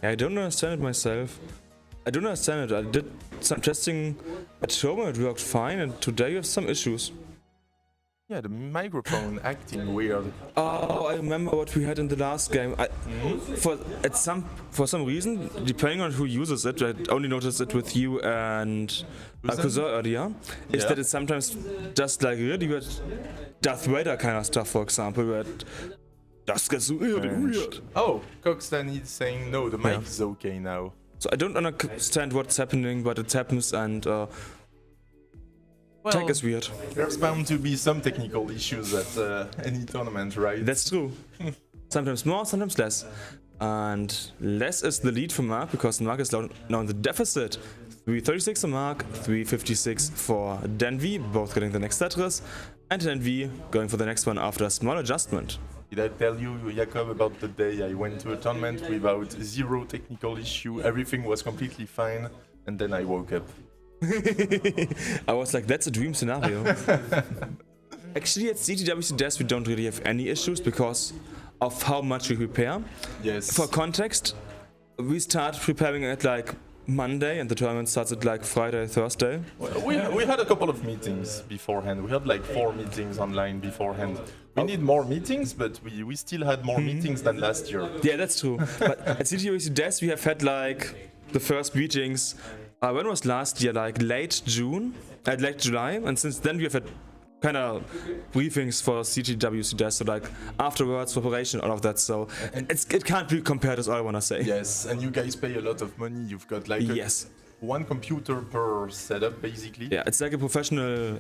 I don't understand it myself. I don't understand it. I did some testing at home and it worked fine, and today you have some issues. Yeah, the microphone acting weird. Oh, I remember what we had in the last game. For some reason, depending on who uses it, I only noticed it with you and Akusa earlier, is that it sometimes does like really weird Darth Vader kind of stuff, for example, where it just gets really weird. Oh, Cox then is saying no, the mic is okay now. So I don't understand what's happening, but it happens, and well, tech is weird. There's bound to be some technical issues at any tournament, right? That's true. Sometimes more, sometimes less. And less is the lead for Mark, because Mark is now in the deficit. 336 for Mark, 356 for Denvi, both getting the next Tetris, and Denvi going for the next one after a small adjustment. Did I tell you, Jakob, about the day I went to a tournament without zero technical issue, everything was completely fine, and then I woke up? I was like, that's a dream scenario. Actually, at CTWC Des we don't really have any issues because of how much we prepare. Yes. For context, we start preparing at like Monday and the tournament starts at like Friday, Thursday. Well, we had a couple of meetings beforehand. We had like 4 meetings online beforehand. We need more meetings, but we still had more meetings than last year. Yeah, that's true. But at CTWC Des we have had like the first meetings. When was last year? Like late July, and since then we have had kind of briefings for CTWC Des, so like afterwards preparation, all of that. So it can't be compared, is all I wanna say. Yes, and you guys pay a lot of money. You've got like one computer per setup, basically. Yeah, it's like a professional,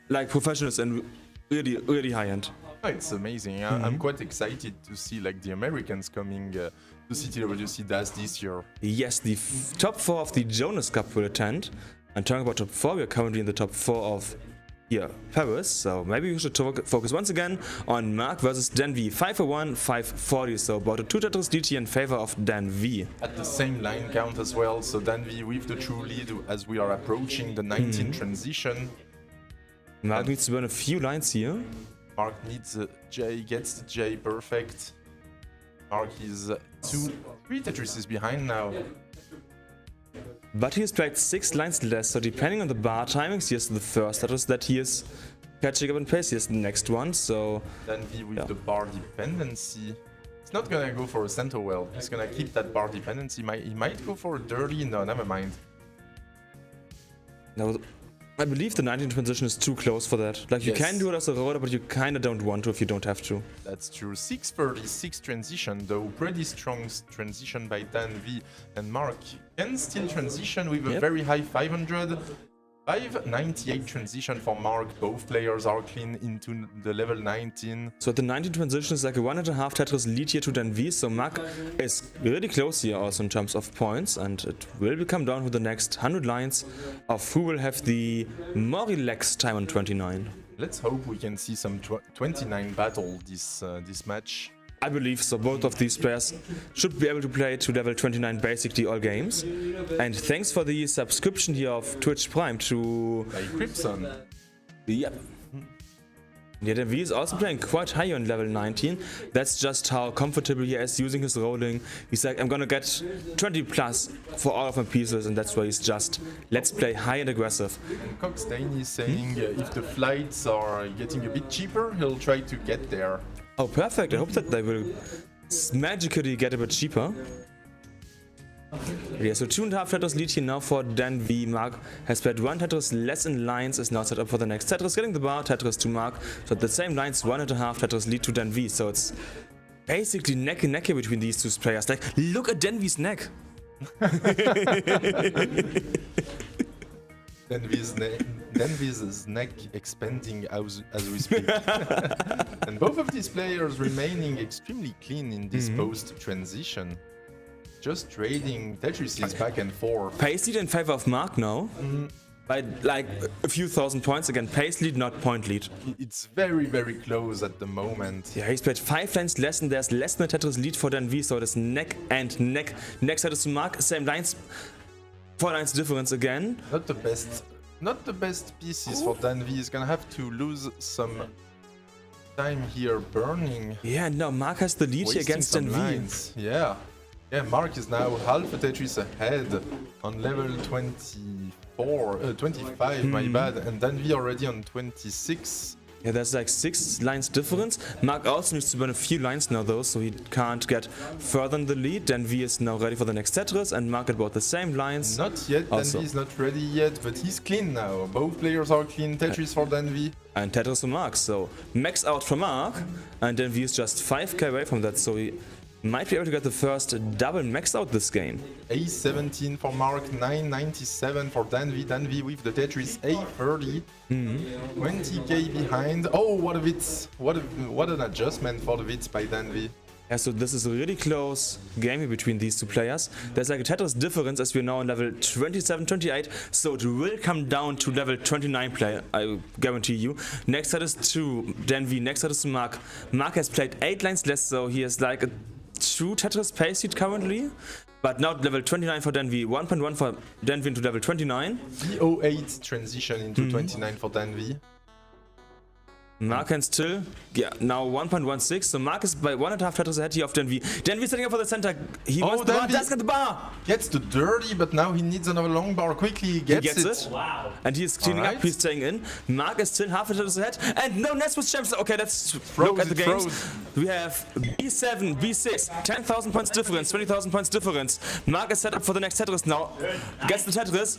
like professionals and really high end. Oh, it's amazing. I'm quite excited to see like the Americans coming to CTWC Des this year. Yes, the top 4 of the Jonas Cup will attend. And talking about top 4, we are currently in the top 4 of Paris, so maybe we should focus once again on Mark versus Denvi. 5-1, 5-40, so about a 2 Tetris lead in favor of Denvi. At the same line count as well, so Denvi with the true lead as we are approaching the 19 transition. Mark needs to burn a few lines here. Mark needs a J, gets the J perfect. Mark is 3 Tetrises behind now. But he has played 6 lines less, so depending on the bar timings, here's the first Tetris that he is catching up in pace. Here's the next one, so... Denvi with the bar dependency. He's not gonna go for a center well. He's gonna keep that bar dependency. He might go for a dirty. No, never mind. Now, I believe the 19 transition is too close for that. Like, you can do it as a roller, but you kinda don't want to if you don't have to. That's true. 636 transition, though. Pretty strong transition by Denvi. And Mark can still transition with a very high 500. 598 transition for Mark. Both players are clean into the level 19. So the 19 transition is like a 1.5 Tetris lead here to Denvi, so Mark is really close here also in terms of points, and it will come down to the next 100 lines of who will have the more relaxed time on 29. Let's hope we can see some 29 battle this match. I believe so. Both of these players should be able to play to level 29 basically all games. And thanks for the subscription here of Twitch Prime to... By Crimson. Yep. Yeah, Denvi is also playing quite high on level 19. That's just how comfortable he is using his rolling. He's like, I'm gonna get 20 plus for all of my pieces, and that's why he's just, let's play high and aggressive. And Coxstein is saying if the flights are getting a bit cheaper, he'll try to get there. Oh, perfect. I hope that they will magically get a bit cheaper. Yeah, so 2.5 Tetris lead here now for Denvi. Mark has played 1 Tetris less in lines, is now set up for the next Tetris, getting the bar, Tetris to Mark. So at the same lines, 1.5 Tetris lead to Denvi. So it's basically neck and neck here between these 2 players. Like, look at Denvi's neck. Denvi's neck expanding as we speak. And both of these players remaining extremely clean in this post-transition. Just trading Tetrises back and forth. Pace lead in favor of Mark now. By like a few thousand points. Again, pace lead, not point lead. It's very close at the moment. Yeah, he's played 5 lines less and there's less than a Tetris lead for Denvi, so it is neck and neck. Next Tetris to Mark, same lines. 4 lines difference again. Not the best pieces for Denvi. He's gonna have to lose some time here burning. Yeah, no, Mark has the lead here against Denvi. Yeah. Yeah, Mark is now half a Tetris ahead on level 25, my bad, and Denvi already on 26. Yeah, there's like 6 lines difference. Mark also needs to burn a few lines now though, so he can't get further in the lead. Denvi is now ready for the next Tetris, and Mark at both the same lines. Not yet, Also. Denvi is not ready yet, but he's clean now. Both players are clean. Tetris for Denvi. And Tetris for Mark, so max out for Mark, and Denvi is just 5k away from that, so he might be able to get the first double max out this game. A17 for Mark, 997 for Denvi. Denvi with the Tetris A30. 20k behind. Oh, what a wits. What an adjustment for the wits by Denvi. Yeah, so this is a really close game between these two players. There's like a Tetris difference as we're now on level 27, 28, so it will come down to level 29 play, I guarantee you. Next set is to Denvi, next set is to Mark. Mark has played 8 lines less, so he has like a true Tetris pace seed currently. But now level 29 for Denvi, 1.1 for Denvi into level 29. B08 transition into 29 for Denvi. Mark can still, yeah, now 1.16, so Mark is by 1.5 Tetris ahead here of Denvi. Denvi setting up for the center, he wants the bar, does get the bar! Gets the dirty, but now he needs another long bar quickly, he gets it. Wow. And he is cleaning up, he's staying in. Mark is still half a Tetris ahead, and no Nest with champs. Okay, let's look at the games. We have B7, B6, 10,000 points difference, 20,000 points difference. Mark is set up for the next Tetris now, gets the Tetris.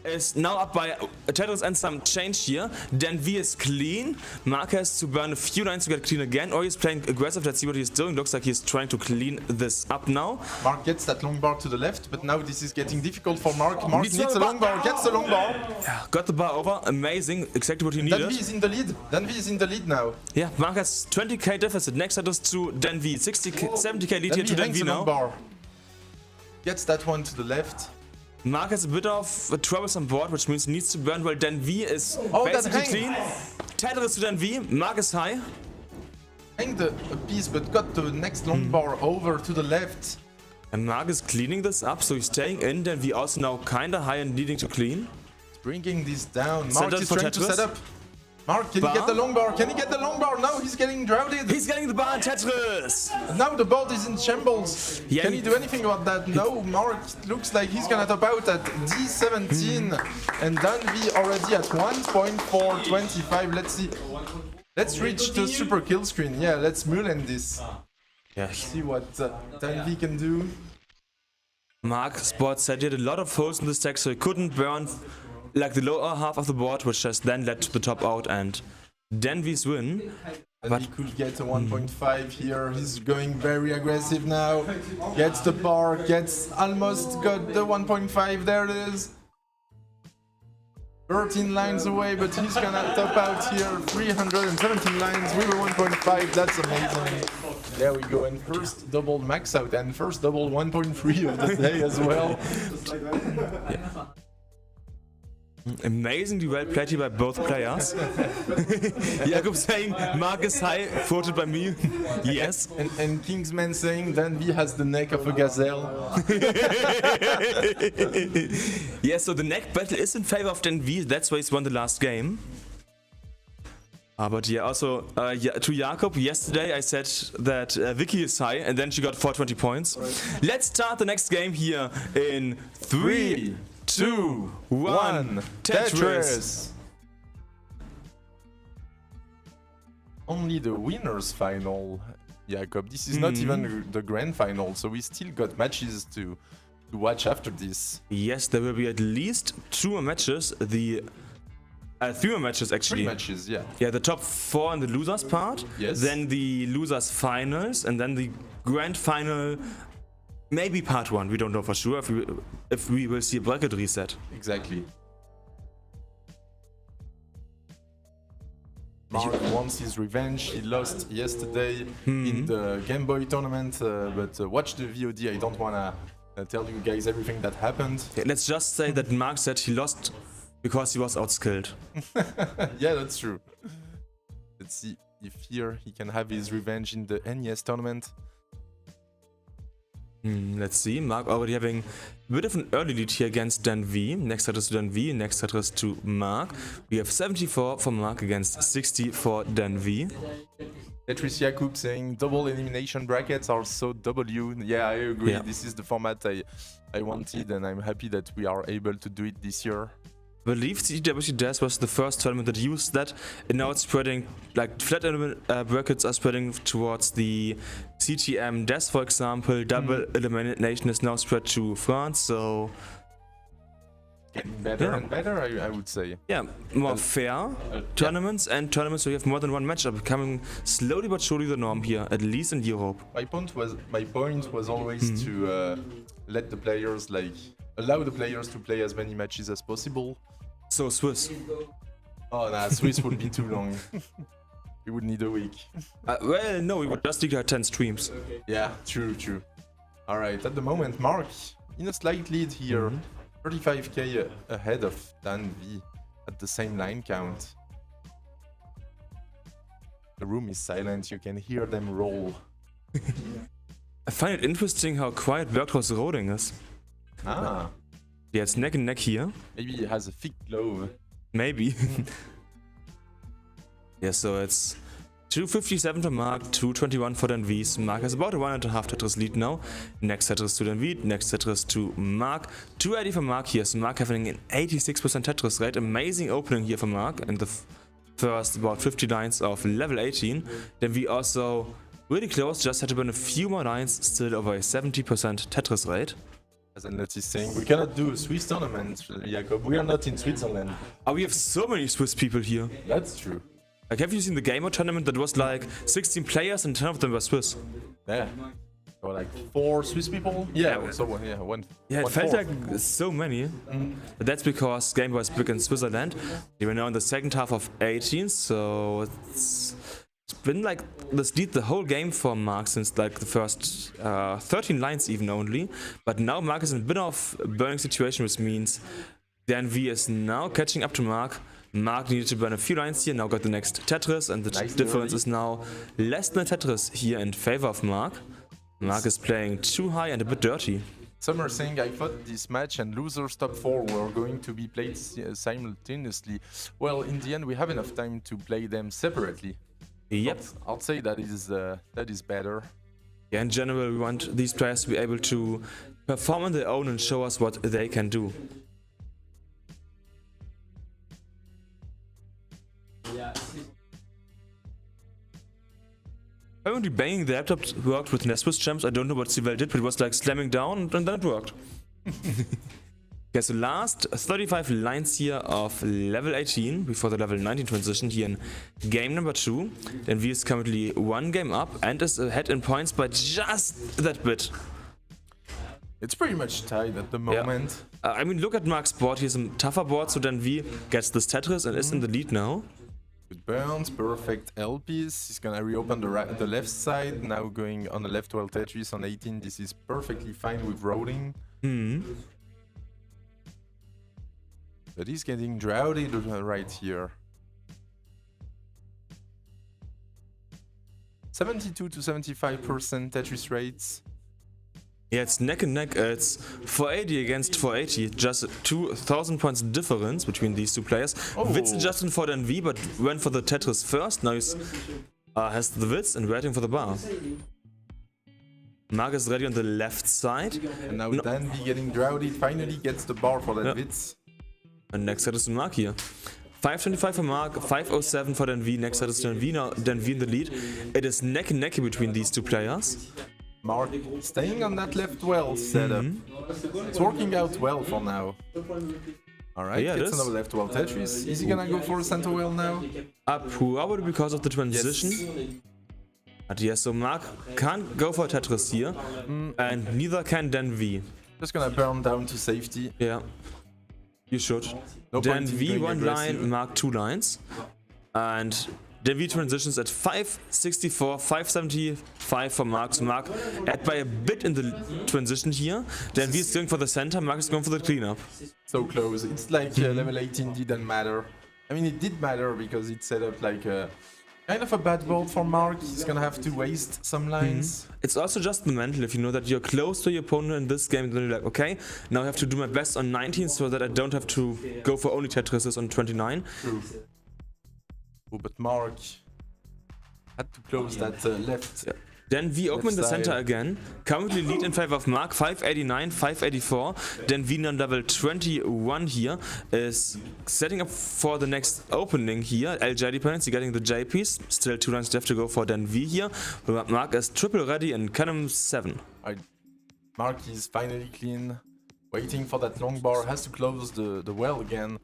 Is now up by a Tetris and some change here. Denvi is clean. Mark has to burn a few lines to get clean again, or he's playing aggressive. Let's see what he's doing. Looks like he's trying to clean this up now. Mark gets that long bar to the left, but now this is getting difficult for Mark. Mark needs a long bar, gets the long bar. Yeah, got the bar over. Amazing. Exactly what he needed. Denvi is in the lead. Denvi is in the lead now. Yeah, Mark has 20k deficit. Next set is to Denvi. 70k lead here to Denvi now. Bar. Gets that one to the left. Mark has a bit of a troublesome board, which means he needs to burn while Denvi is basically clean. Tetris to Denvi, Mark is high. Hanged a piece, but got the next long bar over to the left. And Mark is cleaning this up, so he's staying in. Denvi also now kinda high and needing to clean. Bringing this down. Mark is trying to set up. Mark, can he get the long bar? Can he get the long bar? No, he's getting droughted. He's getting the bar in Tetris. Now the board is in shambles. Yeah, can he do anything about that? No, Mark looks like he's gonna top out at D17. And Denvi already at 1.425. Let's see. Let's reach the super kill screen. Yeah, let's mullen this. Yeah. See what Denvi can do. Mark's board said he had a lot of holes in this deck, so he couldn't burn like the lower half of the board, which just then led to the top out and Denvi's win. But he could get a 1.5 here. He's going very aggressive now. Gets the bar, gets almost got the 1.5. There it is. 13 lines away, but he's gonna top out here. 317 lines with a 1.5. That's amazing. There we go. And first double max out and first double 1.3 of the day as well. Yeah. Amazingly well played here by both players. Jakob saying Mark is high, voted by me. Yes. And Kingsman saying Denvi has the neck of a gazelle. Yeah, so the neck battle is in favor of Denvi, that's why he's won the last game. But yeah, also to Jakob, yesterday I said that Vicky is high and then she got 420 points. Let's start the next game here in 3, 2, 1, Tetris! Only the winners final, Jakob. This is not even the grand final, so we still got matches to watch after this. Yes, there will be at least 2 more matches. 3 more matches actually. 3 matches, yeah. Yeah, the top 4 in the losers part. Yes. Then the losers finals, and then the grand final. Maybe part 1, we don't know for sure if we will see a bracket reset. Exactly. Mark wants his revenge. He lost yesterday in the Game Boy tournament, but watch the VOD. I don't wanna tell you guys everything that happened. Yeah, let's just say that Mark said he lost because he was outskilled. Yeah, that's true. Let's see if here he can have his revenge in the NES tournament. Let's see, Mark already having a bit of an early lead here against Denvi. Next set is to Denvi, next set is to Mark. We have 74 for Mark against 60 for Denvi. Tetris Yakub saying double elimination brackets are so W. Yeah, I agree. Yeah. This is the format I wanted, and I'm happy that we are able to do it this year. I believe CTWC Des was the first tournament that used that, and now it's spreading, like flat brackets are spreading towards the CTM Des, for example. Double elimination is now spread to France, so Getting better and better, I would say. yeah, more fair tournaments, and tournaments where you have more than one match are becoming slowly but surely the norm here, at least in Europe. My point was always to let the players allow the players to play as many matches as possible. So Swiss. Oh nah, Swiss would be too long. We would need a week. Well, no, we would just declare 10 streams. Yeah, true. Alright, at the moment, Mark in a slight lead here. 35k ahead of Denvi at the same line count. The room is silent, you can hear them roll. I find it interesting how quiet Berghaus Roding is. Ah, Yeah, it's neck and neck here. maybe he has a thick glove. Maybe. Yeah, so it's 257 for Mark, 221 for Denvi. Mark has about a 1.5 Tetris lead now. Next Tetris to Denvi, next Tetris to Mark. 280 for Mark here, so Mark having an 86% Tetris rate. Amazing opening here for Mark and the first about 50 lines of level 18. Denvi also really close, just had to burn a few more lines, still over a 70% Tetris rate. As I noticed saying, we cannot do a Swiss tournament, Jakob. We are not in Switzerland. Oh, we have so many Swiss people here. That's true. Like, have you seen the Gamer tournament that was like 16 players and 10 of them were Swiss? Yeah. Or like 4 Swiss people? Yeah, so one. Yeah, it one felt fourth. like so many. But that's because Game was big in Switzerland. They were now in the second half of 18, so it's been like this lead the whole game for Mark since like the first 13 lines even only. But now Mark is in a bit of a burning situation, which means Denvi is now catching up to Mark. Mark needed to burn a few lines here, now got the next Tetris, and the difference is now less than a Tetris here in favor of Mark. Mark is playing too high and a bit dirty. Some are saying I thought this match and losers top 4 were going to be played simultaneously. Well, in the end we have enough time to play them separately. Yep. I'll say that is better. Yeah, in general we want these players to be able to perform on their own and show us what they can do. Apparently banging the laptop worked with Neswis champs. I don't know what Sivell did, but it was like slamming down and then it worked. Okay, so last 35 lines here of level 18 before the level 19 transition here in game number 2. Then V is currently 1 game up and is ahead in points by just that bit. It's pretty much tied at the moment. Yeah. I mean, look at Mark's board. He has a tougher board, so then V gets this Tetris and is in the lead now. Good burns, perfect LPs. He's gonna reopen the left side. Now going on the left 12 Tetris on 18. This is perfectly fine with rolling. But he's getting drowsy right here. 72 to 75% Tetris rates. Yeah, it's neck and neck. It's 480 against 480. Just 2,000 points difference between these two players. Witz adjusted for Denvi, but went for the Tetris first. Now he's has the Witz and waiting for the bar. Mark is ready on the left side. And now Denvi getting drowsy, finally gets the bar for that Witz. And next set is to Mark here. 525 for Mark, 507 for Denvi. Next set is Denvi, now Denvi in the lead. It is neck and neck between these two players. Mark staying on that left well setup. It's working out well for now. Alright, Yeah, gets another left well Tetris. Is he gonna go for a center well now? Probably because of the transition. But yeah, so Mark can't go for Tetris here. And neither can Denvi. Just gonna burn down to safety. Yeah. You should. No point in Denvi going 1 aggressive. line, Mark 2 lines. And Denvi transitions at 564, 575 for Mark. So Mark had by a bit in the transition here. Denvi is going for the center, Mark is going for the cleanup. So close. It's like level 18 didn't matter. I mean, it did matter because it set up like a kind of a bad board for Mark. He's gonna have to waste some lines. It's also just the mental. If you know that you're close to your opponent in this game, then you're like, okay, now I have to do my best on 19 so that I don't have to go for only Tetrises on 29. True. Oh, but Mark Had to close that left. Yeah. Denvi open the side. center again. Currently lead in favor of Mark, 589, 584. Denvi on level 21 here is setting up for the next opening here. LJ dependency getting the J piece. Still 2 lines left to go for Denvi here. Mark is triple ready and cannon 7. Mark is finally clean. Waiting for that long bar. Has to close the well again.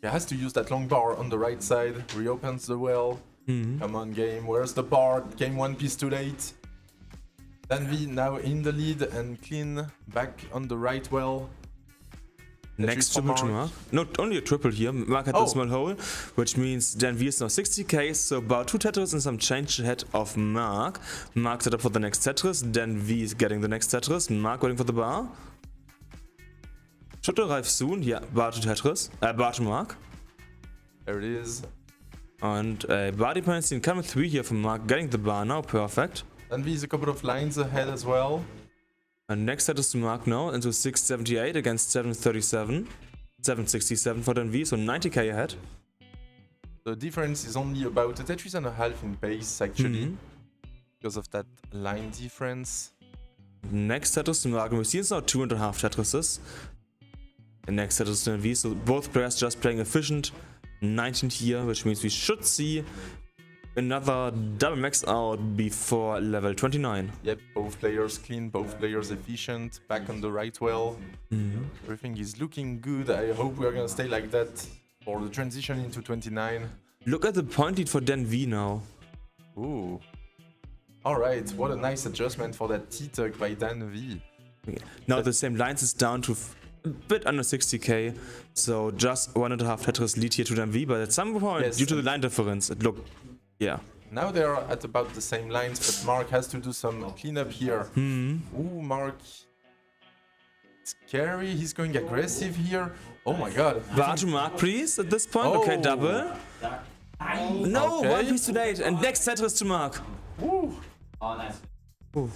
He has to use that long bar on the right side. Reopens the well. Come on, game. Where's the bar? Came one piece too late. Denvi now in the lead and clean back on the right well. Next triple to Mark. Not only a triple here. Mark had a small hole, which means Denvi is now 60k, so about 2 Tetris and some change ahead of Mark. Mark set up for the next Tetris. Denvi is getting the next Tetris. Mark waiting for the bar. Should arrive soon. Yeah, bar to Tetris. Bar to Mark. There it is. And a bar dependency in coming 3 here from Mark, getting the bar now, perfect. Denvi is a couple of lines ahead as well. And next set is to Mark now into 678 against 737. 767 for Denvi, so 90k ahead. The difference is only about a Tetris and a half in pace actually. Because of that line difference. Next set is to Mark, and we see it's now 2.5 Tetrises. The next set is to Denvi, so both players just playing efficient. 19 here, which means we should see another double max out before level 29. Yep, both players clean, both players efficient, back on the right well. Everything is looking good. I hope we're gonna stay like that for the transition into 29. Look at the point lead for Denvi now. Ooh. Alright, what a nice adjustment for that T-Tug by Denvi. Now the same lines is down to a bit under 60k, so just 1.5 Tetris lead here to Denvi, but at some point, due to the line difference, it looked, yeah. Now they're at about the same lines, but Mark has to do some cleanup here. Ooh, Mark. Scary, he's going aggressive here. Oh my god. Bar to Mark, please, at this point. Okay, double. No, Okay. 1 piece too late, and next Tetris to Mark. Ooh. Oh, nice. Ooh.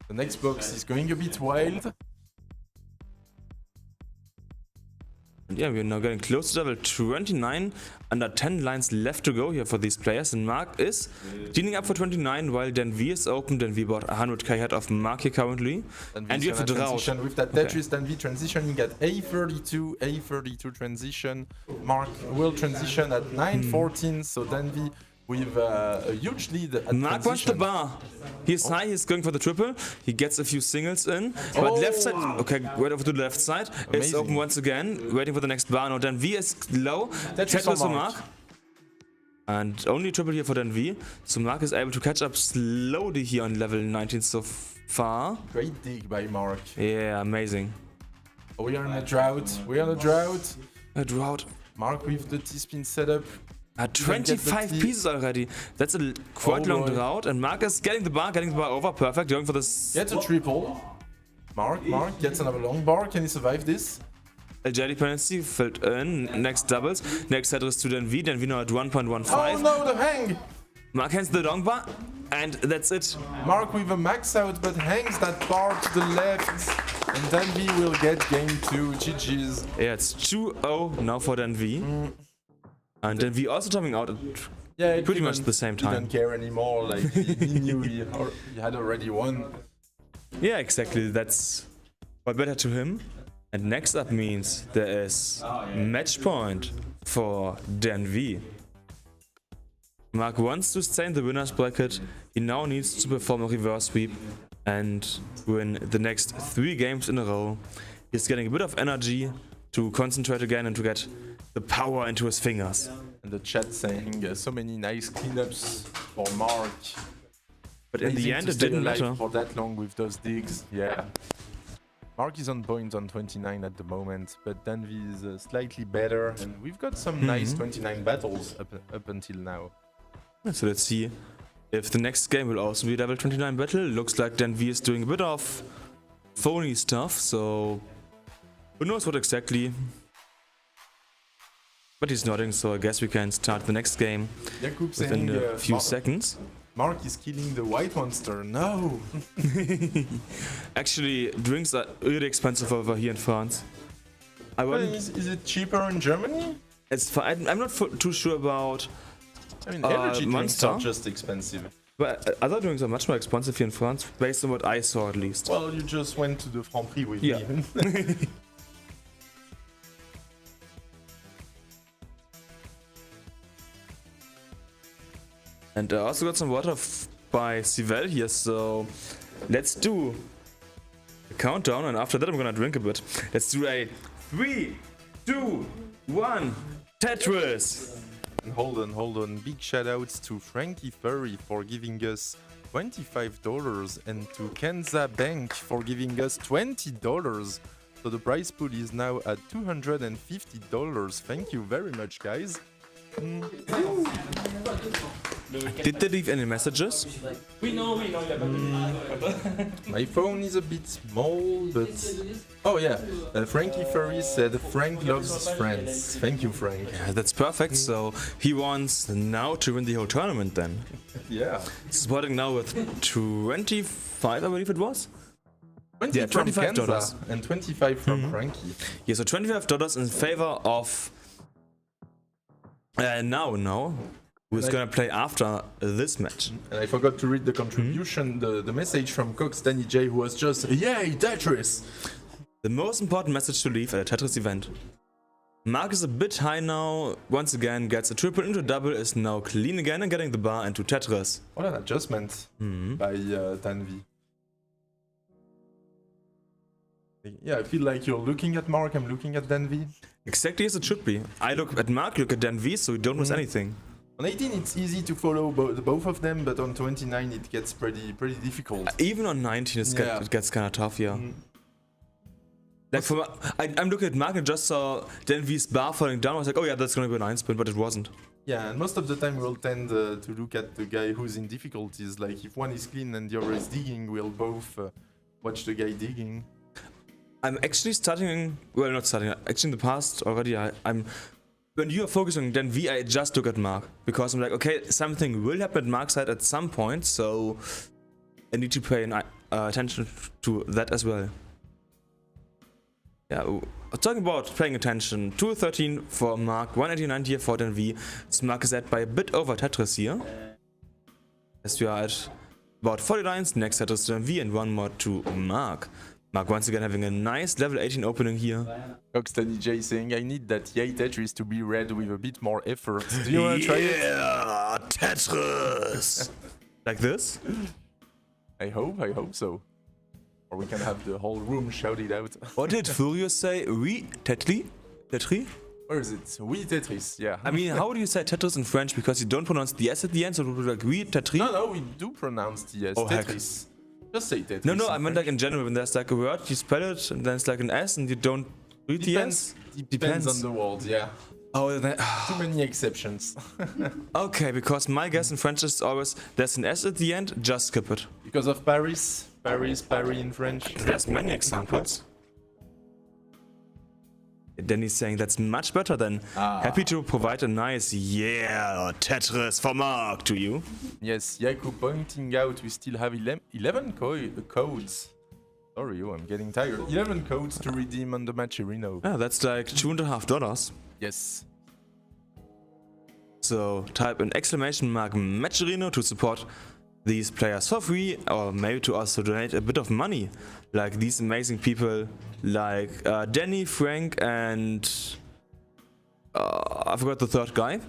The next box is going a bit wild. And yeah, we're now getting close to level 29, under 10 lines left to go here for these players, and Mark is cleaning up for 29 while Denvi is open. Denvi bought 100k ahead of Mark here currently. And you have the drought. transition with that Tetris, Denvi transitioning at A32 transition. Mark will transition at 9:14, so Denvi with a huge lead at Mark wants the transition. bar. He's high, he's going for the triple. He gets a few singles in. But left side, okay, right over to the left side. It's Amazing. open once again, waiting for the next bar. Now Denvi is low. Tetris Tetris for for Mark. Mark. And only triple here for Denvi. So Mark is able to catch up slowly here on level 19 so far. Great dig by Mark. Yeah, amazing. Oh, we are in a drought. We are in a drought. A drought. Mark with the T-spin setup. 25 pieces already. That's a quite long boy. drought. And Mark is getting the bar over. Perfect. Going for this. Gets a triple. Mark gets another long bar. Can he survive this? LJ dependency filled in. Next doubles. Next set is to Denvi. Denvi now at 1.15. Oh no, the hang! Mark hands the long bar. And that's it. Mark with a max out, but hangs that bar to the left. And Denvi will get game 2. GG's. Yeah, it's 2-0 now for Denvi. And Denvi also coming out at pretty much the same He didn't time. care anymore. Like he knew he had already won. Yeah, exactly. That's what better to him. And next up means there is match point for Denvi. Mark wants to stay in the winner's bracket. He now needs to perform a reverse sweep and win the next 3 games in a row. He's getting a bit of energy to concentrate again and to get the power into his fingers. And the chat saying so many nice cleanups for Mark. But in the Amazing end, to it stay didn't alive matter. for that long with those digs. Yeah. Mark is on point on 29 at the moment, but Denvi is slightly better, and we've got some nice 29 battles up until now. So let's see if the next game will also be a level 29 battle. Looks like Denvi is doing a bit of phony stuff, so who knows what exactly. But he's nodding, so I guess we can start the next game Jakub within saying a few seconds. Mark is killing the white monster. No! Actually, drinks are really expensive over here in France. Is it cheaper in Germany? It's fine. I'm not too sure about I mean, energy drinks Monster. are just expensive. But other drinks are much more expensive here in France, based on what I saw at least. Well, you just went to the Franprix with Yeah. me. And I also got some water by Sivel here, so let's do a countdown, and after that I'm gonna drink a bit. Let's do a 3, 2, 1, Tetris! Hold on. Big shoutouts to Frankie Furry for giving us $25 and to Kenza Bank for giving us $20. So the prize pool is now at $250. Thank you very much, guys. Did they leave any messages? We know. My phone is a bit small, but... Oh yeah, Frankie Furry said Frank loves his friends. Thank you, Frank. Yeah, that's perfect, so he wants now to win the whole tournament then. Yeah. Supporting now with 25, I believe it was? 20 Yeah, from $25. Kenza and 25 from Frankie. Yeah, so $25 in favor of Nao, who's gonna play after this match. And I forgot to read the contribution, the message from Cox Danny J, who was just, yay, Tetris! The most important message to leave at a Tetris event. Mark is a bit high now, once again gets a triple into double, is now clean again and getting the bar into Tetris. What an adjustment by Denvi. Yeah, I feel like you're looking at Mark, I'm looking at Denvi. Exactly as it should be. I look at Mark, look at Denvi, so we don't miss anything. On 18 it's easy to follow both of them, but on 29 it gets pretty difficult. Even on 19 it gets kind of tough, yeah. Like I'm looking at Mark and just saw Denvi's bar falling down, I was like, oh yeah, that's gonna be a 9 spin, but it wasn't. Yeah, and most of the time we'll tend to look at the guy who's in difficulties, like if one is clean and the other is digging, we'll both watch the guy digging. I'm actually starting, well not starting, actually in the past already, I'm when you are focusing on Denvi, I just look at Mark, because I'm like, okay, something will happen at Mark's side at some point, so I need to pay attention to that as well. Yeah, talking about paying attention, 213 for Mark, 189 here for Denvi. This Mark is at by a bit over Tetris here. As we are at about 49s, next Tetris to Denvi and one more to Mark. Mark once again having a nice level 18 opening here. Coxtony J saying, I need that yay Tetris to be read with a bit more effort. Do you want to try it? Yeah, Tetris! Like this? I hope so. Or we can have the whole room shout it out. What did Furious say? Oui, Tetri? Tetri? Where is it? Oui Tetris, yeah. I mean, how do you say Tetris in French? Because you don't pronounce the S at the end, so it would be like oui, Tetri? No, we do pronounce the S. Oh, heck. Tetris. Just say Tetris. No, I meant like in general, when there's like a word, you spell it, and then it's like an S, and you don't read the S? Depends on the word, yeah. Oh, then, Too many exceptions. okay, because my guess in French is always, there's an S at the end, just skip it. Because of Paris in French. There's many examples. Then he's saying that's much better than happy to provide a nice Tetris for Mark to you. Yes, Yaku pointing out we still have 11 codes. Sorry, I'm getting tired. 11 codes to redeem on the matcherino. Yeah, that's like $2.50. Yes. So type an exclamation mark matcherino to support these players for free, or maybe to also donate a bit of money, like these amazing people like Danny, Frank, and I forgot the third guy,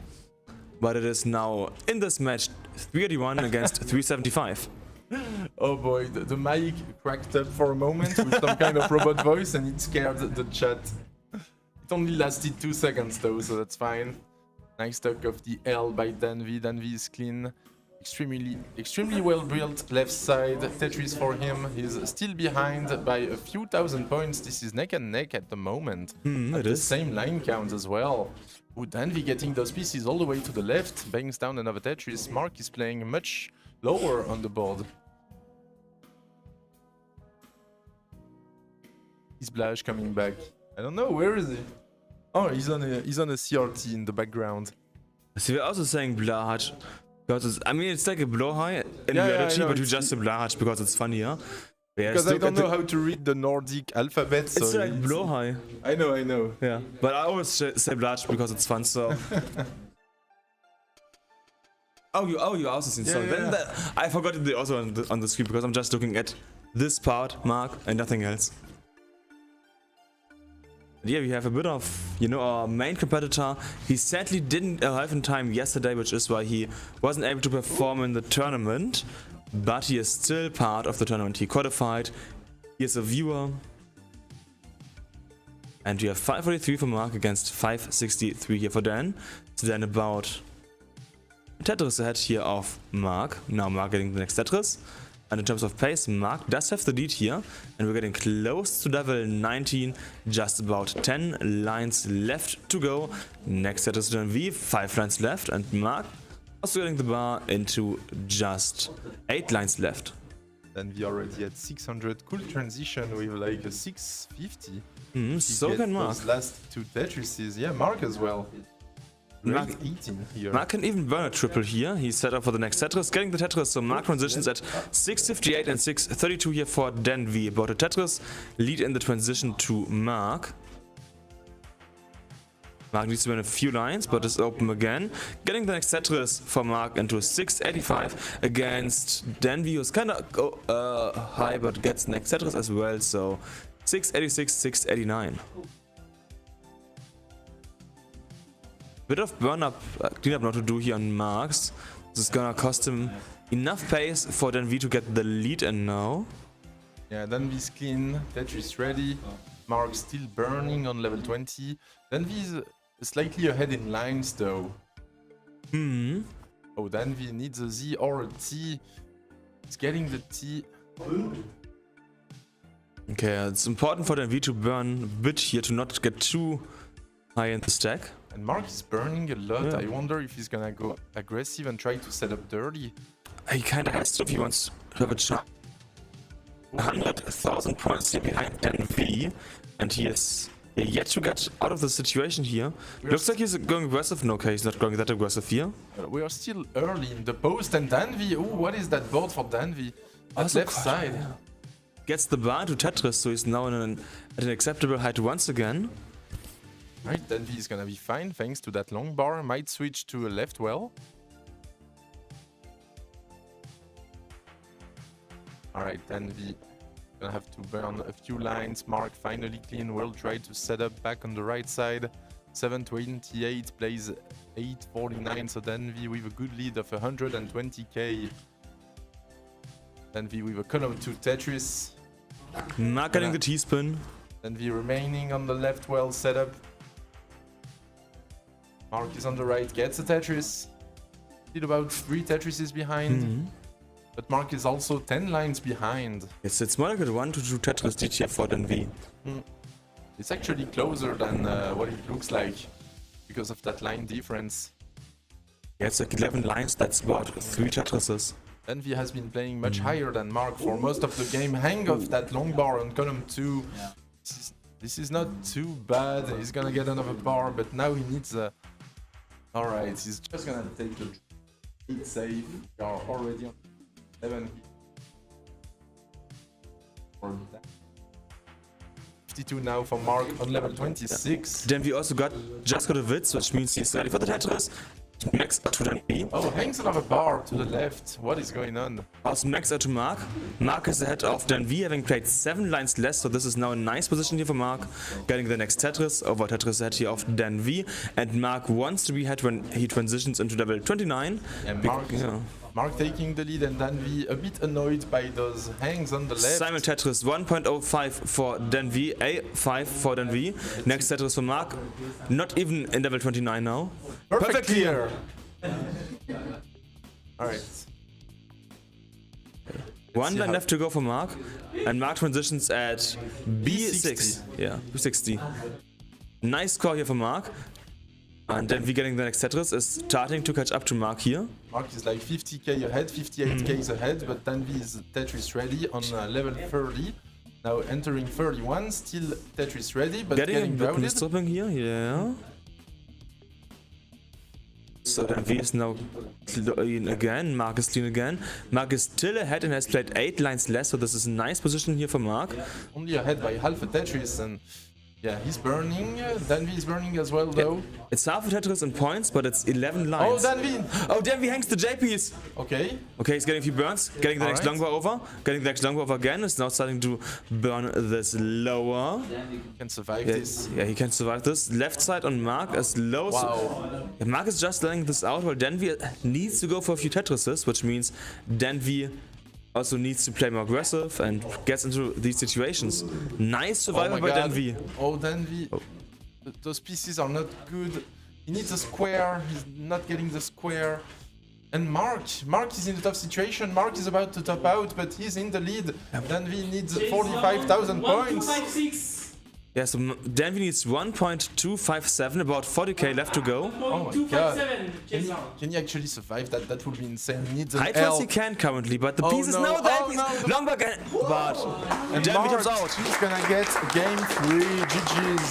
but it is now in this match 381 against 375. Oh boy, the mic cracked up for a moment with some kind of robot voice and it scared the chat. It only lasted 2 seconds though, so that's fine. Nice talk of the L by Denvi. Denvi is clean. Extremely well built left side. Tetris for him. He's still behind by a few thousand points. This is neck and neck at the moment. It is. Same line count as well. Denvi getting those pieces all the way to the left. Bangs down another Tetris. Mark is playing much lower on the board. Is Blash coming back? I don't know, where is he? Oh, he's on a CRT in the background. So we're also saying Blahaj, because it's, I mean, it's like a blowhigh in Yeah, reality, I know, but you it's- just say Blahaj because it's funnier. Yeah, Because I look don't at know how to read the Nordic alphabet, so It's like blowhigh. I know. Yeah, but I always say Blahaj because it's fun, so. Oh, you also seen. So Yeah, then yeah. I forgot it also on the screen because I'm just looking at this part, Mark, and nothing else. Yeah, we have a bit of, our main competitor. He sadly didn't arrive in time yesterday, which is why he wasn't able to perform in the tournament. But he is still part of the tournament. He qualified. He is a viewer. And we have 543 for Mark against 563 here for Dan. So then about Tetris ahead here of Mark. Now Mark getting the next Tetris. And in terms of pace, Mark does have the lead here. And we're getting close to level 19. Just about 10 lines left to go. Next Tetris Denvi, 5 lines left. And Mark also getting the bar into just 8 lines left. Then we already at 600. Cool transition with like a 650. So can Mark. Those last 2 Tetrises. Yeah, Mark as well. Mark, 18 here. Mark can even burn a triple here. He's set up for the next Tetris, getting the Tetris. So Mark transitions at 658 and 632 here for Denvi. About a Tetris lead in the transition to Mark. Mark needs to win a few lines, but is open again. Getting the next Tetris for Mark into 685 against Denvi, who's kind of high, but gets next Tetris as well. So 686, 689. Bit of cleanup not to do here on Mark's. This is gonna cost him enough pace for Denvi to get the lead and now. Yeah, Denvi's clean, Tetris ready. Mark still burning on level 20. Denvi's slightly ahead in lines though. Oh, Denvi needs a Z or a T. He's getting the T. Okay, it's important for Denvi to burn a bit here to not get too high in the stack. And Mark is burning a lot. Yeah. I wonder if he's gonna go aggressive and try to set up dirty. He kinda has to if he wants to have a shot. 100,000 points here behind Denvi, and he is yet to get out of the situation here. Looks like he's going aggressive. No, okay, he's not going that aggressive here. We are still early in the post, and Denvi. Oh, what is that board for Denvi? At Also left quite- side. yeah. Gets the bar to Tetris, so he's now at an acceptable height once again. Right, Denvi is gonna be fine thanks to that long bar. Might switch to a left well. Alright, Denvi gonna have to burn a few lines. Mark finally clean. Will try to set up back on the right side. 728 plays 849, so Denvi with a good lead of 120k. Denvi with a column 2 Tetris. Mark getting the T-spin. Denvi remaining on the left well setup. Mark is on the right, gets a Tetris. Still about 3 Tetrises behind. But Mark is also 10 lines behind. It's more like a 1 to 2 Tetris lead here for Denvi. It's actually closer than what it looks like because of that line difference. Yeah, it's like 11 lines, that's about 3 Tetrises. Denvi has been playing much higher than Mark for most of the game. Hang off that long bar on column 2. This is not too bad. He's gonna get another bar, but now he needs a... Alright, he's just gonna take the lead safe. We are already on 7. 52 now for Mark on level 26. Denvi also just got a Witz, which means he's ready for the Tetris. Next to Denvi. Oh, hangs another bar to the left. What is going on? Also next to Mark. Mark is ahead of Denvi, having played 7 lines less, so this is now a nice position here for Mark. Getting the next Tetris, over Tetris ahead here of Denvi. And Mark wants to be ahead when he transitions into level 29. And Mark taking the lead, and Denvi a bit annoyed by those hangs on the left. Simon Tetris 1.05 for Denvi, A5 for Denvi. Next Tetris for Mark, not even in level 29 now. Perfect clear. Alright. 1 line left to go for Mark, and Mark transitions at B6. Yeah, B60. Nice score here for Mark. And Denvi getting the next Tetris is starting to catch up to Mark here. Mark is like 50k ahead, 58k ahead, but Denvi is Tetris ready on level 30. Now entering 31, still Tetris ready, but getting crowded. Stripping here, yeah. So Denvi is now clean again, Mark is clean again. Mark is still ahead and has played 8 lines less, so this is a nice position here for Mark. Only ahead by half a Tetris, and Yeah, he's burning. Denvi is burning as well, though. It's half a Tetris in points, but it's 11 lines. Oh, Denvi! Oh, Denvi hangs the J piece! Okay. Okay, he's getting a few burns, getting the next Alright. longbow over, getting the next longbow over again, is now starting to burn this lower. Can survive Yeah, this. yeah, he can survive this. Left side on Mark is low. Wow. Yeah, Mark is just letting this out, while Denvi needs to go for a few Tetrises, which means Denvi also needs to play more aggressive and gets into these situations. Nice survival by Denvi. Oh, Denvi. Those pieces are not good. He needs a square. He's not getting the square. And Mark is in a tough situation. Mark is about to top out, but he's in the lead. Denvi needs 45,000 points. Yeah, so Denvi needs 1.257, about 40k left to go. Oh my god. Can he actually survive that? That would be insane. He needs an High L. toss he can currently, but the piece is no. now there. Oh, no. Long again, but And Denvi Mark tops out. is gonna get game 3. GG's.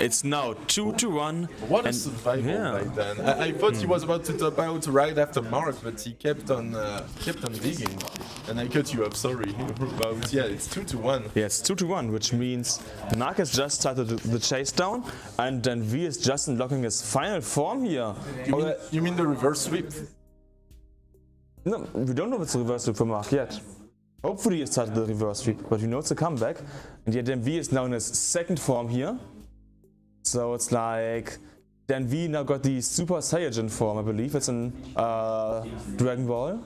It's now 2-1. What a and- survival yeah. by then. I thought he was about to top out right after Mark, but he kept on digging. And I cut you off, sorry. But yeah, it's 2-1. Yes, 2-1, which means Mark has just started the chase down, and then V is just unlocking his final form here. You mean the reverse sweep? No, we don't know if it's a reverse sweep for Mark yet. Hopefully he started the reverse sweep, but we know it's a comeback. And yet then V is now in his second form here. So it's like, then V now got the Super Saiyajin form, I believe it's in Dragon Ball.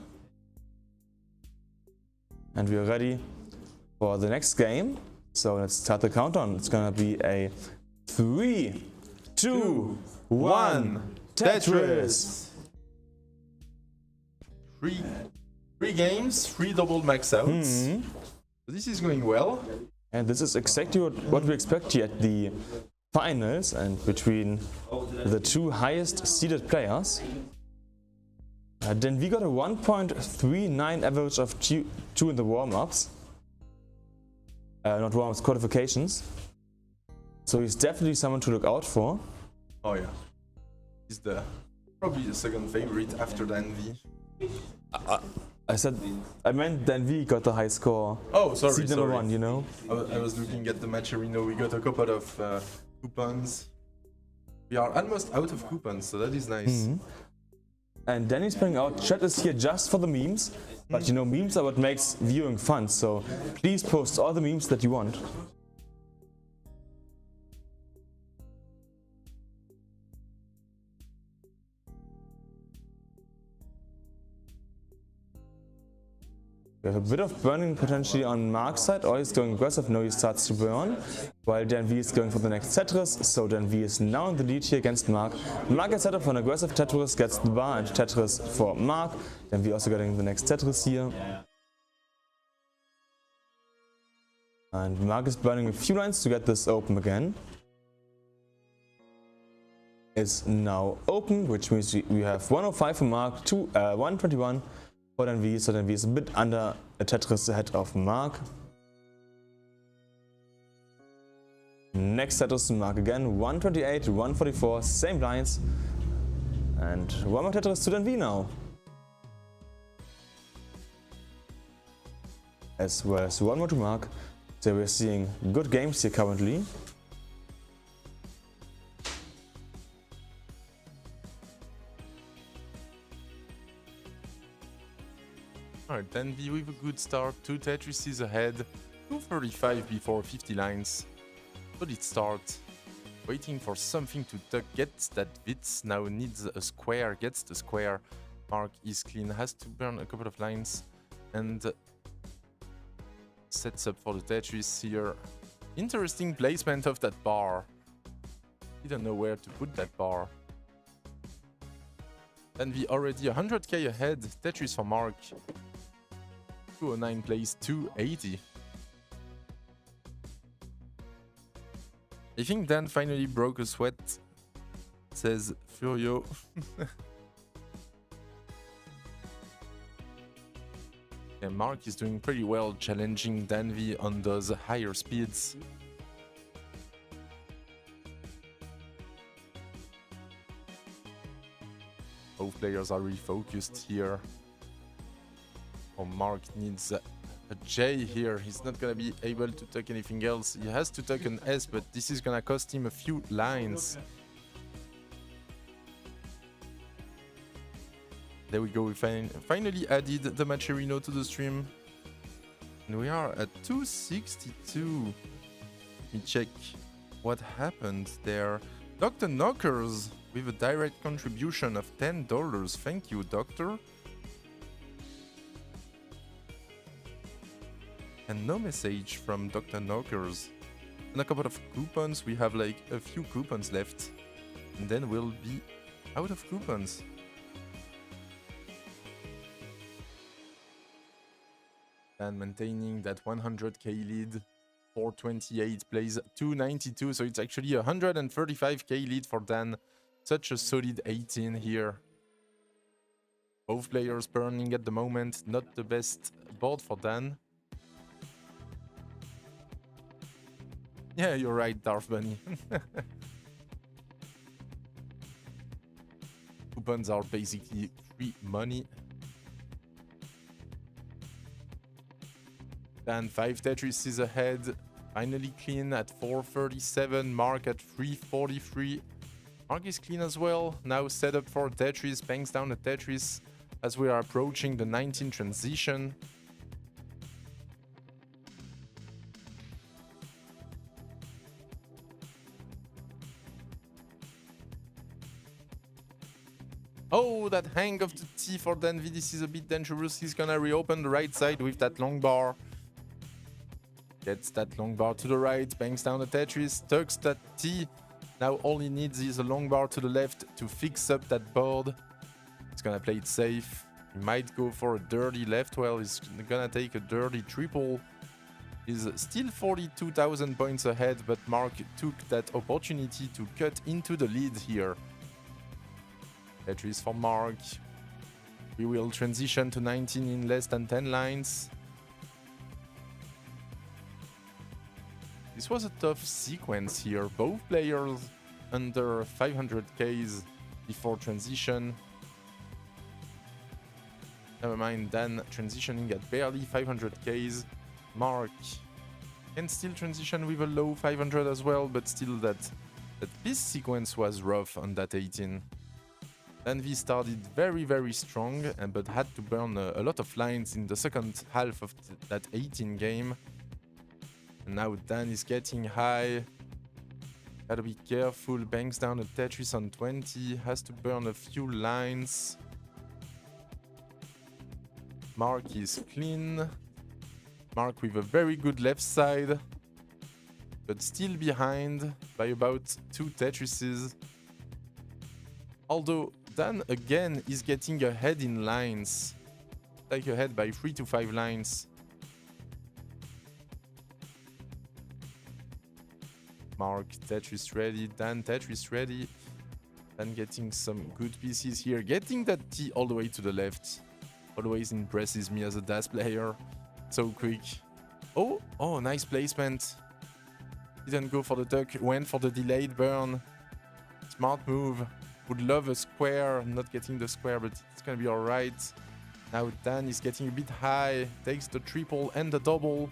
And we're ready for the next game. So let's start the countdown. It's gonna be a 3, 2, 1, Tetris! Three games, 3 double max outs. So this is going well. And this is exactly what we expect here at the finals and between the two highest seeded players. Then we got a 1.39 average of 2 in the warm-ups. Not warm-ups, qualifications. So he's definitely someone to look out for. Oh yeah. He's probably the second favorite after Denvi. I meant Denvi got the high score. Oh, sorry, Seed number sorry. 1, you know? I was looking at the matcherino. We got a couple of coupons. We are almost out of coupons, so that is nice. And then he's playing out. Chat is here just for the memes, but you know, memes are what makes viewing fun, so please post all the memes that you want. We have a bit of burning potentially on Mark's side, or he's going aggressive, no, he starts to burn, while Denvi is going for the next Tetris, so Denvi is now in the lead here against Mark. Mark gets set up for an aggressive Tetris, gets the bar and Tetris for Mark, Denvi also getting the next Tetris here. And Mark is burning a few lines to get this open again. Is now open, which means we have 105 for Mark, 121 for Denvi, so Denvi is a bit under a Tetris ahead of Mark. Next Tetris to Mark again, 128 to 144, same lines. And one more Tetris to Denvi now. As well as one more to Mark. So we're seeing good games here currently. Alright, Denvi with a good start, 2 Tetrises ahead, 235 before 50 lines. Solid start. Waiting for something to tuck, gets that Vitz, now needs a square, gets the square. Mark is clean, has to burn a couple of lines and sets up for the Tetris here. Interesting placement of that bar. Didn't know where to put that bar. Denvi already 100k ahead, Tetris for Mark. 209 plays 280. I think Dan finally broke a sweat, says Furio. Yeah, Mark is doing pretty well, challenging Denvi on those higher speeds. Both players are really focused here. Oh, Mark needs a a J here. He's not gonna be able to tuck anything else. He has to tuck an S, but this is gonna cost him a few lines. There we go, we finally added the matcherino to the stream. And we are at 262. Let me check what happened there. Dr. Knockers with a direct contribution of $10. Thank you, Doctor. And no message from Dr. Knockers. And a couple of coupons. We have like a few coupons left. And then we'll be out of coupons. And maintaining that 100k lead. 428 plays 292, so it's actually a 135k lead for Dan. Such a solid 18 here. Both players burning at the moment. Not the best board for Dan. Yeah, you're right, Darth Bunny. Coupons are basically free money. Dan 5 Tetris is ahead. Finally clean at 437. Mark at 343. Mark is clean as well. Now set up for Tetris. Bangs down the Tetris as we are approaching the 19 transition. Oh, that hang of the T for Denvi. This is a bit dangerous. He's gonna reopen the right side with that long bar. Gets that long bar to the right, bangs down the Tetris, tucks that T. Now all he needs is a long bar to the left to fix up that board. He's gonna play it safe. He might go for a dirty left. Well, he's gonna take a dirty triple. He's still 42,000 points ahead, but Mark took that opportunity to cut into the lead here. Tetris for Mark. We will transition to 19 in less than 10 lines. This was a tough sequence here. Both players under 500Ks before transition. Never mind, Dan transitioning at barely 500Ks. Mark can still transition with a low 500 as well, but still that this sequence was rough on that 18. Denvi started very strong, but had to burn a lot of lines in the second half of that 18 game. And now Dan is getting high. Gotta be careful. Bangs down a Tetris on 20. Has to burn a few lines. Mark is clean. Mark with a very good left side. But still behind by about 2 Tetrises. Although Dan again is getting ahead in lines. Like ahead by 3 to 5 lines. Mark Tetris ready, Dan Tetris ready. Dan getting some good pieces here. Getting that T all the way to the left. Always impresses me as a DAS player. So quick. Oh, nice placement. Didn't go for the tuck, went for the delayed burn. Smart move. Would love a square, not getting the square, but it's gonna be alright. Now Dan is getting a bit high. Takes the triple and the double.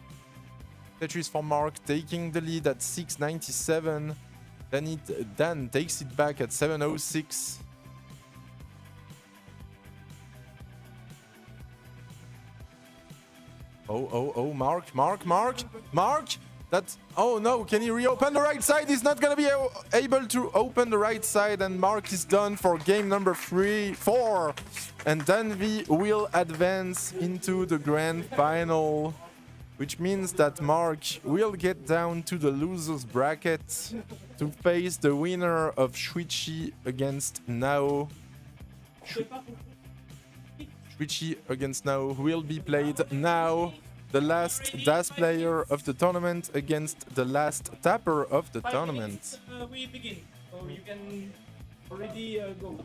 Tetris for Mark, taking the lead at 697. Then Dan takes it back at 706. Oh, Mark! Oh no, can he reopen the right side? He's not gonna be able to open the right side, and Mark is done for game number 4. And Denvi will advance into the grand final. Which means that Mark will get down to the loser's bracket to face the winner of Shuichi against Nao. Shuichi against Nao will be played now. The last DAS player of the tournament against the last tapper of the tournament. We begin, so you can already go.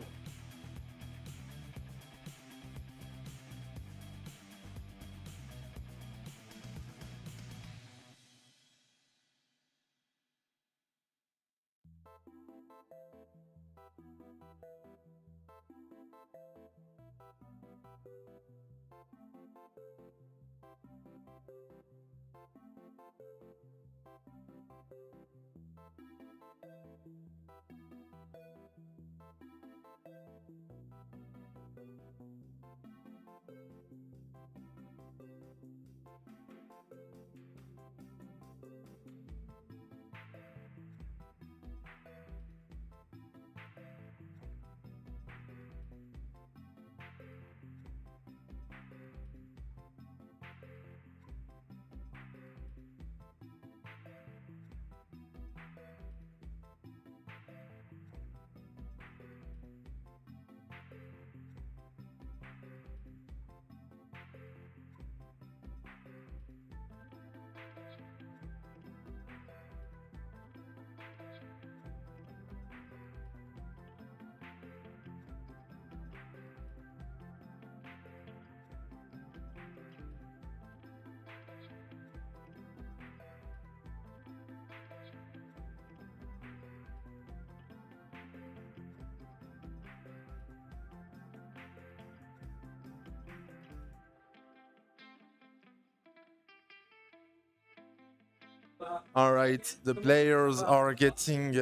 All right, the players are getting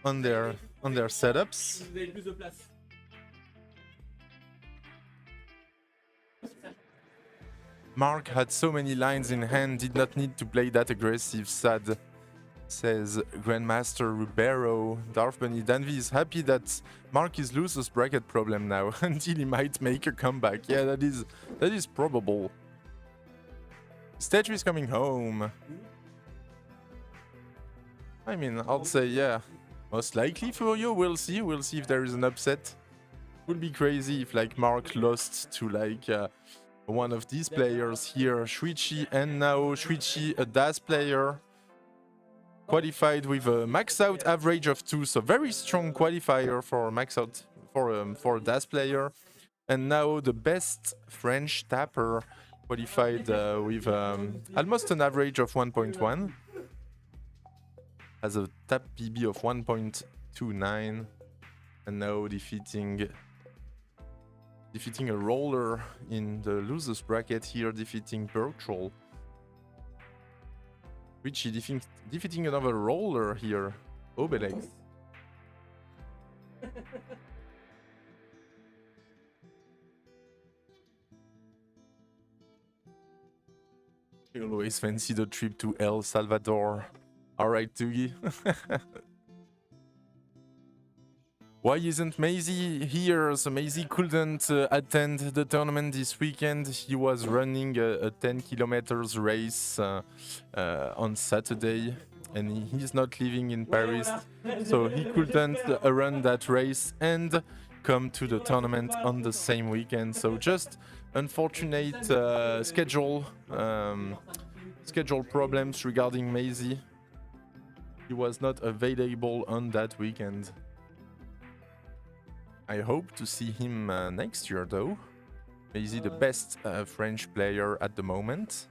on their setups. Vous avez plus de place. Mark had so many lines in hand, did not need to play that aggressive, sad, says Grandmaster Ribeiro. Darth Bunny Denvi is happy that Mark is losers bracket problem now until he might make a comeback. Yeah, that is probable. Statue is coming home. I mean, I'll say, yeah, most likely for you. We'll see. We'll see if there is an upset. Would be crazy if like Mark lost to like one of these players here, Shuichi, and now Shuichi, a DAS player, qualified with a max out average of 2, so very strong qualifier for max out for a DAS player, and now the best French tapper qualified with almost an average of 1.1. Has a tap PB of 1.29, and now defeating a roller in the losers bracket here, defeating Bertrol. Richie defeating another roller here, Obelix. I always fancy the trip to El Salvador. Alright, Tugi. Why isn't Maisie here? So Maisie couldn't attend the tournament this weekend. He was running a 10 kilometers race on Saturday, and he's not living in Paris, so he couldn't run that race and come to the tournament on the same weekend. So just unfortunate schedule problems regarding Maisie. He was not available on that weekend. I hope to see him next year, though. Is he the best French player at the moment?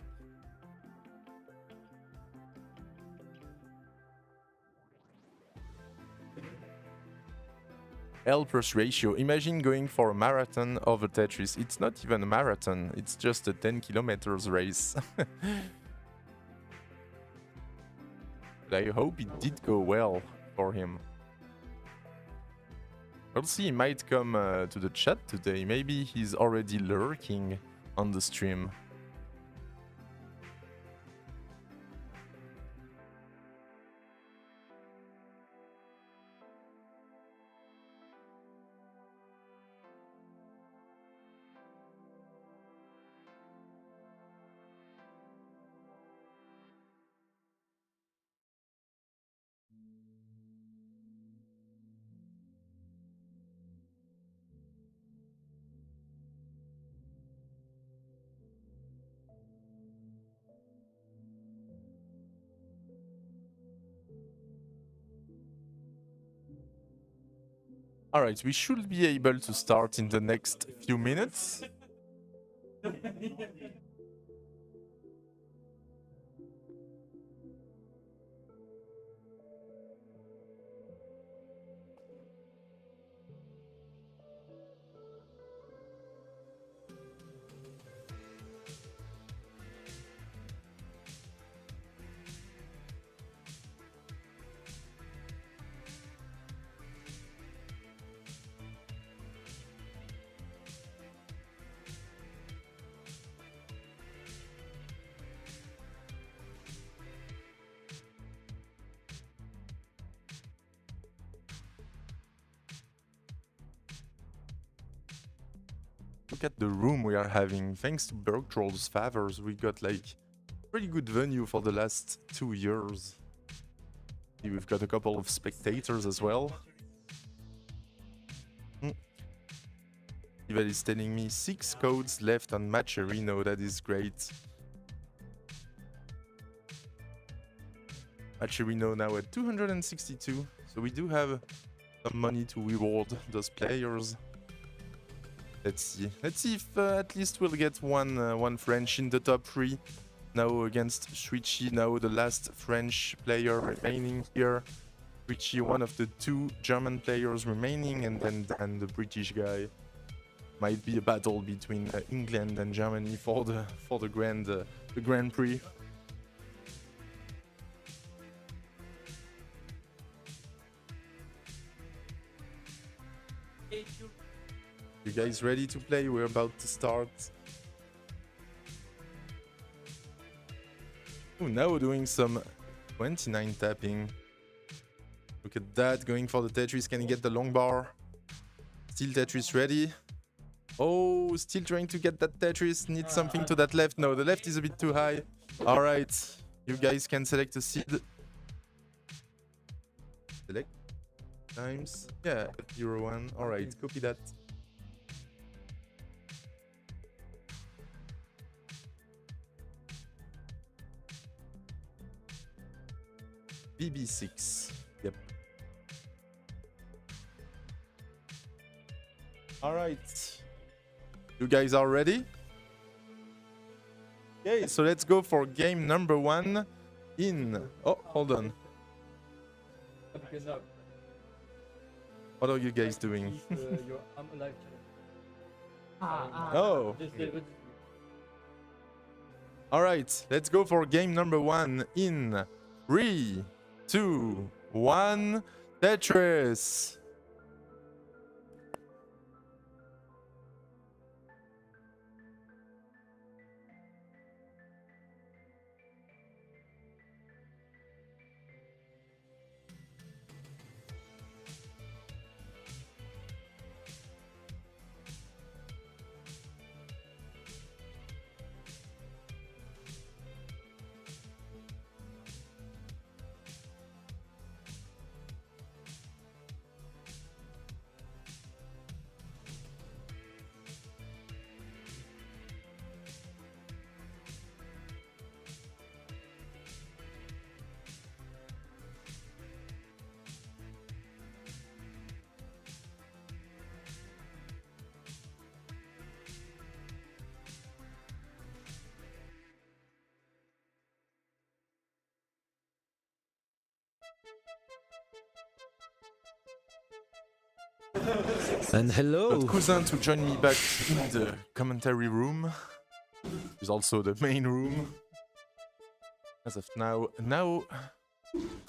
L plus ratio. Imagine going for a marathon over Tetris. It's not even a marathon. It's just a 10 kilometers race. But I hope it did go well for him. We'll see, he might come to the chat today. Maybe he's already lurking on the stream. Alright, we should be able to start in the next few minutes. look at the room we are having. Thanks to Bergtroll's favors, we got like pretty good venue for the last 2 years. We've got a couple of spectators as well. That is telling me 6 codes left on Matcherino. That is great. Matcherino now at 262. So we do have some money to reward those players. Let's see. Let's see if at least we'll get one French in the top 3. Now against Shuichi, now the last French player remaining here. Shuichi, one of the 2 German players remaining, and then Dan, the British guy. Might be a battle between England and Germany for the Grand Prix. You guys ready to play? We're about to start. Oh, now doing some 29 tapping. Look at that, going for the Tetris. Can he get the long bar? Still Tetris ready. Oh, still trying to get that Tetris. Needs something to that left. No, the left is a bit too high. All right, you guys can select a seed. Select times. Yeah, 0-1. All right, copy that. BB6. Yep. All right. You guys are ready? Okay, so let's go for game number 1 in... Oh, hold on. What are you guys doing? Oh. All right, let's go for game number 1 in 3, 2, 1, Tetris! And hello. Got Cousin to join me back in the commentary room. It's also the main room. As of now,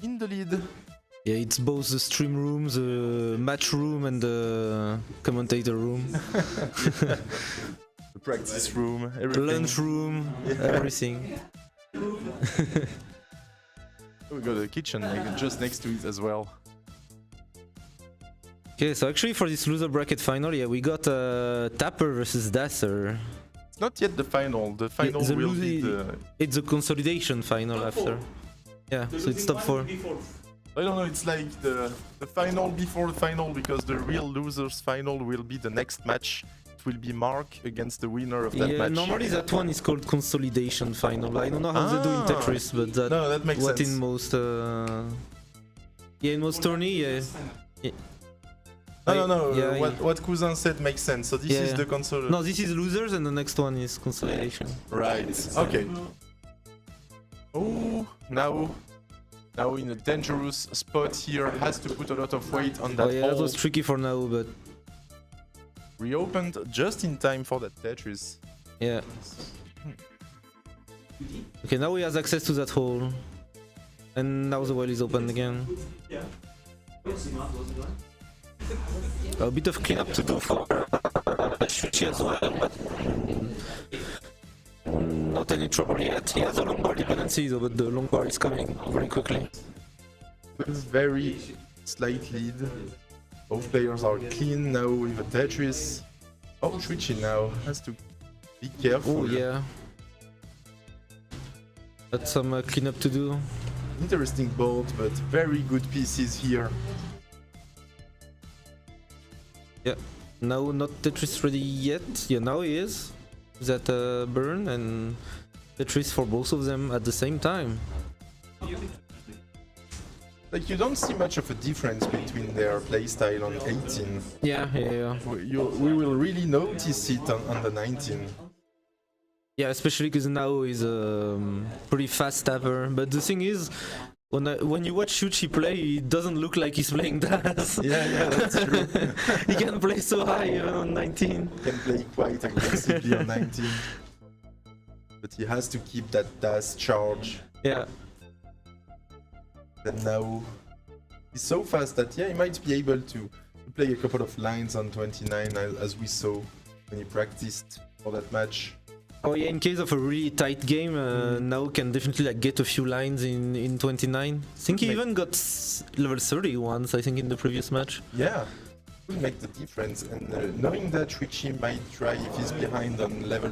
in the lead. Yeah, it's both the stream room, the match room, and the commentator room. The practice room, everything. Lunch room, everything. We got a kitchen like, just next to it as well. Okay, so actually for this loser bracket final, yeah, we got Tapper versus Dasser. It's not yet the final. The final the will be the... It's a consolidation final Top after. 4. Yeah, so it's top 4. I don't know, it's like the final before the final, because the real losers final will be the next match. It will be Mark against the winner of that Yeah, match. normally that one is called consolidation final. I don't know how they do in Tetris, but that makes what sense. in most yeah, in most tourney, yeah. No. Yeah, what Cousin said makes sense. So this is the console. No, this is losers, and the next one is consolidation. Right. Okay. Oh, now in a dangerous spot here. Has to put a lot of weight on that Oh yeah, hole. that was tricky for now, but Reopened just in time for that Tetris. yeah. Okay, now he has access to that hole, and now the well is open again. A bit of cleanup to do for Shuichi as well, but not any trouble yet. He has a long bar dependency though, but the long bar is coming very quickly. Very slight lead. Both players are clean now with a Tetris. Oh, Shuichi now has to be careful. Oh yeah. Got some cleanup to do. Interesting board, but very good pieces here. Yeah. Now not Tetris ready yet. Yeah, now he is. That burn and Tetris for both of them at the same time. Like, you don't see much of a difference between their playstyle on 18. Yeah. We will really notice it on the 19. Yeah, especially because Nao is a pretty fast tapper. But the thing is, when you watch Shuichi play, it doesn't look like he's playing DAS. Yeah, that's true. He can play so high even on 19. He can play quite aggressively on 19. But he has to keep that DAS charge. Yeah. And now he's so fast that, yeah, he might be able to play a couple of lines on 29 as we saw when he practiced for that match. Oh yeah, in case of a really tight game, Nao can definitely like get a few lines in 29. I think he even got level 30 once, I think, in the previous match. Yeah, will make the difference. And knowing that Shuichi might try, if he's behind on level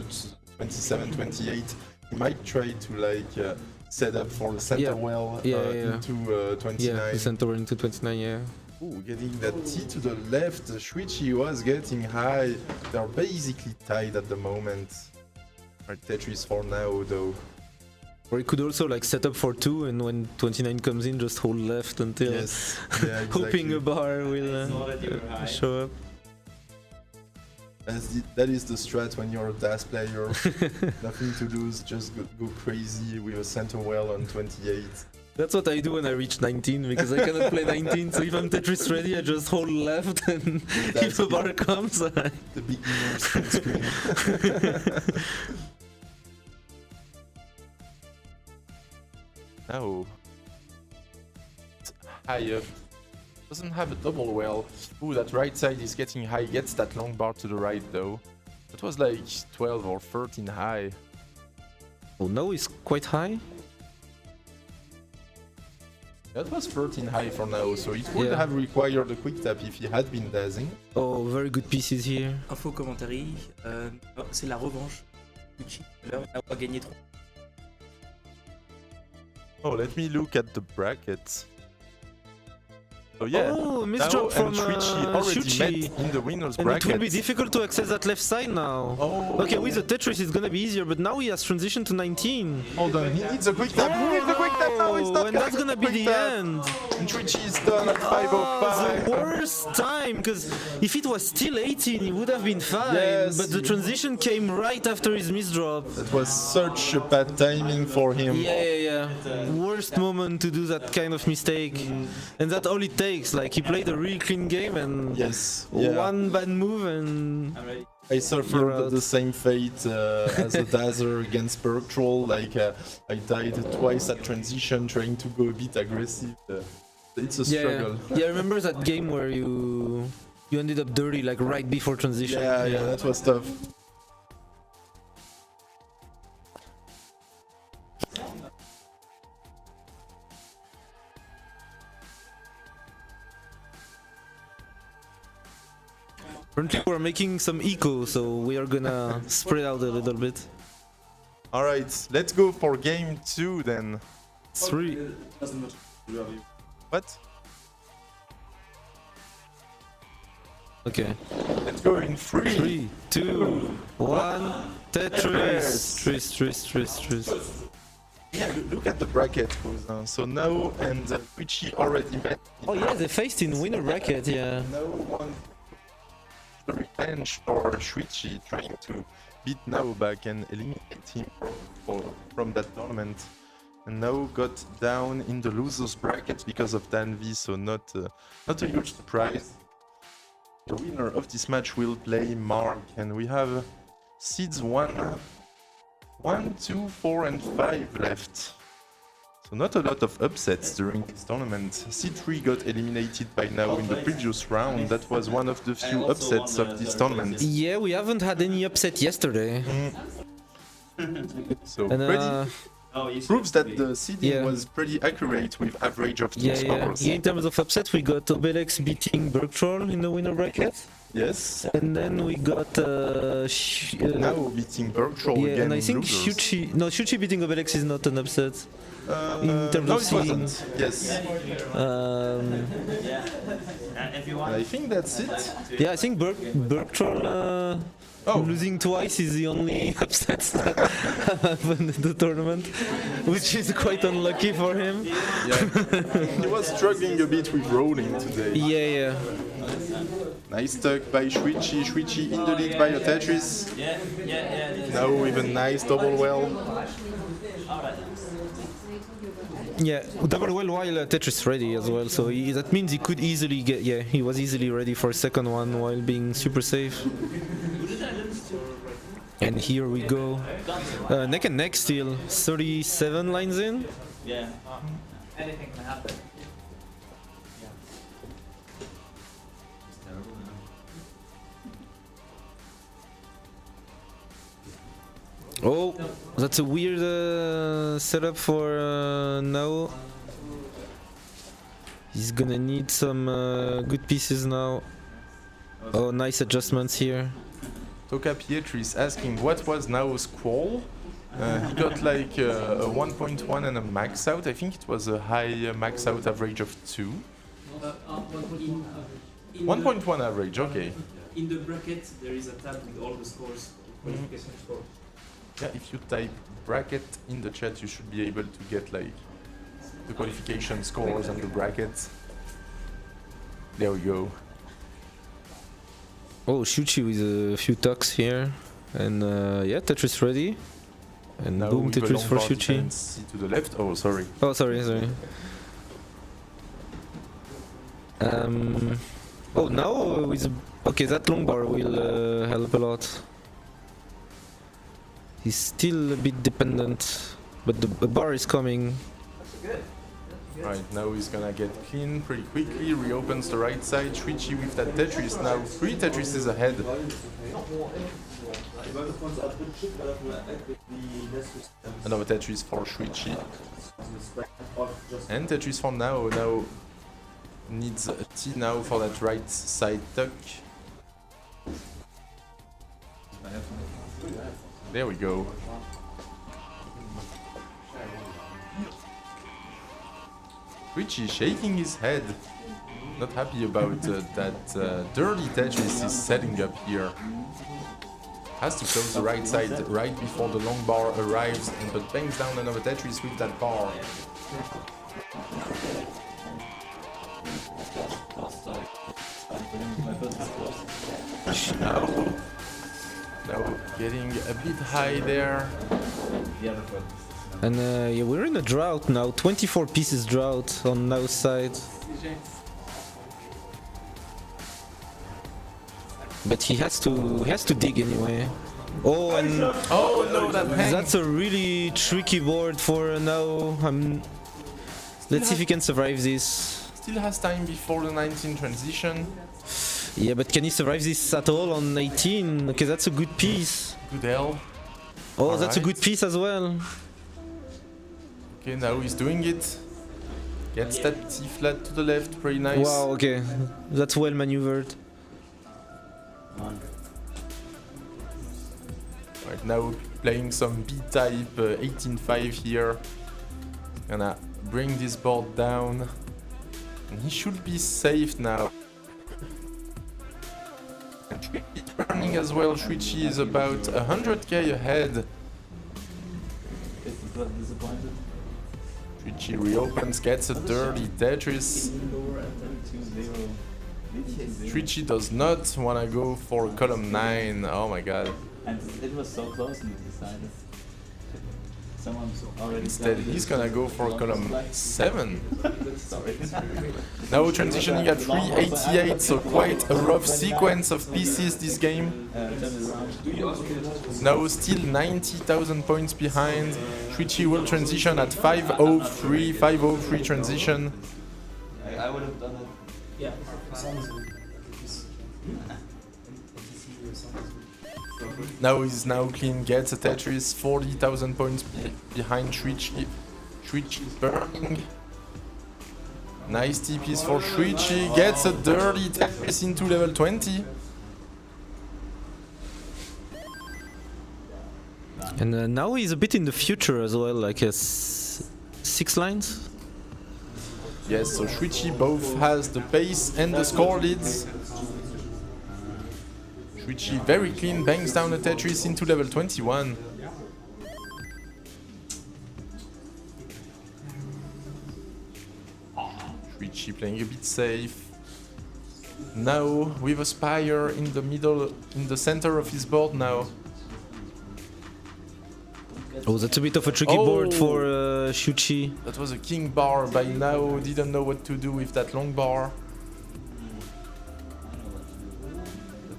27, 28, he might try to like set up for the center well into 29. Yeah, the center into 29, yeah. Ooh, getting that T to the left, Shuichi was getting high. They're basically tied at the moment. Right, Tetris for now, though. Or he could also like set up for 2 and when 29 comes in, just hold left until exactly. hoping a bar will show up. That is the strat when you're a DAS player. Nothing to lose, just go crazy with a center well on 28. That's what I do when I reach 19, because I cannot play 19, so if I'm Tetris ready, I just hold left and if a bar comes, the beginner's screen. Now, high up. Doesn't have a double well. Ooh, that right side is getting high. Gets that long bar to the right though. That was like 12 or 13 high. Oh, now it's quite high. That was 13 high for now, so it would have required a quick tap if he had been dazzing. Oh, very good pieces here. Info commentary, c'est la revanche. Là, on a gagné 3. Oh, let me look at the brackets. Oh yeah, oh, misdrop from Shuichi already Shuichi. met in the winner's And bracket. it will be difficult to access that left side now. Oh. Okay, with the Tetris it's gonna be easier, but now he has transitioned to 19. Hold on, he needs a quick tap. He needs a quick tap now. It's not And that's gonna be the end. And Shuichi is done at 5:05. The worst time, because if it was still 18, he would have been fine. Yes. But the transition came right after his misdrop. That was such a bad timing for him. Yeah. Worst moment to do that kind of mistake. And that's all it takes. Like, he played a really clean game and one bad move and... I suffered the same fate as a Dazzler against Berktroll. Like, I died twice at transition trying to go a bit aggressive. It's a struggle. Yeah, I remember that game where you ended up dirty like right before transition. Yeah, that was tough. Currently we're making some eco, so we are gonna spread out a little bit. Alright, let's go for game 2 then. 3. What? Okay. Let's go in 3. 3, 2, 1. Tetris. Tris. Yeah, look at the bracket. So Nao and Shuichi already met. Oh yeah, they faced in winner bracket, yeah. Nao won the revenge for Shuichi, trying to beat Nao back and eliminate him from that tournament. And Nao got down in the losers bracket because of Denvi, so not a huge surprise. The winner of this match will play Mark, and we have seeds 1, 2, 4 and 5 left. So not a lot of upsets during this tournament. Seed 3 got eliminated by Nao in the previous round. That was one of the few upsets of this tournament. Yeah, we haven't had any upset yesterday. So And proves that the seeding was pretty accurate with average of 2 scores. Yeah, in terms of upset, we got Obelix beating Berktroll in the winner bracket. Yes. And then we got Now beating Virtual yeah, again. and I think losers. Shuichi beating Obelix is not an upset. In terms no, of it seeding. wasn't. Yes. I think that's it. Yeah, I think Bergtroll losing twice is the only upset that happened in the tournament, which is quite unlucky for him. Yeah. He was struggling a bit with rolling today. Yeah. Nice tuck by Shuichi. Shuichi in the lead by a Tetris. Now with a nice double well. Yeah, double well while Tetris ready as well, so that means he could easily get, he was easily ready for a second one while being super safe. And here we go. Neck and neck still, 37 lines in. Yeah. Anything can happen. Oh, that's a weird setup for Nao. He's gonna need some good pieces now. Oh, nice adjustments here. Toka Pietri is asking what was Nao's qual. He got like a 1.1 and a max out. I think it was a high max out average of 2. 1.1 average, okay. In the bracket, there is a tab with all the scores, qualification scores. Yeah, if you type bracket in the chat, you should be able to get like the qualification scores and the brackets. There we go. Oh, Shuichi with a few tucks here. And yeah, Tetris ready. And Now boom, with the Tetris for long bar Shuichi. defense, to the left. Oh, sorry. Oh, sorry. Oh, now with... Okay, that long bar will help a lot. He's still a bit dependent, but the bar is coming. Right, now he's gonna get clean pretty quickly, reopens the right side, Shuichi with that Tetris, now 3 Tetrises ahead. Another Tetris for Shuichi. And Tetris for Nao. Now needs a T now for that right side tuck. There we go. Shuichi shaking his head. Not happy about that dirty Tetris he's setting up here. Has to close the right side right before the long bar arrives, but bangs down another Tetris with that bar. Now getting a bit high there. And yeah, we're in a drought now, 24 pieces drought on Nao's side. But he has to dig anyway. Oh, and Oh no, that hang! that's a really tricky board for Nao. Let's see if he can survive this. Still has time before the 19 transition. Yeah, but can he survive this at all on 18? Okay, that's a good piece. Good L. Oh, that's a Alright. good piece as well. Okay, now he's doing it. Gets that T flat to the left, pretty nice. Wow, okay. That's well maneuvered. Right now playing some B-type 18-5 here. Gonna bring this board down. And he should be safe now. It's burning as well. Shuichi is about 100k ahead. Shuichi reopens, gets a dirty Tetris. Shuichi does not want to go for column 9. Oh my god. And it was so close and decided. Someone's already Instead, he's gonna go for column 7. Now transitioning at 388, so quite a rough sequence of pieces this game. Now still 90,000 points behind. Shuichi will transition at 503 transition. I would have done it. Yeah. Now he's now clean, gets a Tetris, 40,000 points behind Shuichi. Shuichi burning. Nice TPs for Shuichi, gets a dirty Tetris into level 20. And now he's a bit in the future as well, like 6 lines. Yes, so Shuichi both has the pace and the score leads. Shuichi very clean, bangs down the Tetris into level 21. Shuichi playing a bit safe. Now with a Spire in the middle, in the center of his board now. Oh, that's a bit of a tricky board for Shuichi. That was a king bar by Nao, didn't know what to do with that long bar.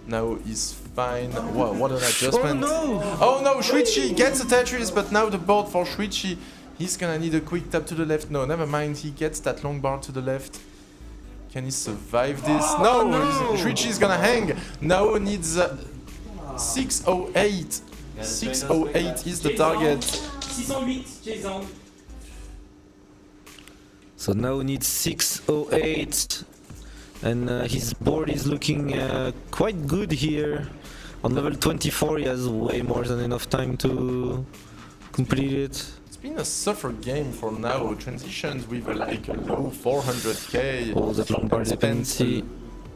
Now he's fine. Wow, what an adjustment. Oh no, Shuichi gets a Tetris, but now the board for Shuichi, he's gonna need a quick tap to the left. No, never mind, he gets that long bar to the left. Can he survive this? No, Shuichi is gonna hang. Now needs 608. 608 is the target. 608, Jason. So now needs 608. And his board is looking quite good here. On level 24 he has way more than enough time to complete it. It's been a suffer game for now. Transitions with like a low 400k. Oh, that long bar dependency.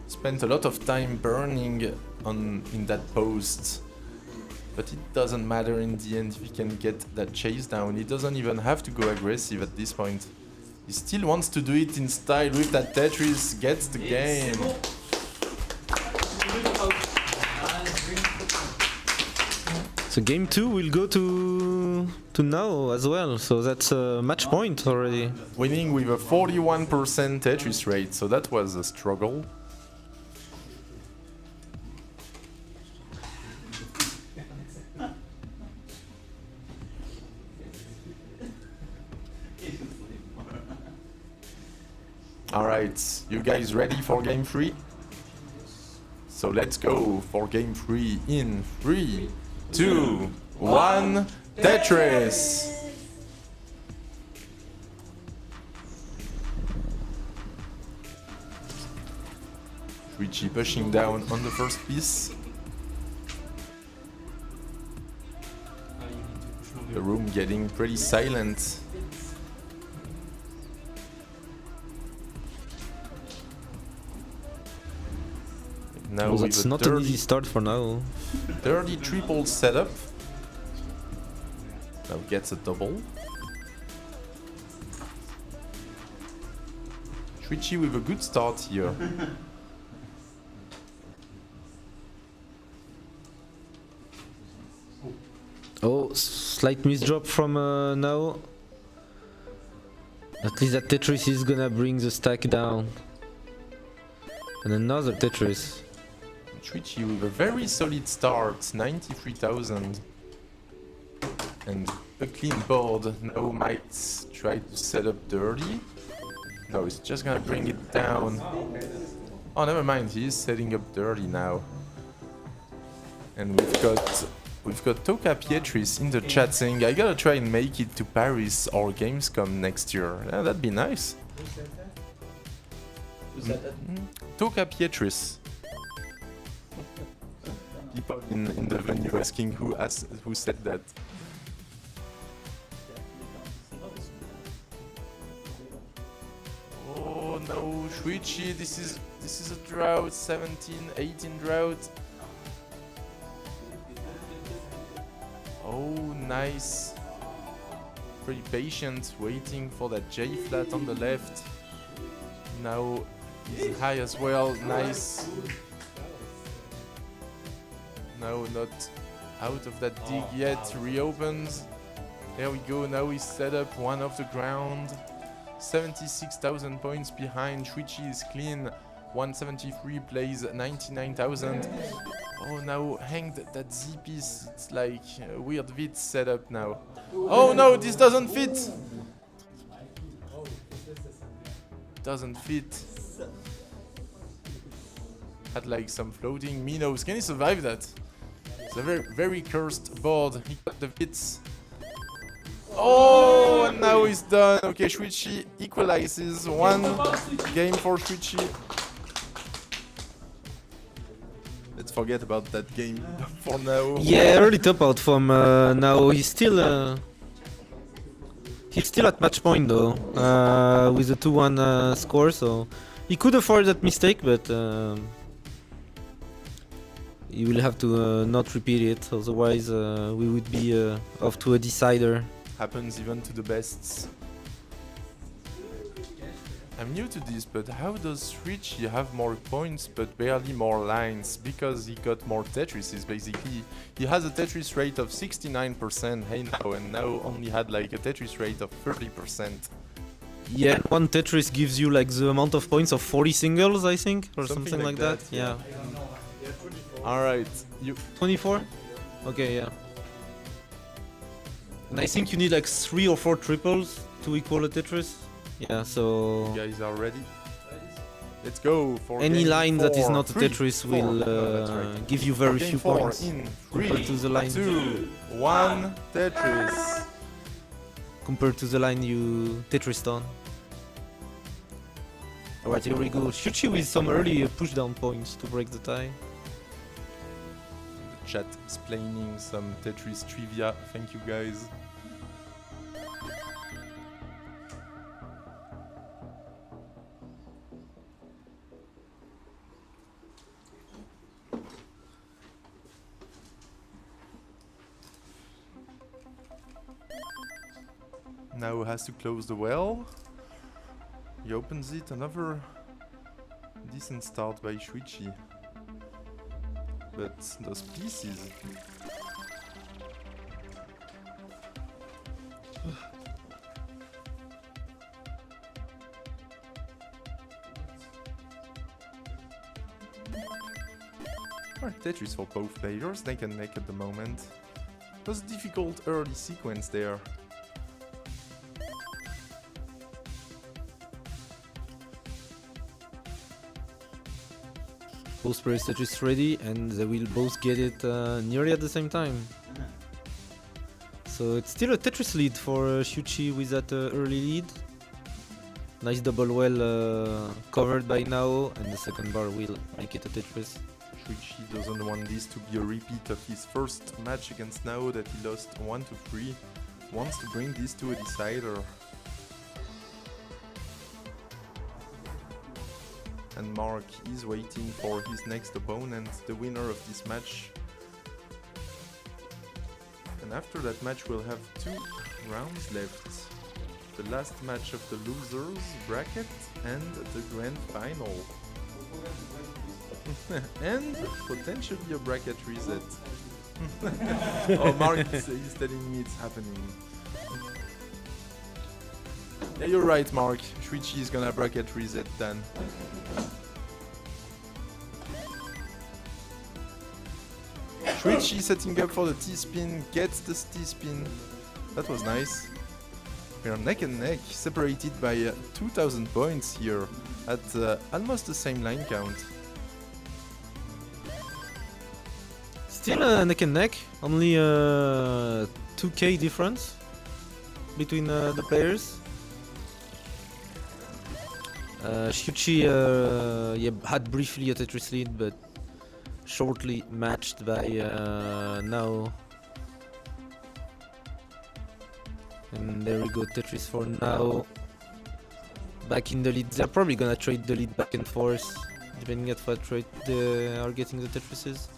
Spent a lot of time burning in that post. But it doesn't matter in the end if he can get that chase down. He doesn't even have to go aggressive at this point. He still wants to do it in style with that Tetris, gets the game. So game 2 will go to Nao as well, so that's a match point already. Winning with a 41% Tetris rate, so that was a struggle. Alright, you guys ready for game 3? So let's go for game 3 in 3, 2, 1, Tetris! Shuichi pushing down on the first piece. The room getting pretty silent. Now Well, that's not an easy start for now. Dirty triple setup. Now gets a double. Shuichi with a good start here. Oh, slight misdrop from Nao. At least that Tetris is gonna bring the stack down. And another Tetris. Shuichi with a very solid start, 93,000. And a clean board. Now might try to set up dirty. No, he's just gonna bring it down. Oh, never mind, he is setting up dirty now. And we've got Toka Pietris in the chat saying, I gotta try and make it to Paris or Gamescom next year. Yeah, that'd be nice. Toka Pietris. People in the venue asking who said that. Oh no, Shuichi, this is a drought, 17, 18 drought. Oh, nice. Pretty patient, waiting for that J flat on the left. Now he's high as well, nice. Now not out of that dig yet, reopens. There we go, now he's set up one off the ground. 76,000 points behind, Shuichi is clean. 173 plays 99,000. Oh, now hanged that Z piece. It's like a weird Vit setup now. Oh no, this doesn't fit! Doesn't fit. Had like some floating Minos. Can he survive that? It's a very cursed board. He got the Vits. Oh, and now he's done. Okay, Shuichi equalizes. One game for Shuichi. Let's forget about that game for now. Yeah, early top out from Nao. He's still at match point though, with a 2-1 score, so he could afford that mistake, but he will have to not repeat it, otherwise we would be off to a decider. Happens even to the bests. I'm new to this, but how does Shuichi have more points but barely more lines? Because he got more Tetrises basically. He has a Tetris rate of 69%, hey now, and now only had like a Tetris rate of 30%. Yeah, one Tetris gives you like the amount of points of 40 singles, I think, or something like that. Yeah. Alright, you 24? Okay, yeah. And I think you need like 3 or 4 triples to equal a Tetris. Yeah, so guys are ready? Let's go for any game line that is 4. not a Tetris 3, will 4. That's right. give you very Game few 4 points in compared 3, to the line 2, 1, Tetris. compared to the line you Tetrised on. Alright, here we go. Shuichi with some early push-down points to break the tie. The chat explaining some Tetris trivia. Thank you guys. Now has to close the well. He opens it. Another decent start by Shuichi. But those pieces. Alright, Tetris for both players, neck and neck at the moment. It was a difficult early sequence there. Both players Tetris ready, and they will both get it nearly at the same time. So it's still a Tetris lead for Shuichi with that early lead. Nice double well covered by Nao, and the second bar will make it a Tetris. Shuichi doesn't want this to be a repeat of his first match against Nao that he lost 1-3. Wants to bring this to a decider. And Mark is waiting for his next opponent, the winner of this match. And after that match we'll have 2 rounds left. The last match of the losers bracket and the grand final. And potentially a bracket reset. Oh, Mark is telling me it's happening. Yeah, you're right, Mark. Shuichi is gonna bracket reset then. Shuichi setting up for the T-spin, gets the T-spin. That was nice. We are neck and neck, separated by 2000 points here at almost the same line count. Still neck and neck, only 2k difference between the players. Shuichi yeah, had briefly a Tetris lead, but shortly matched by Nao. And there we go, Tetris for Nao. Back in the lead. They're probably gonna trade the lead back and forth, depending at what rate they are getting the Tetrises.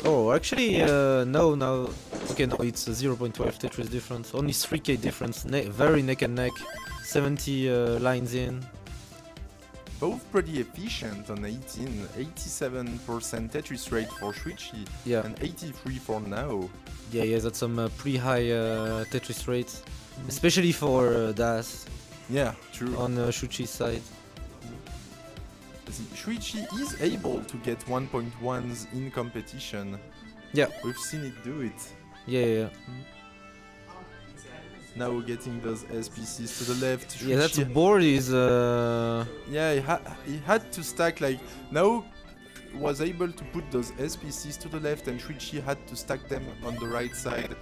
Oh, actually, no, now. Okay, no, it's a 0.12 Tetris difference. Only 3k difference. Very neck and neck. 70 lines in. Both pretty efficient on 18, 87% Tetris rate for Shuichi, Yeah. and 83 for Nao. Yeah, that's some pretty high Tetris rates, especially for Das Yeah, true. on Shuichi's side. Shuichi is able to get 1.1s in competition. Yeah. We've seen it do it. Yeah. Now getting those SPCs to the left. Yeah, that Shuichi- board is. Yeah, he had to stack like Nao was able to put those SPCs to the left, and Shuichi had to stack them on the right side.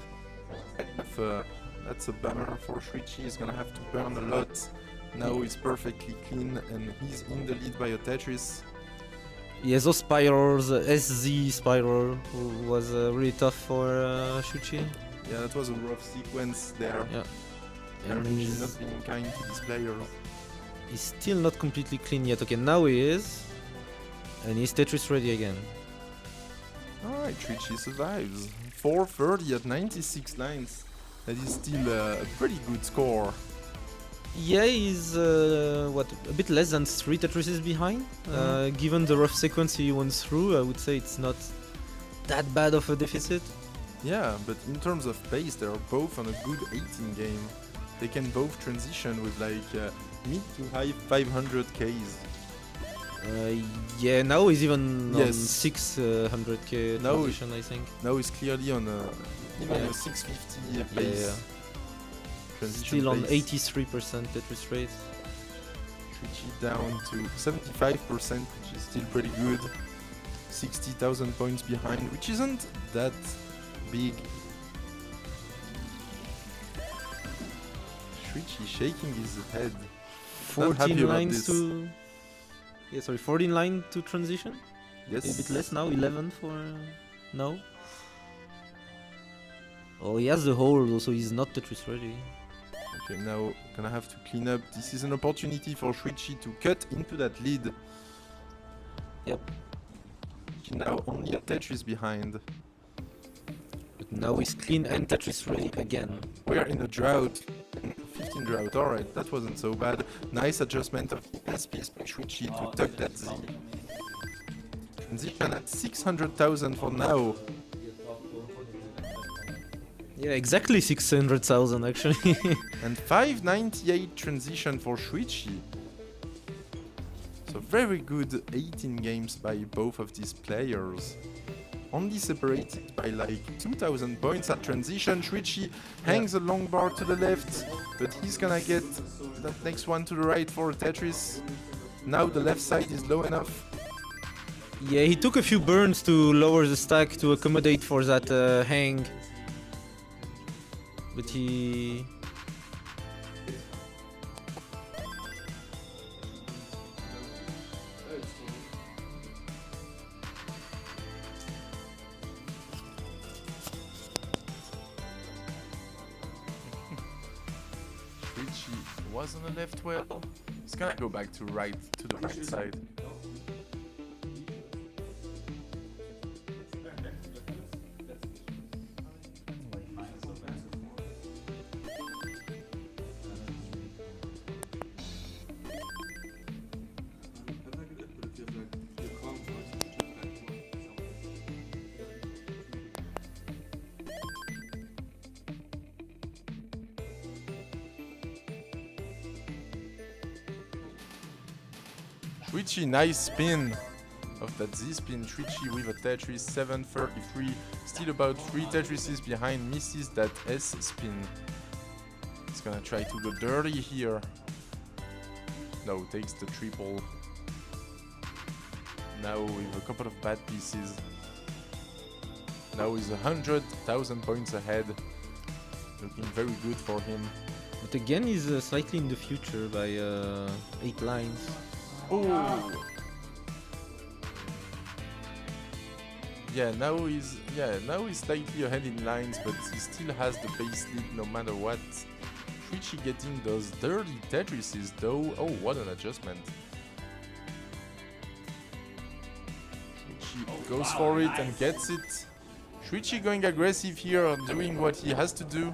That's a bummer for Shuichi. He's gonna have to burn a lot. Now he's perfectly clean, and he's in the lead by a Tetris. Yeah, those spirals, SZ spiral was really tough for Shuichi. Yeah, that was a rough sequence there. Yeah. And And he's he's, not being kind to this player. he's still not completely clean yet. Okay, now he is. And he's Tetris ready again. Alright, Shuichi survives. 430 at 96 lines. That is still a pretty good score. Yeah, he's what, a bit less than 3 Tetrises behind. Given the rough sequence he went through, I would say it's not that bad of a deficit. Yeah, but in terms of pace, they are both on a good 18 game. They can both transition with like mid to high 500Ks. Yeah, now he's even on Yes. 600k Now transition, I think. Now he's clearly on even Yeah. a 650 Yeah, pace. yeah. Transition Still on pace. 83% Tetris rate. Shuichi down to 75%, which is still pretty good. 60,000 points behind, which isn't that big. Shuichi shaking his head. Not happy 14 about lines this. to... Yeah, sorry, 14 line to transition? Yes. A bit less now, 11 for now. Oh, he has the hold, so he's not Tetris ready. Okay, now gonna have to clean up. This is an opportunity for Shuichi to cut into that lead. Yep. Now only a Tetris behind. But now he's clean and Tetris ready again. We are in a drought. 15 drought, alright, that wasn't so bad. Nice adjustment of SPS by Shuichi to tuck that Z. Transition at 600,000 for now. Yeah, exactly 600,000 actually. And 598 transition for Shuichi. So very good 18 games by both of these players. Only separated by like 2,000 points at transition. Shuichi hangs a long bar to the left, but he's gonna get that next one to the right for Tetris. Now the left side is low enough. Yeah, he took a few burns to lower the stack to accommodate for that hang. But he... Shuichi was on the left well. He's gonna go back to right, to the right side. Shuichi, nice spin of that Z spin. Shuichi with a Tetris 733, still about 3 Tetrises behind, misses that S spin. He's gonna try to go dirty here. No, takes the triple. Now with a couple of bad pieces. Now he's 100,000 points ahead. Looking very good for him. But again, he's slightly in the future by 8 lines. Oh. Now he's slightly ahead in lines, but he still has the base lead no matter what. Shuichi getting those dirty Tetrises though. Oh, what an adjustment. Shuichi goes for it and gets it. Shuichi going aggressive here, doing what he has to do.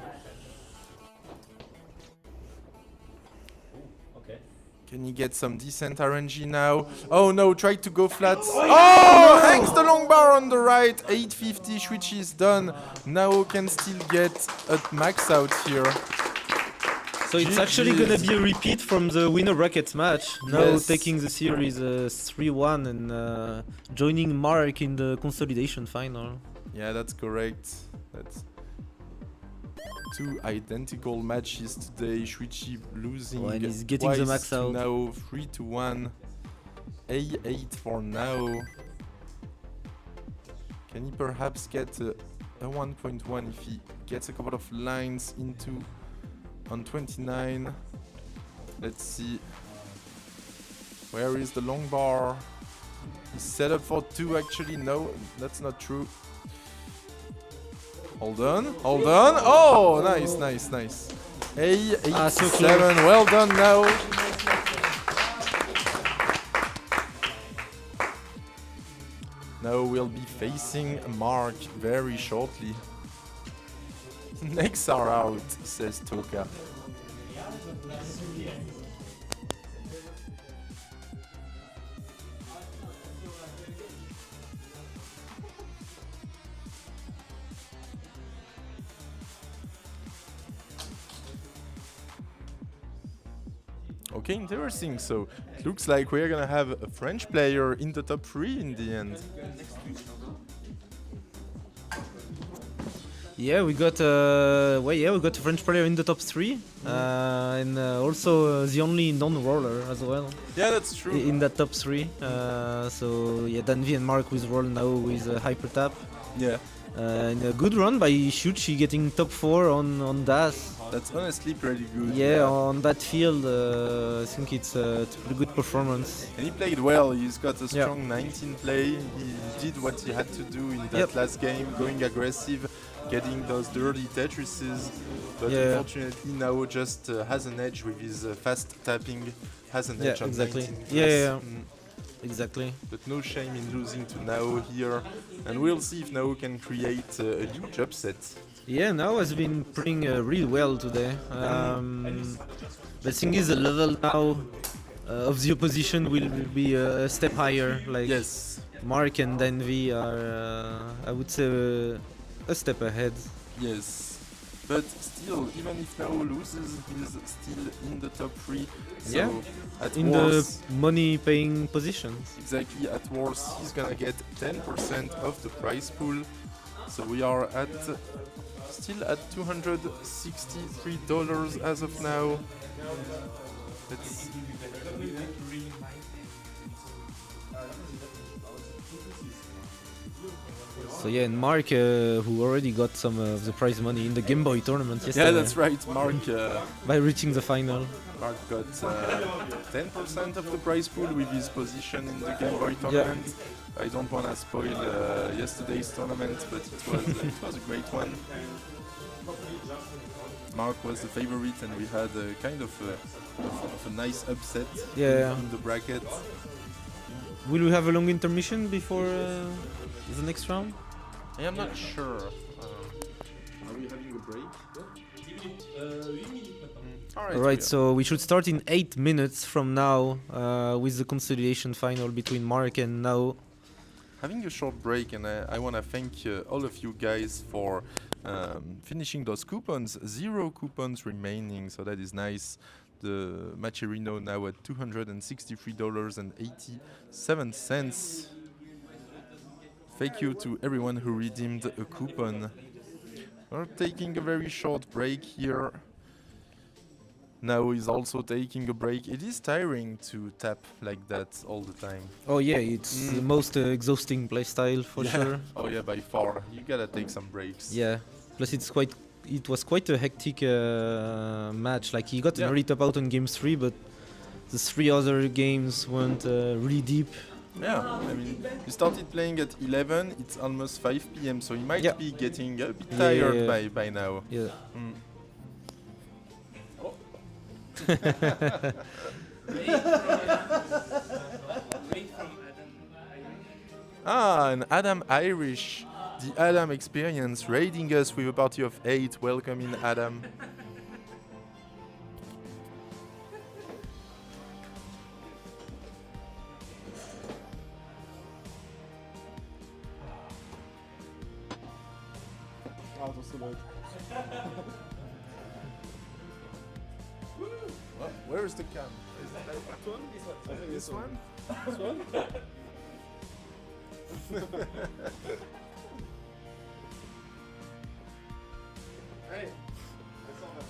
Can he get some decent RNG now? Oh no, tried to go flat. Oh, hangs the long bar on the right. 850, Shuichi is done. Now can still get a max out here. So it's actually gonna be a repeat from the winner bracket match. Now Yes. taking the series 3-1 and joining Mark in the consolidation final. Yeah, that's correct. That's 2 identical matches today. Shuichi losing Oh, and he's getting the twice max to out. Now 3-1. A8 for now. Can he perhaps get a 1.1 if he gets a couple of lines into on 29? Let's see. Where is the long bar? He's set up for 2 actually. No, that's not true. Hold on, hold on. Oh, nice, nice, nice. A8, so 7. Well done now. Now we'll be facing Mark very shortly. Necks are out, says Toka. Okay, interesting. So it looks like we're gonna have a French player in the top 3 in the end. Yeah, we got we got a French player in the top 3, and also the only non-roller as well Yeah, that's true. in that top 3. So yeah, Denvi and Mark with roll now with hyper tap. Yeah, And a good run by Shuichi getting top 4 on DAS. that's honestly pretty good. Yeah, on that field, I think it's a pretty good performance. And he played well. He's got a Yeah. strong 19 play. He did what he had to do in that Yep. last game, going aggressive, getting those dirty Tetrises. But Yeah. unfortunately, now just has an edge with his fast tapping. Has an Yeah, edge on exactly. 19 Yeah, class. yeah, yeah. Exactly. But no shame in losing to Nao here. And we'll see if Nao can create a huge upset. Yeah, Nao has been playing really well today. The thing is, the level now of the opposition will be a step higher. Like Yes, Mark and Denvi are, I would say, a step ahead. yes. But still, even if Nao loses, he's still in the top 3. So Yeah, at in worst, the money-paying positions. exactly, at worst, he's gonna get 10% of the prize pool. So we are at still at $263 as of now. Let's So yeah, and Mark, who already got some of the prize money in the Game Boy tournament yesterday yeah, that's right. Mark by reaching the final. Mark got 10% of the prize pool with his position in the Game Boy tournament. I don't want to spoil yesterday's tournament, but it was a great one. Mark was the favorite, and we had a kind of a nice upset Yeah. in the bracket. Will we have a long intermission before the next round? I am not sure. Are we having a break? Alright, so we should start in 8 minutes from now with the consolidation final between Mark and Nao. Having a short break, and I want to thank all of you guys for finishing those coupons. 0 coupons remaining, so that is nice. The matcherino now at $263.87. Thank you to everyone who redeemed a coupon. We're taking a very short break here. Now is also taking a break. It is tiring to tap like that all the time. Oh yeah, it's the most exhausting playstyle for sure. Oh yeah, by far. You gotta take some breaks. Yeah, plus it was quite a hectic match. Like he got an early top out on game 3, but the 3 other games went really deep. Yeah, I mean, you started playing at 11, it's almost 5 p.m, so you might be getting a bit tired by now. Yeah. And Adam Irish, the Adam experience, raiding us with a party of 8. Welcome in, Adam. Where is the cam? Is it that one? This one? This one? Hey, I saw that.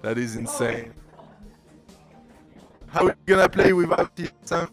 That is insane. How are we gonna play without TSM?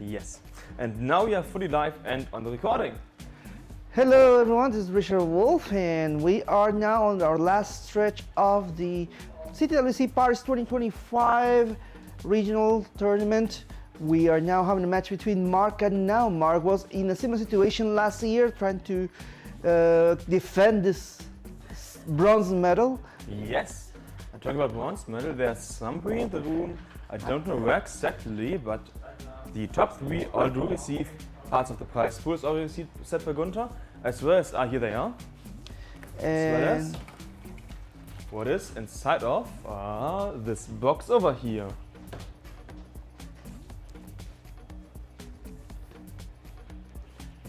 Yes. And now we are fully live and on the recording. Hello everyone, this is Richard Wolf and we are now on our last stretch of the CTWC Paris 2025 regional tournament. We are now having a match between Mark and Nao. Mark was in a similar situation last year trying to defend this bronze medal. Yes. I'm talking about bronze medal. There's somebody in the room. I don't know where exactly, but the top three all do receive parts of the prize pool is already set by Gunther, as well as here they are. As well as what is inside of this box over here.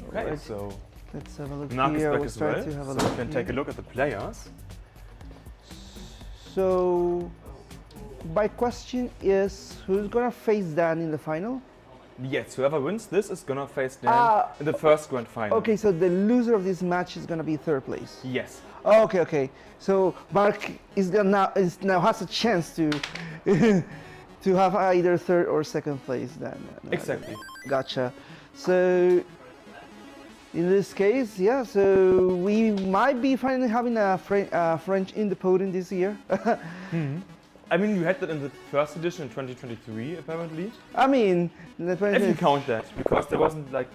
Okay, Right. so Let's have a look Mark is here. back We'll as try well, to have a so look we can take a look at the players. So my question is, who's gonna face Dan in the final? Yes, whoever wins this is gonna face Dan in the first grand final. Okay, so the loser of this match is gonna be third place. Yes. Okay. So Mark is now has a chance to to have either third or second place then. Exactly. Gotcha. So in this case, yeah. So we might be finally having a French in the podium this year. I mean, you had that in the first edition in 2023, apparently. I mean, the If you count that, because there wasn't like,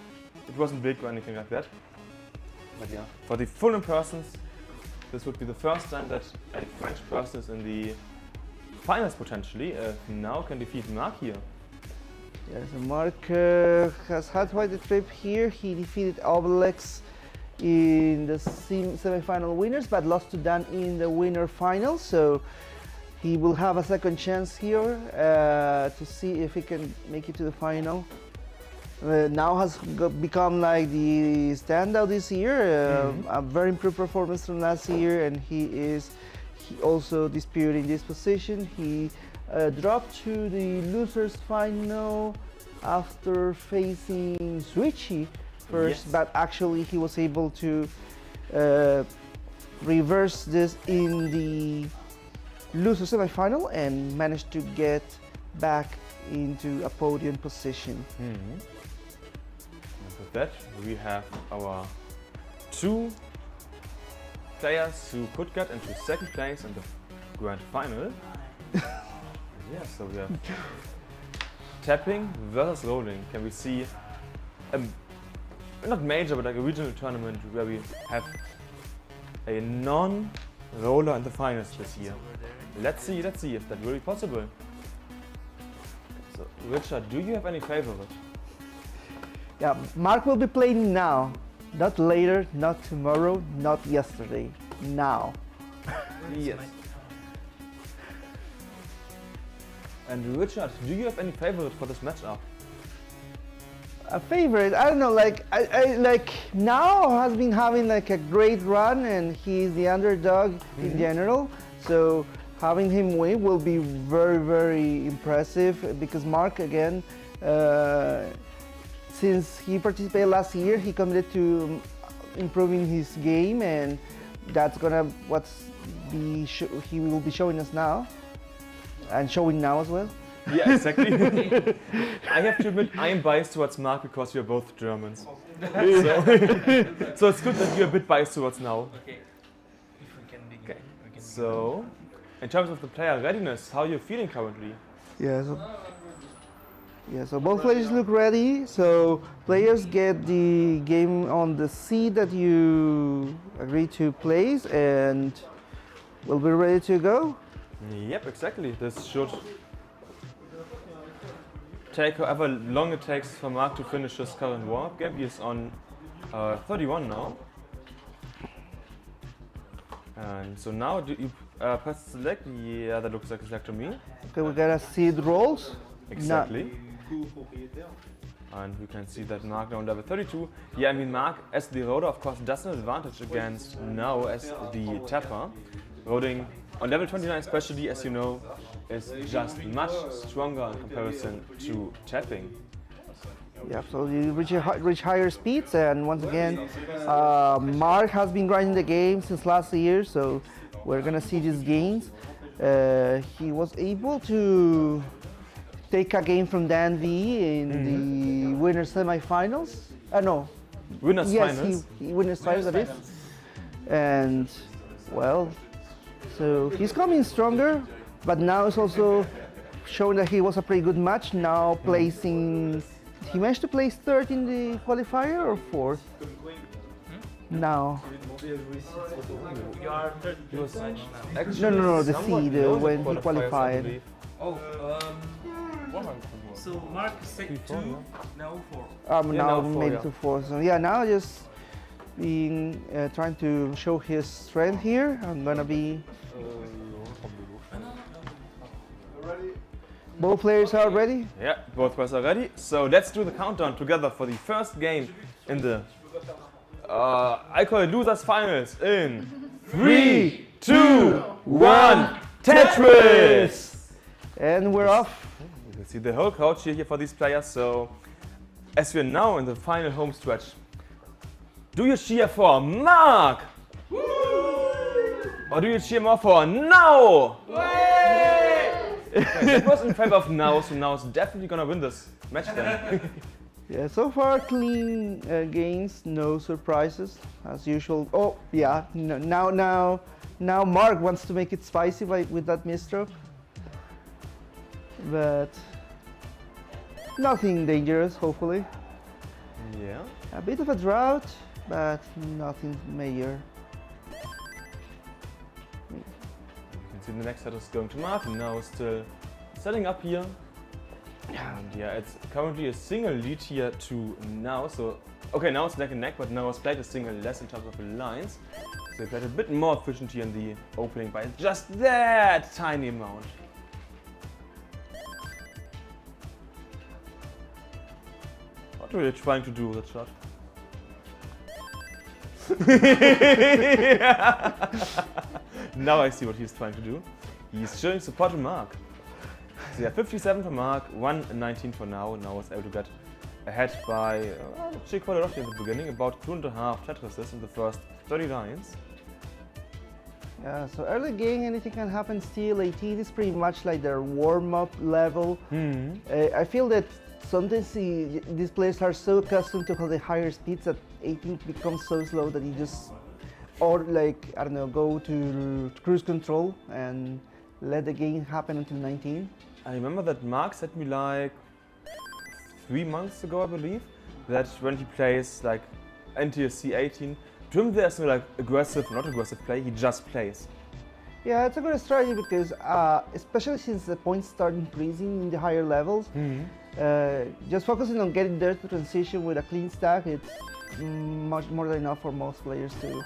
it wasn't big or anything like that. But yeah, for the full in-persons, this would be the first time that a French person is in the finals potentially. Now can defeat Mark here. Yeah, so Mark has had quite a trip here. He defeated Obelix in the semi-final winners, but lost to Dan in the winner final. So he will have a second chance here to see if he can make it to the final. Now has become like the standout this year. A very improved performance from last year, and he also disputing this position. He dropped to the losers final after facing Shuichi first, but actually he was able to reverse this in the loser semi-final and managed to get back into a podium position. And with that, we have our two players who could get into second place in the grand final. Yeah, so we have tapping versus rolling. Can we see not major, but like a regional tournament where we have a non-roller in the finals this year? Let's see if that will be possible. So, Richard, do you have any favorite? Yeah, Mark will be playing now, not later, not tomorrow, not yesterday. Now. Yes. And Richard, do you have any favorite for this matchup? A favorite? I don't know. Like I like Nao has been having like a great run, and he's the underdog in general. So having him win will be very, very impressive because Mark again, since he participated last year, he committed to improving his game, and that's gonna he will be showing us now, and showing now as well. Yeah, exactly. I have to admit, I am biased towards Mark because we are both Germans. So it's good that you're a bit biased towards Nao. Okay. If we can begin. Okay. So, in terms of the player readiness, how are you feeling currently? So both players look ready. So players get the game on the seed that you agree to place, and we'll be ready to go. Yep, exactly. This should take however long it takes for Mark to finish his current warm-up game. He is on 31 now. And so now, do you press select? Yeah, that looks like a select to me. Okay, we got a seed rolls. Exactly. And we can see that Mark now on level 32. Yeah, I mean Mark as the roller of course does have an advantage against Nao as the tapper. Rolling on level 29 especially, as you know, is just much stronger in comparison to tapping. Yeah, so you reach higher speeds, and once again, Mark has been grinding the game since last year, so we're gonna see these gains. He was able to take a game from Denvi in the winner semifinals. No. Winners Yes, finals. he winners finals, that is. And, well, so he's coming stronger, but now it's also showing that he was a pretty good match. Now placing, he managed to place third in the qualifier or fourth? Now. You are third match now. No, the seed when he qualified. Oh, so Mark second 2, now 4. Now now four, made yeah. it to fourth. So yeah, now just being trying to show his strength here. I'm gonna be. Both players are ready. Yeah, both players are ready. So let's do the countdown together for the first game in the I call it losers finals in 3, 2, 1, Tetris! And we're off. You can see the whole crowd cheer here for these players. So as we're now in the final home stretch, do you cheer for Mark? Or do you cheer more for Nao? Okay, that was in favor of Nao, so Nao is definitely gonna win this match then. Yeah, so far clean games, no surprises as usual. Oh yeah, now Mark wants to make it spicy with that misstroke, but nothing dangerous. Hopefully, Yeah. a bit of a drought, but nothing major. You can see the next set is going to Mark, and now still setting up here. And yeah, it's currently a single lead here to Nao. So, okay, now it's neck and neck, but Nao has played a single less in terms of lines. So he played a bit more efficient here in the opening by just that tiny amount. What are you trying to do with that shot? Now I see what he's trying to do. He's showing support to Mark. So yeah, 57 for Mark, 119 for Nao. Nao was able to get ahead by actually quite a lot here in the beginning, about 2.5 Tetrises in the first 30 lines. Yeah, so early game anything can happen still. 18 is pretty much like their warm-up level. I feel that sometimes these players are so accustomed to the higher speeds that 18 becomes so slow that you just, or like, I don't know, go to cruise control and let the game happen until 19. I remember that Mark said me like 3 months ago, I believe, that when he plays like NTSC 18, to him there's no like aggressive, not aggressive play, he just plays. Yeah, it's a good strategy because, especially since the points start increasing in the higher levels, just focusing on getting there to transition with a clean stack, it's much more than enough for most players to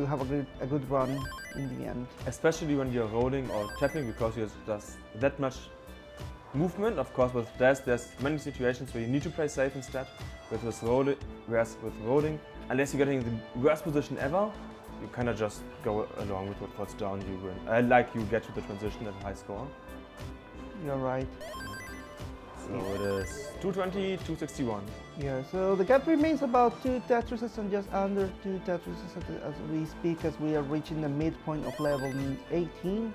have a good run in the end. Especially when you're rolling or tapping, because you just that much movement. Of course, with Dash, there's many situations where you need to play safe instead. Whereas with rolling, unless you're getting the worst position ever, you kind of just go along with what's down. You win. Like you get to the transition at a high score. You're right. So it is 220, 261. Yeah, so the gap remains about 2 Tetrises and just under 2 Tetrises as we speak, as we are reaching the midpoint of level 18.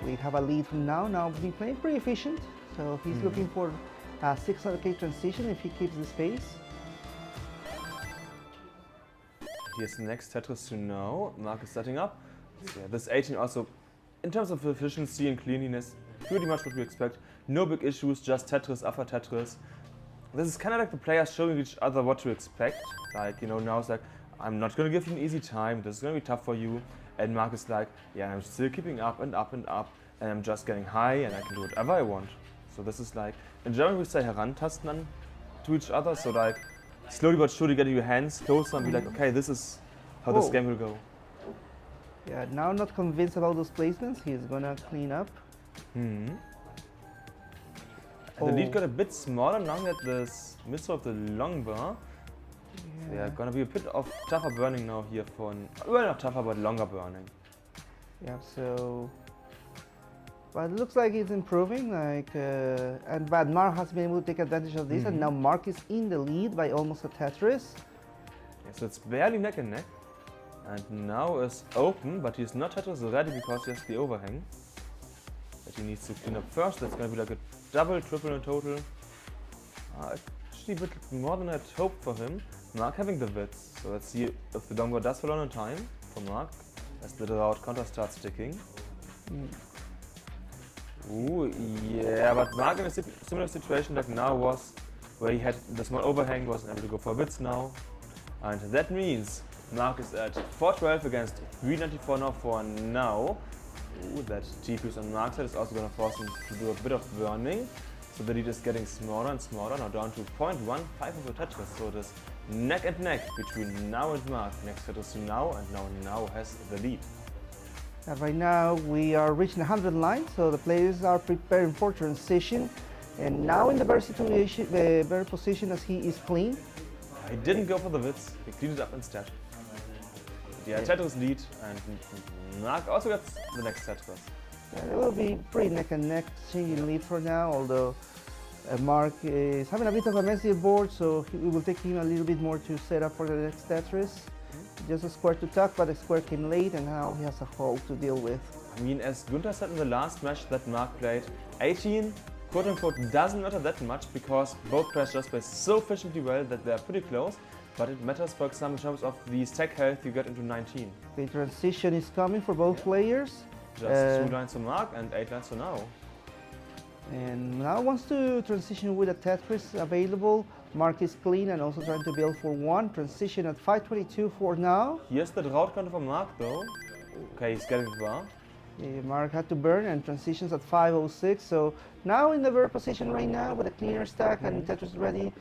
We have a lead from Now been playing pretty efficient, so he's looking for a 600k transition if he keeps this pace. Here's the next Tetris to Nao. Mark is setting up. So yeah, this 18 also, in terms of efficiency and cleanliness, pretty much what we expect. No big issues, just Tetris after Tetris. This is kind of like the players showing each other what to expect. Like, you know, now it's like, I'm not going to give you an easy time, this is going to be tough for you. And Mark is like, yeah, I'm still keeping up and up and up, and I'm just getting high and I can do whatever I want. So this is like, in German we say herantasten to each other, so like, slowly but surely getting your hands closer and be like, okay, this is how this game will go. Yeah, Now not convinced about those placements, he's gonna clean up. The lead got a bit smaller now that this missile of the long bar. Yeah, gonna be a bit of tougher burning now here for, well, not tougher, but longer burning. Yeah, so, but it looks like he's improving. Like, but Mark has been able to take advantage of this, and now Mark is in the lead by almost a Tetris. Yeah, so it's barely neck and neck, and now is open, but he's not Tetris ready because he has the overhang. But he needs to clean up first. That's gonna be like a double, triple in total. Actually, a bit more than I'd hoped for him. Mark having the wits, so let's see if the longboard does fall on in time for Mark as the route counter starts ticking. Ooh, yeah, but Mark in a similar situation like now was, where he had the small overhang, wasn't able to go for wits now. And that means Mark is at 412 against 394 now for now. Ooh, that GPUs on Mark's side is also going to force him to do a bit of burning. So the lead is getting smaller and smaller, now down to 0.15 of the Tetris. So it is neck and neck between Nao and Mark. Next Tetris to Nao, and now Nao has the lead. Right now we are reaching 100 lines, so the players are preparing for transition. And now in the better situation, better position as he is clean. He didn't go for the wits, he cleaned it up instead. Yeah, Tetris lead, and Mark also gets the next Tetris. It will be pretty neck and neck, changing lead for now, although Mark is having a bit of a messy board, so it will take him a little bit more to set up for the next Tetris. Just a square to tuck, but the square came late and now he has a hole to deal with. I mean, as Gunther said in the last match that Mark played, 18 quote-unquote doesn't matter that much because both players just play so efficiently well that they're pretty close, but it matters, for example, in terms of the stack health you get into 19. The transition is coming for both players. Just 2 lines to Mark and 8 lines to Nao. And Nao wants to transition with a Tetris available. Mark is clean and also trying to build for 1. Transition at 522 for Nao. Here's the route counter for Mark though. Okay, he's getting the bar. Mark had to burn and transitions at 506. So now in the very position right now with a cleaner stack and Tetris ready.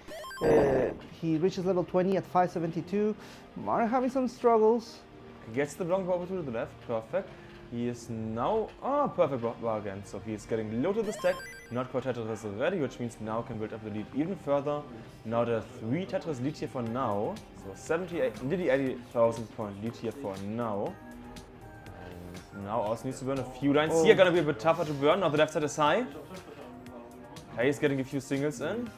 He reaches level 20 at 572. Mark having some struggles. He gets the long bar to the left, perfect. He is now, perfect bar again. So he is getting low to the stack, not quite Tetris ready, which means Nao can build up the lead even further. Now the 3 Tetris lead here for Nao. So 78, nearly 80,000 point lead here for Nao. And Nao also needs to burn a few lines here, gonna be a bit tougher to burn. Now the left side is high. Okay, he's getting a few singles in.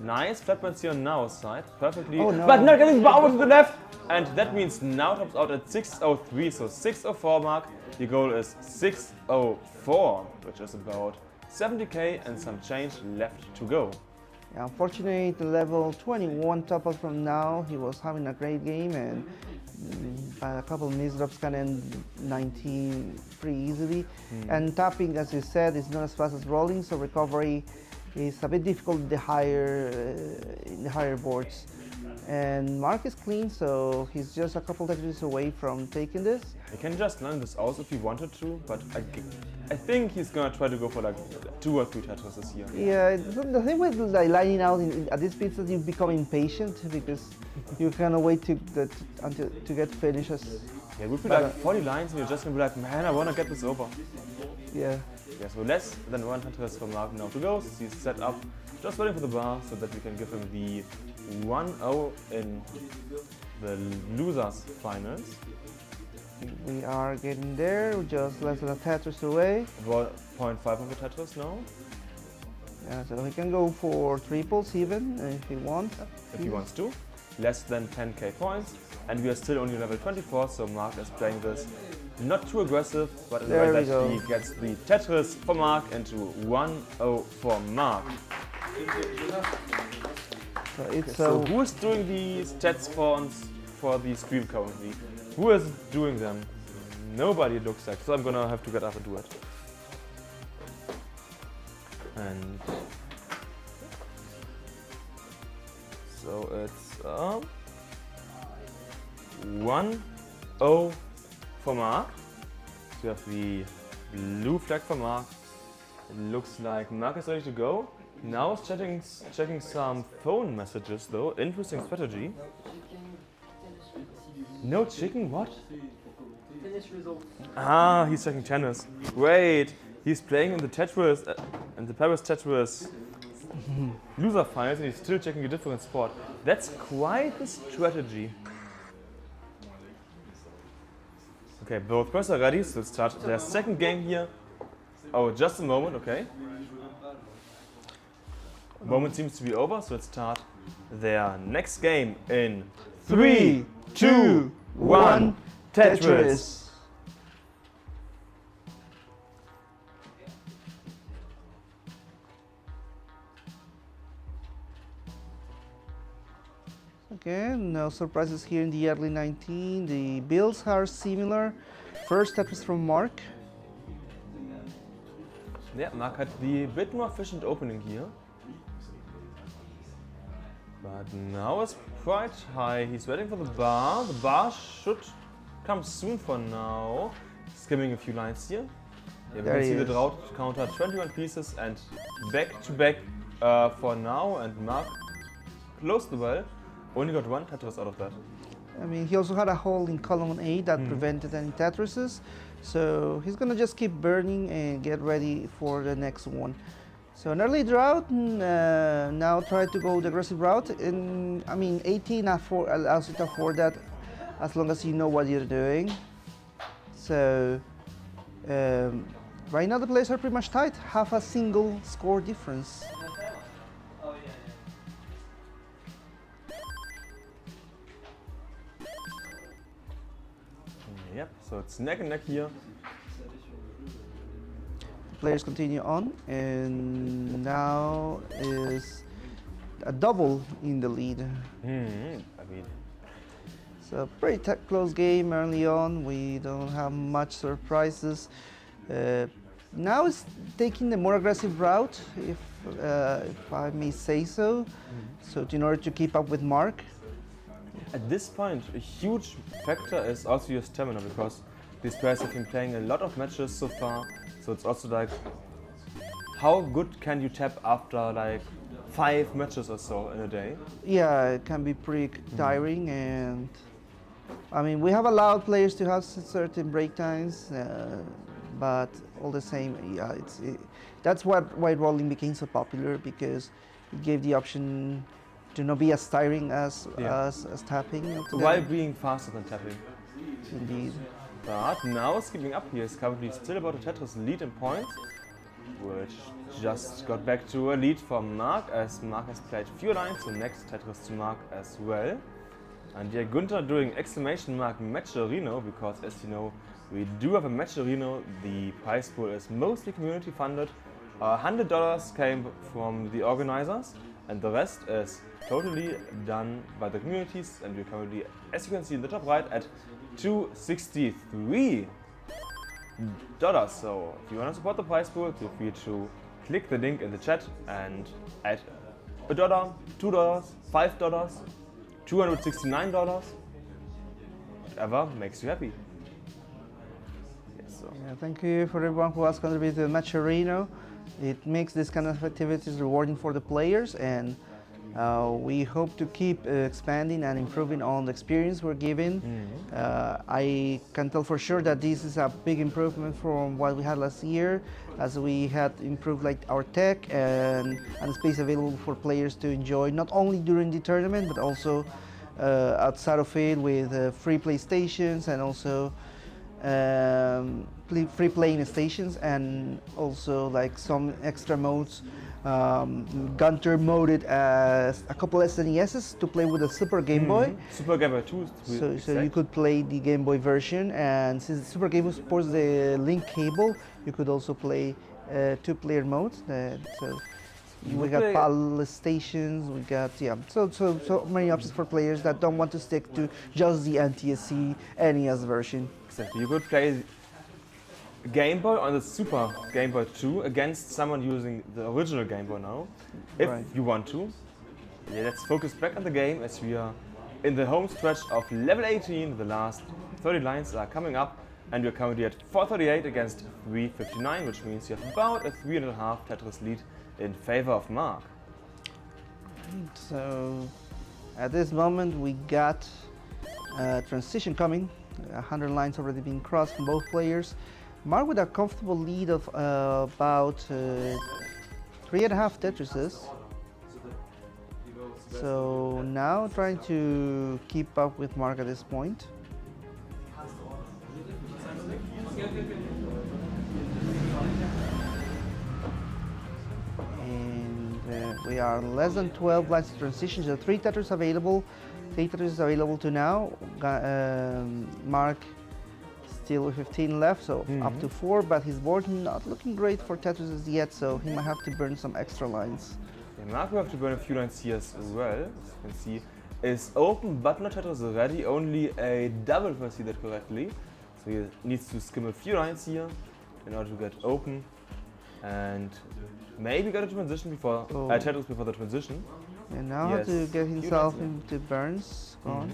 Nice flat points here on Nao's side, perfectly, but not getting the bar over to the left! And that means Nao tops out at 603, so 604 Mark. The goal is 604, which is about 70k and some change left to go. Yeah, unfortunately, the level 21 top up from Nao. He was having a great game and by a couple of misdrops can end 19 pretty easily. And tapping, as you said, is not as fast as rolling, so recovery is a bit difficult in the higher boards. And Mark is clean, so he's just a couple Tetris away from taking this. He can just land this out if he wanted to, but I think he's gonna try to go for like 2 or 3 Tetris this year. Yeah, the thing with like lining out at this speed is that you become impatient because you kind of wait to get finishes. Yeah, it would be like 40 lines and you're just gonna be like, man, I wanna get this over. Yeah. Yeah, so less than 1 Tetris for Mark now to go. So he's set up, just waiting for the bar so that we can give him the 1-0 in the losers finals. We are getting there, we're just less than a Tetris away. About 0.5 of the Tetris now. Yeah, so he can go for triples even if he wants. If he wants to. Less than 10k points. And we are still only level 24, so Mark is playing this not too aggressive, but in the way that he gets the Tetris for Mark into 1-0 for Mark. So who is doing the stat spawns for the stream currently? Who is doing them? Nobody looks like, so I'm gonna have to get up and do it. And so it's 1-0 for Mark. So we have the blue flag for Mark. It looks like Mark is ready to go. Now he's checking some phone messages though. Interesting strategy. No chicken, what? Ah, he's checking tennis. Wait, he's playing in the Tetris, in the Paris Tetris loser finals and he's still checking a different sport. That's quite the strategy. Okay, both players are ready, so let's start their second game here. Oh, just a moment, okay. Moment seems to be over, so let's start their next game in 3, 2, 1, Tetris. Again, no surprises here in the early 19. The builds are similar. First Tetris from Mark. Yeah, Mark had the bit more efficient opening here. But now it's quite high. He's waiting for the bar. The bar should come soon for now. Skimming a few lines here. Yeah, we can see the drought counter 21 pieces and back to back for now. And Mark closed the well. Only got one Tetris out of that. I mean, he also had a hole in column A that prevented any Tetrises. So he's gonna just keep burning and get ready for the next one. So an early drought, now try to go the aggressive route. And I mean, 18 allows you to afford that as long as you know what you're doing. So right now the players are pretty much tight, half a single score difference. Yep, so it's neck and neck here. Players continue on, and now is a double in the lead. I mean, So pretty close game early on. We don't have much surprises. Now is taking the more aggressive route, if I may say so. So in order to keep up with Mark. at this point, a huge factor is also your stamina, because these players have been playing a lot of matches so far. So it's also like, how good can you tap after like 5 matches or so in a day? Yeah, it can be pretty tiring, and I mean, we have allowed players to have certain break times, but all the same, yeah, that's why rolling became so popular, because it gave the option to not be as tiring as tapping. While being faster than tapping. Indeed. But now skipping up here is currently still about a Tetris lead in points, which just got back to a lead for Mark, as Mark has played few lines, so next Tetris to Mark as well. And here Gunther doing exclamation mark matcherino, because as you know, we do have a matcherino. The prize pool is mostly community funded. $100 came from the organizers, and the rest is totally done by the communities. And we're currently, as you can see in the top right, at $263. So if you want to support the prize pool, feel free to click the link in the chat and add $1, $2, $5, $269, whatever makes you happy. Yes, so. Yeah, thank you for everyone who has contributed to Matcherino. It makes this kind of activities rewarding for the players, and we hope to keep expanding and improving on the experience we're giving. I can tell for sure that this is a big improvement from what we had last year, as we had improved like our tech and space available for players to enjoy, not only during the tournament but also outside of it, with free playstations and also free playing stations, and also like some extra modes. Gunter moded as a couple SNESs to play with a Super Game Boy. Super Game Boy 2. So you could play the Game Boy version, and since the Super Game Boy supports the link cable, you could also play 2-player modes. So we got PAL stations, we got so many options for players that don't want to stick to just the NTSC NES version. Exactly. You could play Game Boy on the Super Game Boy 2 against someone using the original Game Boy now, if you want to. Yeah, let's focus back on the game, as we are in the home stretch of level 18. The last 30 lines are coming up, and we're currently at 438 against 359, which means you have about a 3.5 Tetris lead in favor of Mark. So at this moment we got transition coming. 100 lines already been crossed from both players. Mark with a comfortable lead of about 3.5 Tetrises. So now trying to keep up with Mark at this point. And we are less than 12 lines to transition. So 3 Tetris available. 3 Tetris available to now. Mark still with 15 left, so up to 4, but his board not looking great for Tetris yet, so he might have to burn some extra lines. Yeah, Mark will have to burn a few lines here as well. As you can see, is open, but not Tetris ready, only a double if I see that correctly. So he needs to skim a few lines here in order to get open and maybe get a transition before Tetris before the transition. And now how to get himself into burns on.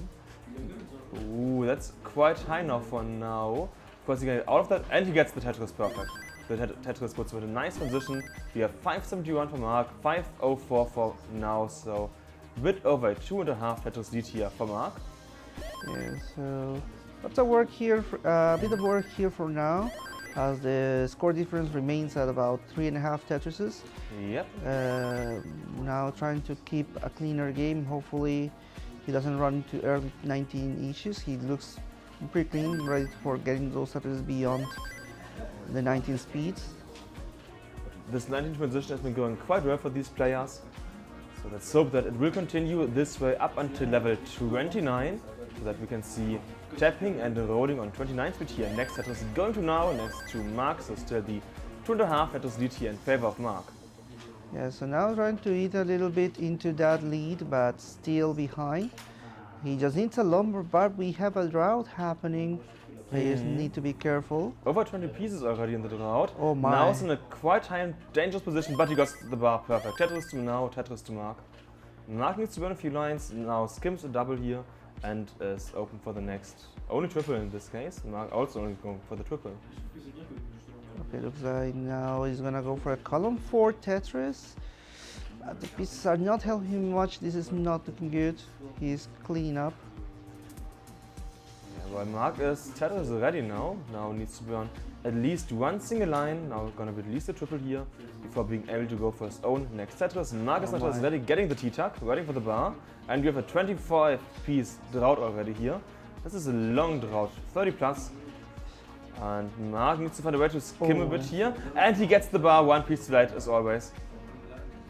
Ooh, that's quite high now for now. Because he gets all of that and he gets the Tetris perfect. The Tetris puts him in a nice position. We have 571 for Mark, 504 for Nao, so a bit over 2.5 Tetris lead here for Mark. Yeah, so lots of work here, a bit of work here for now, as the score difference remains at about 3.5 Tetrises. Yep. Now trying to keep a cleaner game. Hopefully he doesn't run into early 19 issues. He looks pretty clean, ready for getting those Tetrises beyond the 19 speeds. This 19 transition has been going quite well for these players. So let's hope that it will continue this way up until level 29, so that we can see tapping and rolling on 29 speed here. Next Tetris is going to Nao, next to Mark, so still the 2.5 Tetris lead here in favor of Mark. Yeah, so now trying to eat a little bit into that lead, but still behind. He just needs a lumber, but we have a drought happening. Players need to be careful. Over 20 pieces already in the drought. Oh my. Nao's in a quite high and dangerous position, but he got the bar perfect. Tetris to Nao, Tetris to Mark. Mark needs to burn a few lines, now skims a double here and is open for the next. Only triple in this case. Mark also only going for the triple. Okay, looks like now he's gonna go for a column 4 Tetris. But the pieces are not helping him much. This is not looking good. He's clean up. Yeah, well, Mark is Tetris is ready now. Now needs to burn at least one single line. Now gonna be at least a triple here before being able to go for his own next Tetris. Mark is Tetris ready, getting the T-tuck, waiting for the bar. And we have a 25 piece drought already here. This is a long drought, 30 plus. And Mark needs to find a way to skim a bit here. And he gets the bar one piece too late as always.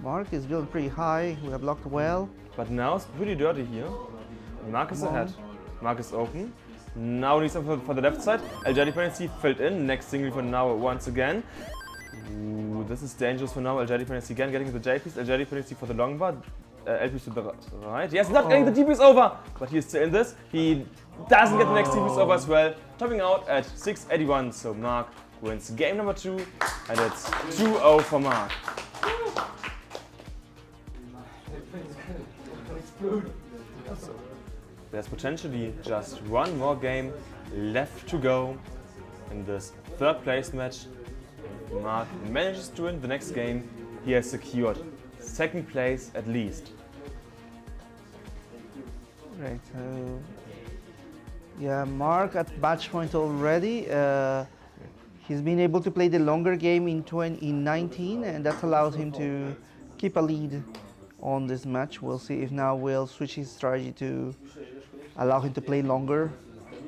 Mark is built pretty high. We have blocked well. But now it's pretty dirty here. Mark is ahead. Mark is open. Now needs something for the left side. LJ dependency filled in. Next single for Nao once again. Ooh, this is dangerous for now. LJ dependency again getting the J piece. LJ dependency for the long bar. L piece to the right. Yes, not getting the D piece over. But he is still in this. He doesn't get the next D piece over as well. Topping out at 681. So Mark wins game number 2. And it's 2-0 for Mark. There's potentially just one more game left to go in this third place match. If Mark manages to win the next game, he has secured second place at least. Right, so yeah, Mark at match point already. He's been able to play the longer game in 19, and that allows him to keep a lead on this match. We'll see if now we'll switch his strategy to allow him to play longer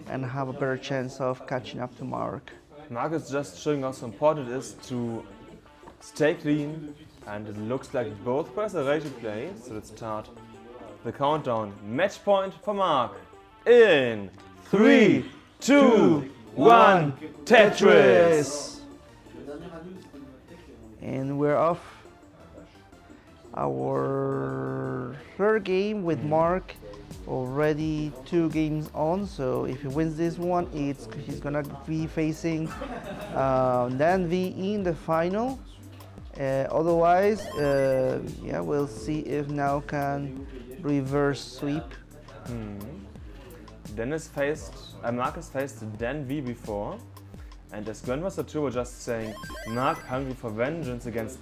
and have a better chance of catching up to Mark. Mark is just showing us how important it is to stay clean, and it looks like both players are ready to play. So let's start the countdown. Match point for Mark in 3, 2, 1, Tetris! And we're off our third game with Mark. Already 2 games on, so if he wins this one, he's gonna be facing Denvi in the final. Otherwise, yeah, we'll see if Nao can reverse sweep. Mark has faced Denvi before, and as Grandmaster 2 was just saying, Mark hungry for vengeance against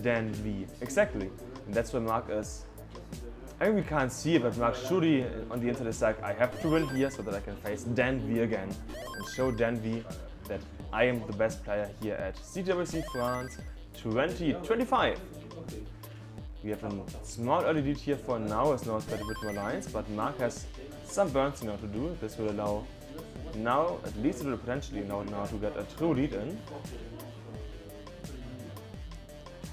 Denvi. Exactly, and that's where Mark is. I mean, we can't see it, but Mark Shuichi on the internet is like, I have to win here so that I can face Denvi again and show Denvi that I am the best player here at CTWC France 2025. We have a small early lead here for Nao, as Nao has played a bit more lines, but Mark has some burns now to do. This will allow Nao, at least it will potentially allow Nao to get a true lead in.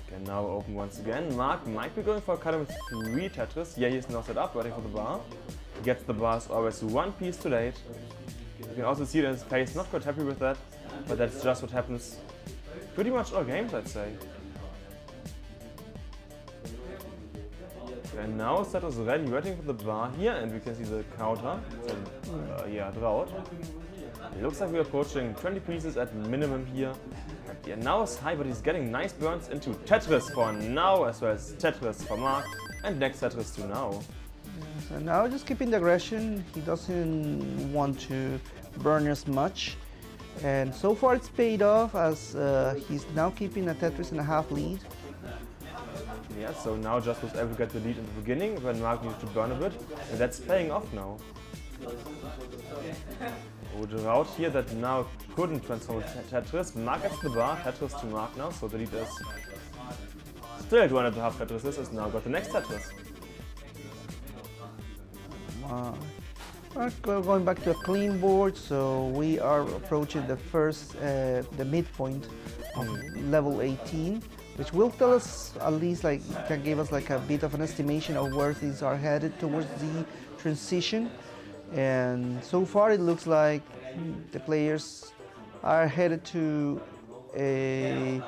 Can now open once again. Mark might be going for a column 3 Tetris. Yeah, he's now set up, waiting for the bar. He gets the bars always one piece too late. You can also see that his face not quite happy with that, but that's just what happens pretty much all games, I'd say. Okay, now Set is ready, waiting for the bar here, and we can see the counter. So, yeah, drought. It looks like we're approaching 20 pieces at minimum here. And yeah, now is high, but he's getting nice burns into Tetris for Nao, as well as Tetris for Mark, and next Tetris to Nao. So now just keeping the aggression. He doesn't want to burn as much. And so far it's paid off, as he's now keeping a Tetris and a half lead. Yeah, so now just was able to get the lead in the beginning when Mark needed to burn a bit, and that's paying off now. Oh, the route here that now couldn't transform Tetris. Mark gets the bar, Tetris to Mark now, so the lead is still at 1.5 Tetrises, has now got the next Tetris. Going back to a clean board, so we are approaching the midpoint of level 18, which will tell us, at least like can give us like a bit of an estimation of where things are headed towards the transition. And so far it looks like the players are headed to a,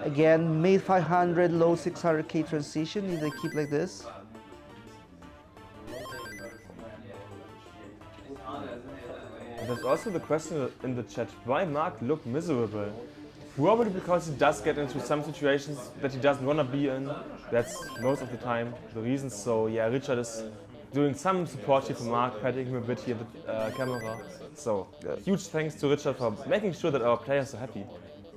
again, mid 500, low 600k transition if they keep like this. There's also the question in the chat, why Mark look miserable? Probably because he does get into some situations that he doesn't want to be in. That's most of the time the reason. So yeah, Richard is doing some support here for Mark, patting him a bit here, the camera. So huge thanks to Richard for making sure that our players are happy.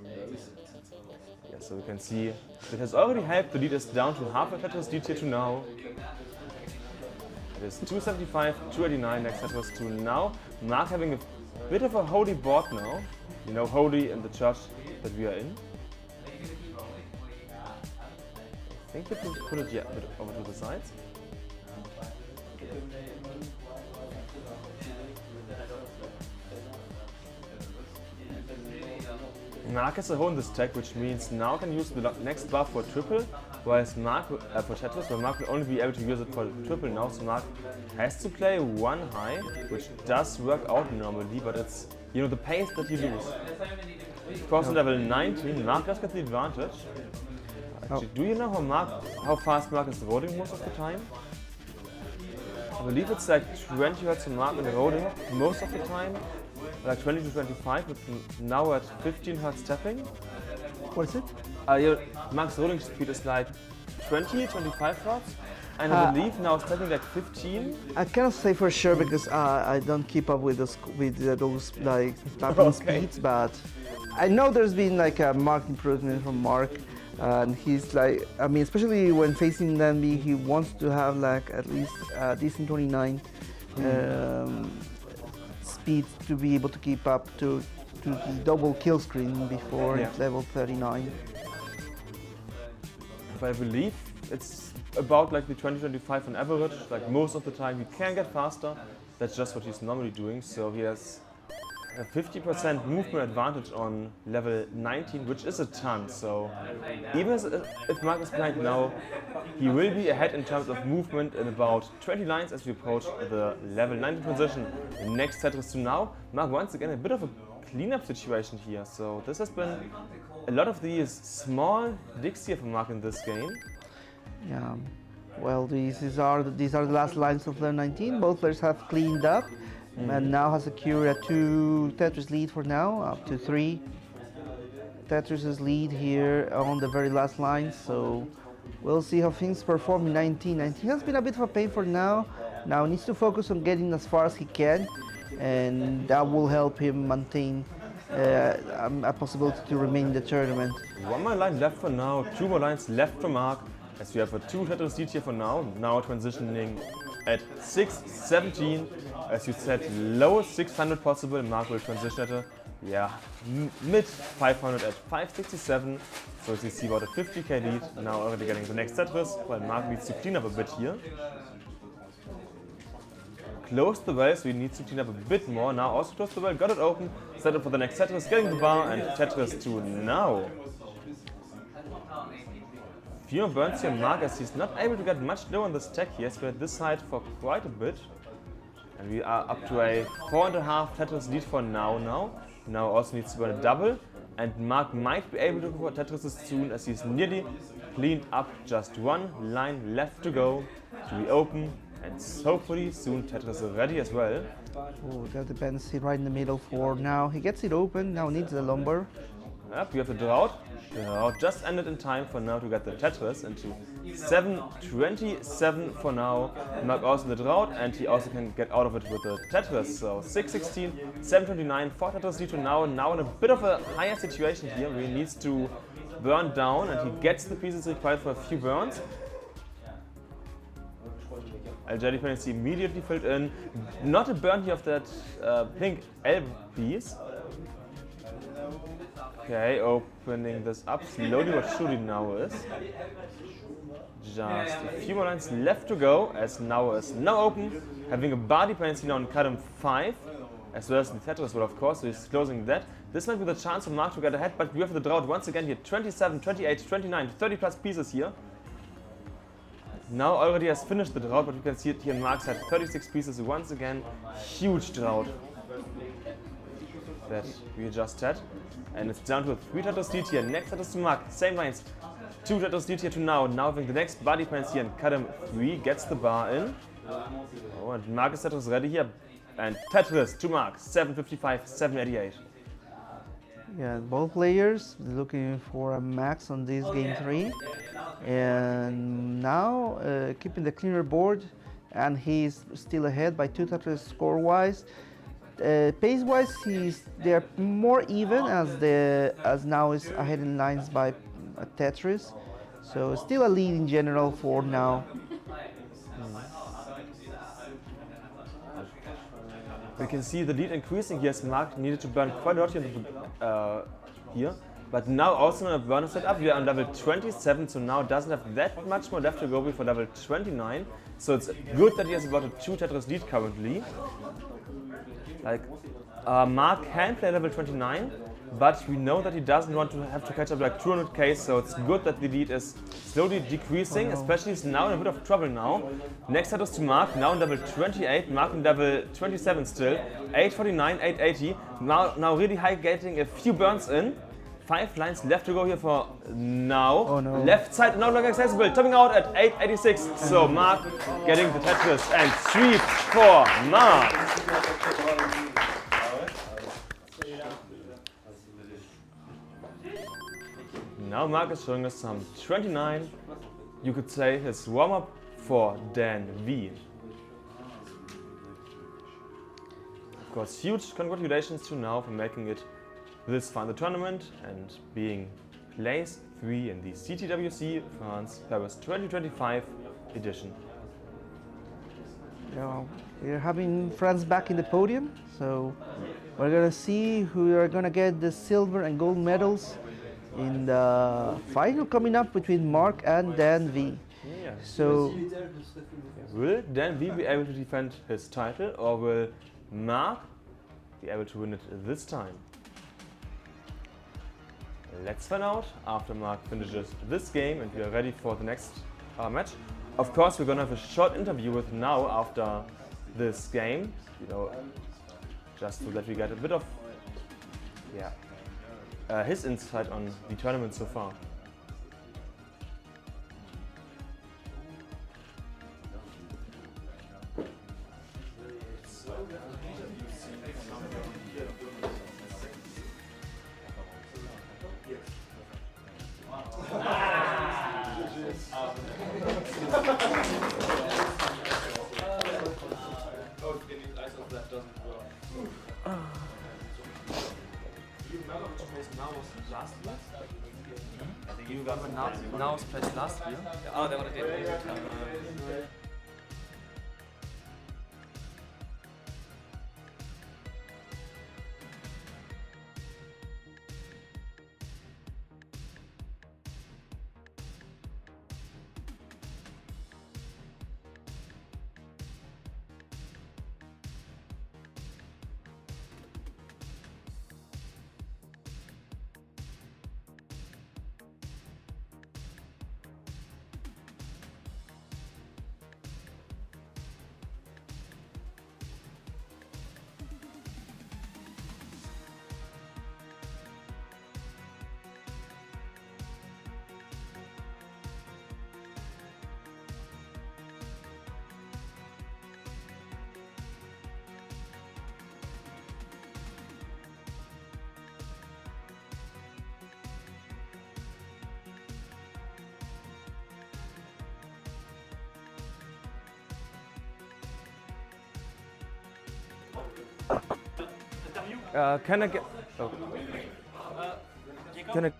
Yeah, so you can see it has already helped. The lead is down to half a Tetris lead here to Nao. It is 275, 289 next Tetris to Nao. Mark having a bit of a holy board now. You know, holy in the church that we are in. I think we can put it, yeah, a bit over to the sides. Mark has a hole in this stack, which means Nao can use the next bar for triple, whereas Mark for Tetris, where Mark will only be able to use it for triple now. So Mark has to play one high, which does work out normally, but it's, you know, the pace that you lose. Crossing level 19, Mark does get the advantage. Actually, do you know how fast Mark is rolling most of the time? I believe it's like 20 Hz for Mark in the rolling most of the time. Like 20 to 25, with now at 15 Hz tapping. What is it? Yeah, Mark's rolling speed is like 20, 25 Hz. And I believe now it's tapping like 15. I cannot say for sure because I don't keep up with those like tapping speeds, but I know there's been like a marked improvement from Mark, and he's like, I mean, especially when facing Denvi, he wants to have like at least a decent 29 speed to be able to keep up to the double kill screen before level 39. But I believe it's about like the 20-25 on average. Like most of the time, he can get faster. That's just what he's normally doing. So he has a 50% movement advantage on level 19, which is a ton. So even if Mark is behind now, he will be ahead in terms of movement in about 20 lines as we approach the level 19 transition. The next Tetris to Nao. Mark once again a bit of a cleanup situation here. So this has been a lot of these small digs here for Mark in this game. Yeah. Well, these are the last lines of level 19. Both players have cleaned up. And now has secured a 2 Tetris lead for now, up to 3 Tetris lead here on the very last line. So we'll see how things perform in 19. 19 has been a bit of a pain for now. Now he needs to focus on getting as far as he can, and that will help him maintain a possibility to remain in the tournament. One more line left for now, 2 more lines left for Mark, as we have a 2 Tetris lead here for now. Now transitioning at 617. As you said, lowest 600 possible. Mark will transition at a mid 500 at 567. So as you see, about a 50k lead. Now already getting the next Tetris, while Mark needs to clean up a bit here. Close the well, so he needs to clean up a bit more. Now also close the well, got it open, set up for the next Tetris, getting the bar, and Tetris to Nao. Few more burns here, Mark, as he's not able to get much lower on the stack. He has been at this side for quite a bit. And we are up to a 4.5 Tetris lead for Nao now. Now also needs to burn a double. And Mark might be able to go for Tetris soon, as he's nearly cleaned up, just one line left to go to be open, and hopefully soon Tetris is ready as well. Oh, we got the dependency right in the middle for now. He gets it open, now needs the lumber. Yep, we have the drought. The drought just ended in time for now to get the Tetris into 7:27 for now. Mark also the drought, and he also can get out of it with the Tetris. So 6:16, 7:29 for Tetris to now. Now in a bit of a higher situation here, where he needs to burn down, and he gets the pieces required for a few burns. Algeria dependency immediately filled in. Not a burn here of that pink L piece. Okay, opening this up slowly but surely now is. Just a few more lines left to go as Nao is now open, having a bar dependency now on column 5, as well as the Tetris will of course, so he's closing that. This might be the chance for Mark to get ahead, but we have the drought once again here, 27, 28, 29, 30 plus pieces here. Now already has finished the drought, but you can see it here, Mark's had 36 pieces once again, huge drought that we just had. And it's down to a 3 Tetris lead here. Next Tetris to Mark, same lines. 2 Tetris lead here to Now. Now having the next bar dependency here, and column 3 gets the bar in. Oh, and Mark is Tetris ready here. And Tetris to Mark, 7:55, 7:88. Yeah, both players looking for a max on this game 3. And now keeping the cleaner board, and he's still ahead by 2 Tetris score-wise. Pace-wise, they're more even as Now is ahead in lines by Tetris, so still a lead in general for Now. We can see the lead increasing here as Mark needed to burn quite a lot here, but now also on a burner setup. We are on level 27, so Now doesn't have that much more left to go before level 29. So it's good that he has about a 2 Tetris lead currently. Like, Mark can play level 29, but we know that he doesn't want to have to catch up like 200k, so it's good that the lead is slowly decreasing, especially he's now in a bit of trouble now. Next set is to Mark, now in level 28, Mark in level 27 still, 849, 880, now really high, getting a few burns in. 5 lines left to go here for Now. Oh no. Left side no longer accessible, topping out at 886. So Mark getting the Tetris and sweep for Mark. Now Mark is showing us some 29. You could say his warm-up for Denvi. Of course, huge congratulations to Now for making it this far in the tournament and being place 3 in the CTWC France Paris 2025 edition. Yeah, we're having France back in the podium, so we're gonna see who are gonna get the silver and gold medals in the final coming up between Mark and Denvi. Yeah. So Will Denvi be able to defend his title, or will Mark be able to win it this time? Let's find out after Mark finishes this game and we are ready for the next match. Of course, we're gonna have a short interview with Now after this game, you know, just so that we get a bit of his insight on the tournament so far. You remember Nao's played last year? Oh, they want to get Can I get? Oh. Can I?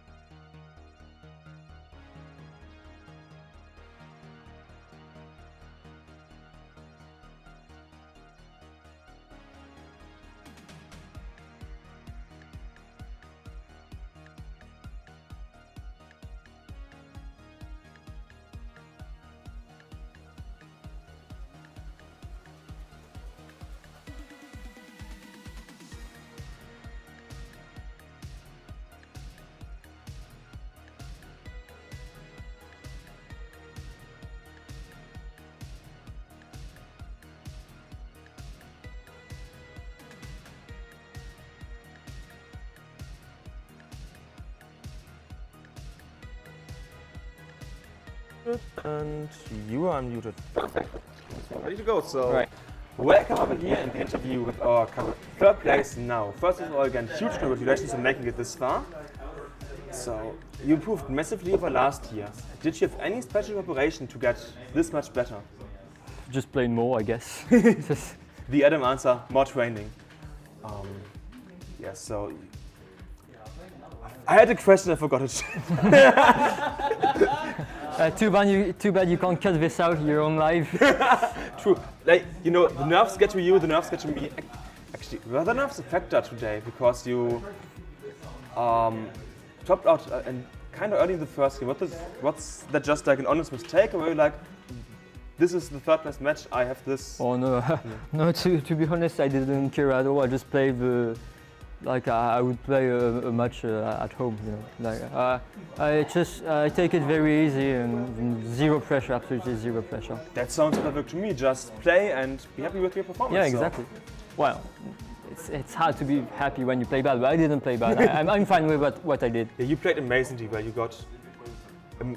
And you are muted. Perfect. Ready to go. So, Right. welcome over here in the interview with our third place now. First of all, again, huge congratulations on making it this far. So, you improved massively over last year. Did you have any special preparation to get this much better? Just playing more, I guess. The Adam answer, more training. Yes, so I had a question, I forgot it. Too bad you can't cut this out here on live. True. Like, you know, the nerves get to you, the nerves get to me. Actually, were the nerves a factor today because you topped out and kind of early in the first game? What's that just like an honest mistake, or were you like, this is the third place match, I have this? Oh no, no. To be honest, I didn't care at all. I just played like I would play a match at home. You know, like I take it very easy and zero pressure, absolutely zero pressure. That sounds perfect to me. Just play and be happy with your performance. Yeah, exactly. Well, it's hard to be happy when you play bad, but I didn't play bad. I'm fine with what I did. Yeah, you played amazingly well. You got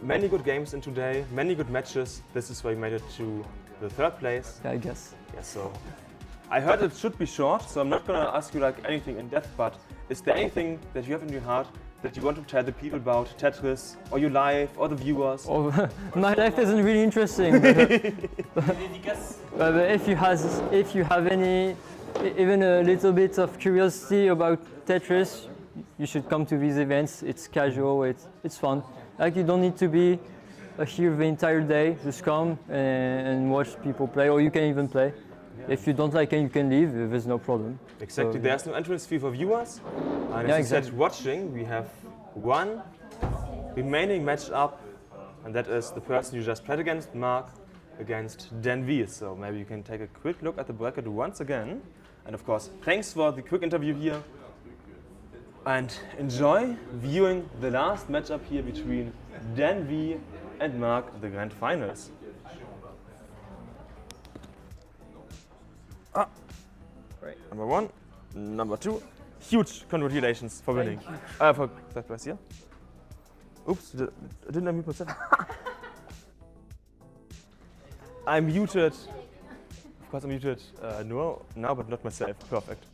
many good games in today, many good matches. This is why you made it to the third place. Yeah, I guess. Yeah, so I heard it should be short, so I'm not gonna ask you like anything in depth, but is there anything that you have in your heart that you want to tell the people about Tetris, or your life, or the viewers? Oh, my life isn't really interesting. But if you have any, even a little bit of curiosity about Tetris, you should come to these events. It's casual, it's fun. Like, you don't need to be here the entire day. Just come and watch people play, or you can even play. If you don't like it, you can leave. There's no problem. Exactly. So, there's no entrance fee for viewers. And Yeah, as you exactly. said, watching, we have one remaining match up, and that is the person you just played against, Mark, against Denvi. So maybe you can take a quick look at the bracket once again. And of course, thanks for the quick interview here. And enjoy viewing the last matchup here between Denvi and Mark, the grand finals. Number one, number two, huge congratulations for winning. For third place, yeah? Oops, didn't I mute myself? I'm muted. Of course, I'm muted now, but not myself. Perfect.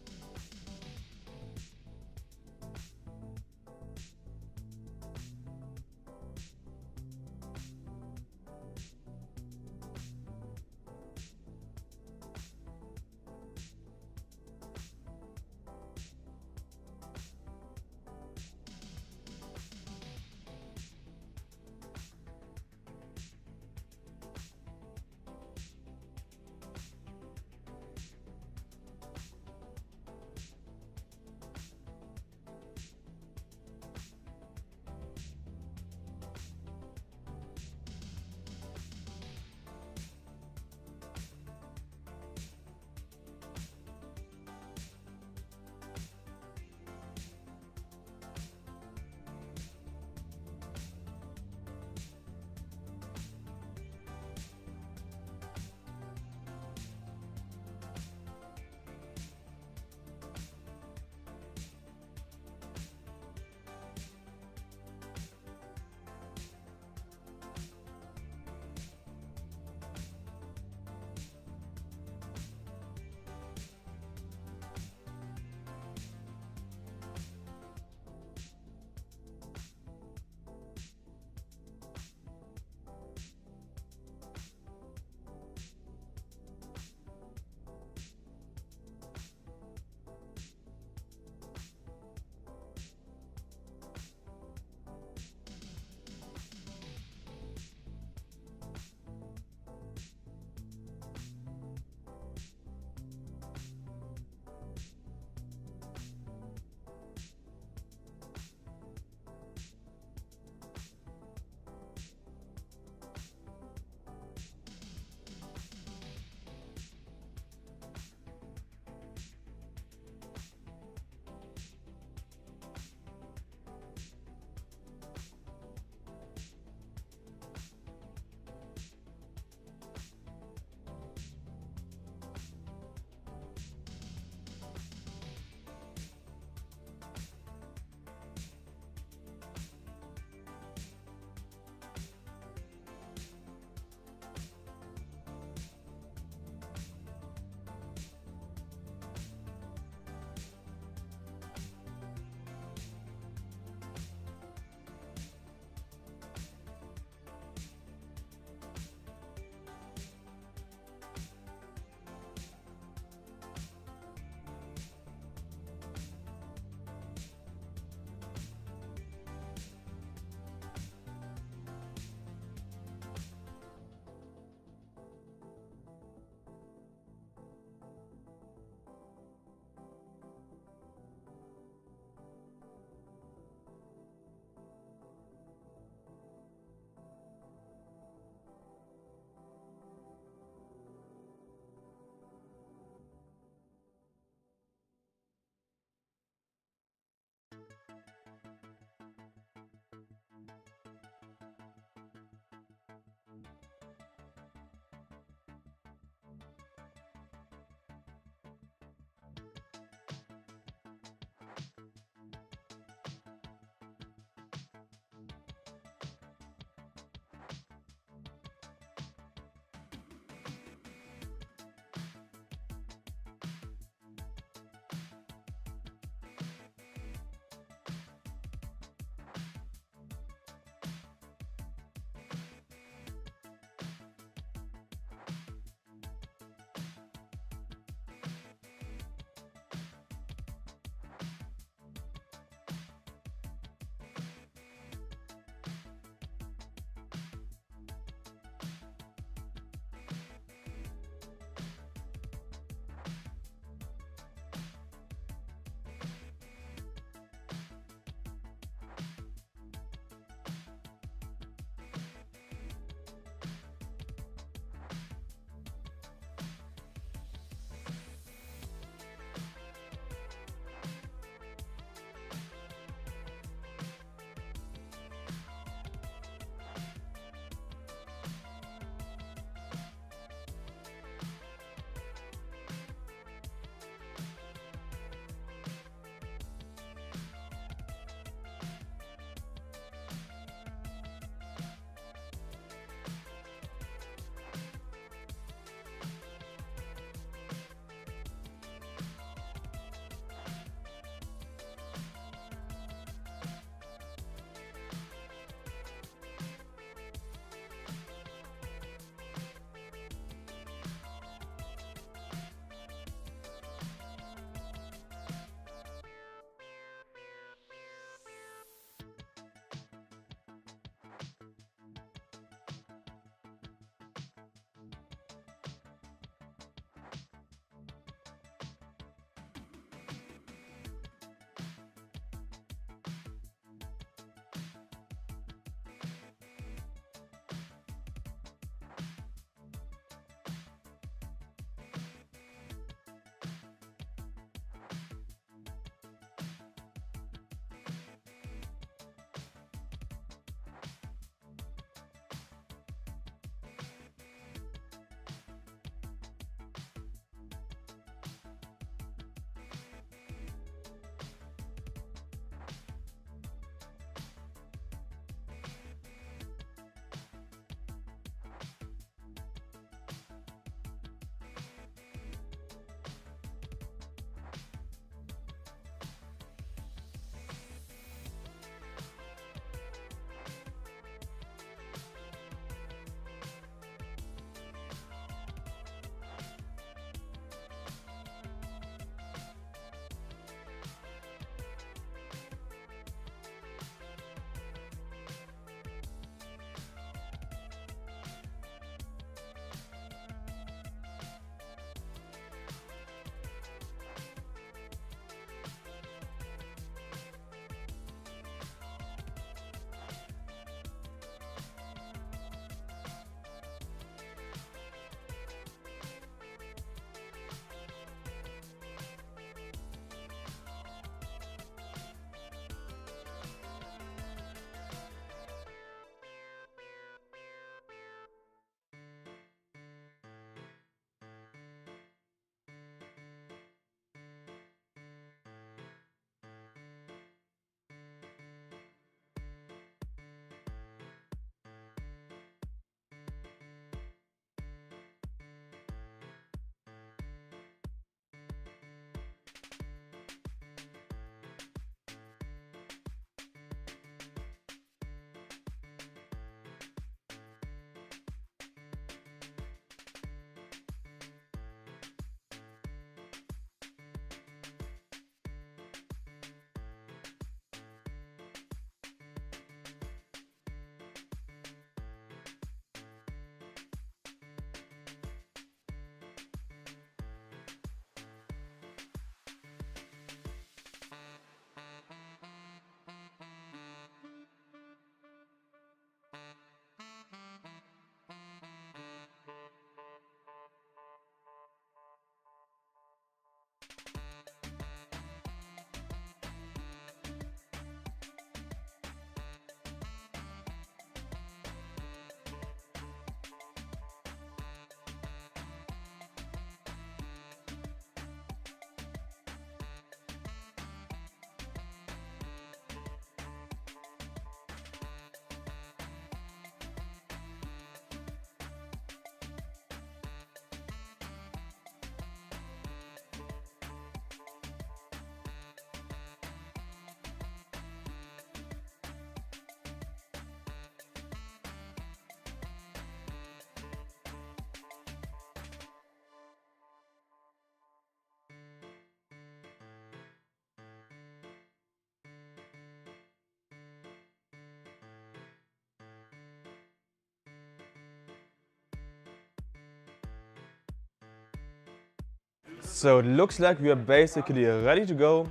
So it looks like we are basically ready to go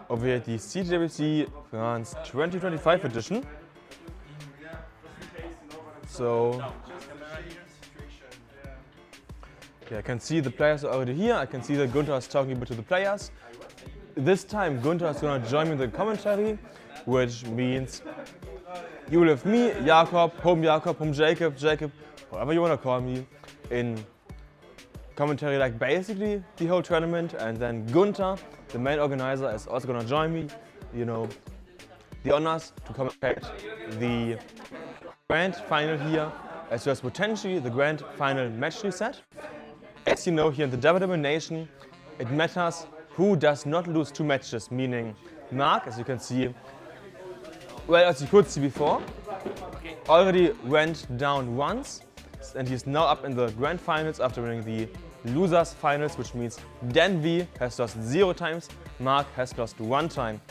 over here at the CTWC France 2025 edition. So yeah, I can see the players are already here. I can see that Gunther is talking a bit to the players. This time Gunther is going to join me in the commentary, which means you will have me, Jakob, Jacob, whatever you want to call me, in commentary like basically the whole tournament, and then Gunther, the main organizer, is also going to join me, you know, the honors to commentate the grand final here, as well as potentially the grand final match reset. As you know, here in the double elimination, it matters who does not lose 2 matches, meaning Mark, as you can see, well, as you could see before, already went down once, and he's now up in the grand finals after winning the losers finals, which means Denvi has lost 0 times, Mark has lost 1 time.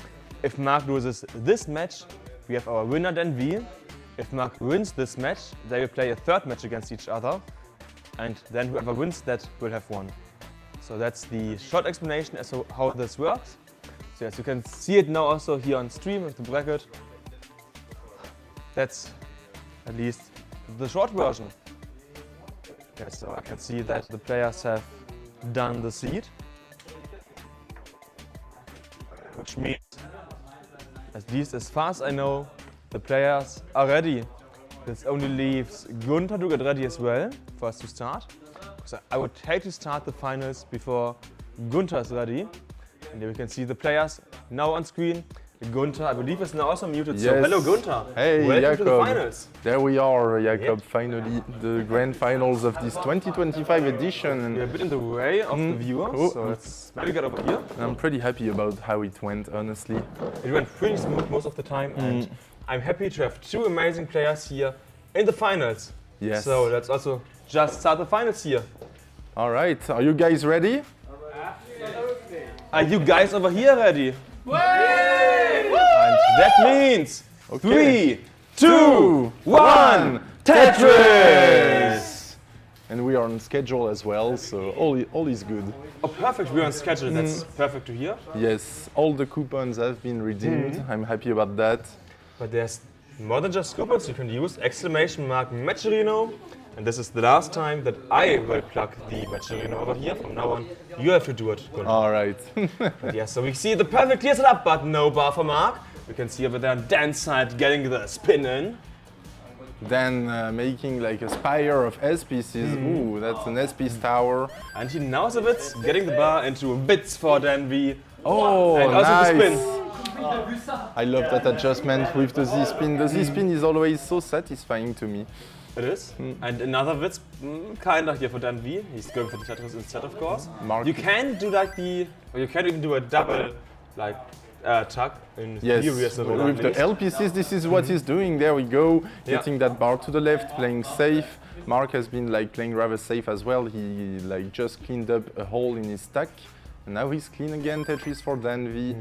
If Mark loses this match, we have our winner Denvi. If Mark wins this match, they will play a 3rd match against each other, and then whoever wins that will have won. So that's the short explanation as to how this works. So as you can see it now also here on stream with the bracket. That's at least the short version. Okay, so I can see that the players have done the seed, which means, at least as far as I know, the players are ready. This only leaves Gunther to get ready as well for us to start. So I would hate to start the finals before Gunther is ready. And here we can see the players now on screen. Gunther, I believe, is now also muted. Yes. So hello Gunther. Hey, welcome Jakob. to the finals. There we are, Jakob, finally, the grand finals of this 2025 edition. We're a bit in the way of the viewers, so let's maybe get over here. I'm pretty happy about how it went, honestly. It went pretty smooth most of the time, and I'm happy to have 2 amazing players here in the finals. Yes. So let's also just start the finals here. All right, are you guys ready? Are you guys over here ready? And that means 3, 2, 1, Tetris! And we are on schedule as well, so all is good. Oh, perfect, we're on schedule. That's perfect to hear. Yes, all the coupons have been redeemed. I'm happy about that. But there's more than just coupons you can use. Exclamation mark matcherino. And this is the last time that I will plug the matcherino over here. From now on, you have to do it. All right. But yeah, so we see the perfect clear setup, but no bar for Mark. We can see over there on Dan's side getting the spin in. Then making like a spire of S pieces. Ooh, that's an S piece tower. And he now is a bit getting the bar into bits for Denvi. Oh, and also nice. the spin. I love that adjustment with the Z spin. The Z spin is always so satisfying to me. It is. And another Witz, kinda here for Denvi. He's going for the Tetris instead, of course. Mark. You can do like or you can even do a double, like, tuck in Yes, theory as well. with the L pieces, this is what he's doing. There we go, getting that bar to the left, playing safe. Mark has been like playing rather safe as well. He like just cleaned up a hole in his stack. And now he's clean again. Tetris for Denvi.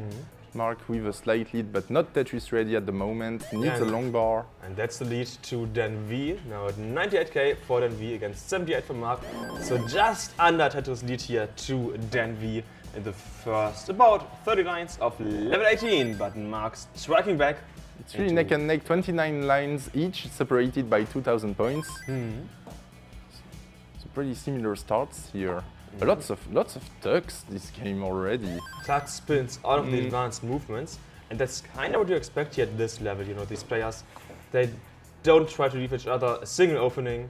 Mark with a slight lead, but not Tetris ready at the moment. Needs a long bar. And that's the lead to Denvi. Now at 98k for Denvi against 78 for Mark. So just under Tetris lead here to Denvi in the first about 30 lines of level 18. But Mark's striking back. It's really neck and neck, 29 lines each, separated by 2,000 points. So pretty similar starts here. Lots of tucks this game already. Tuck spins all of the advanced movements, and that's kind of what you expect here at this level. You know, these players, they don't try to leave each other a single opening,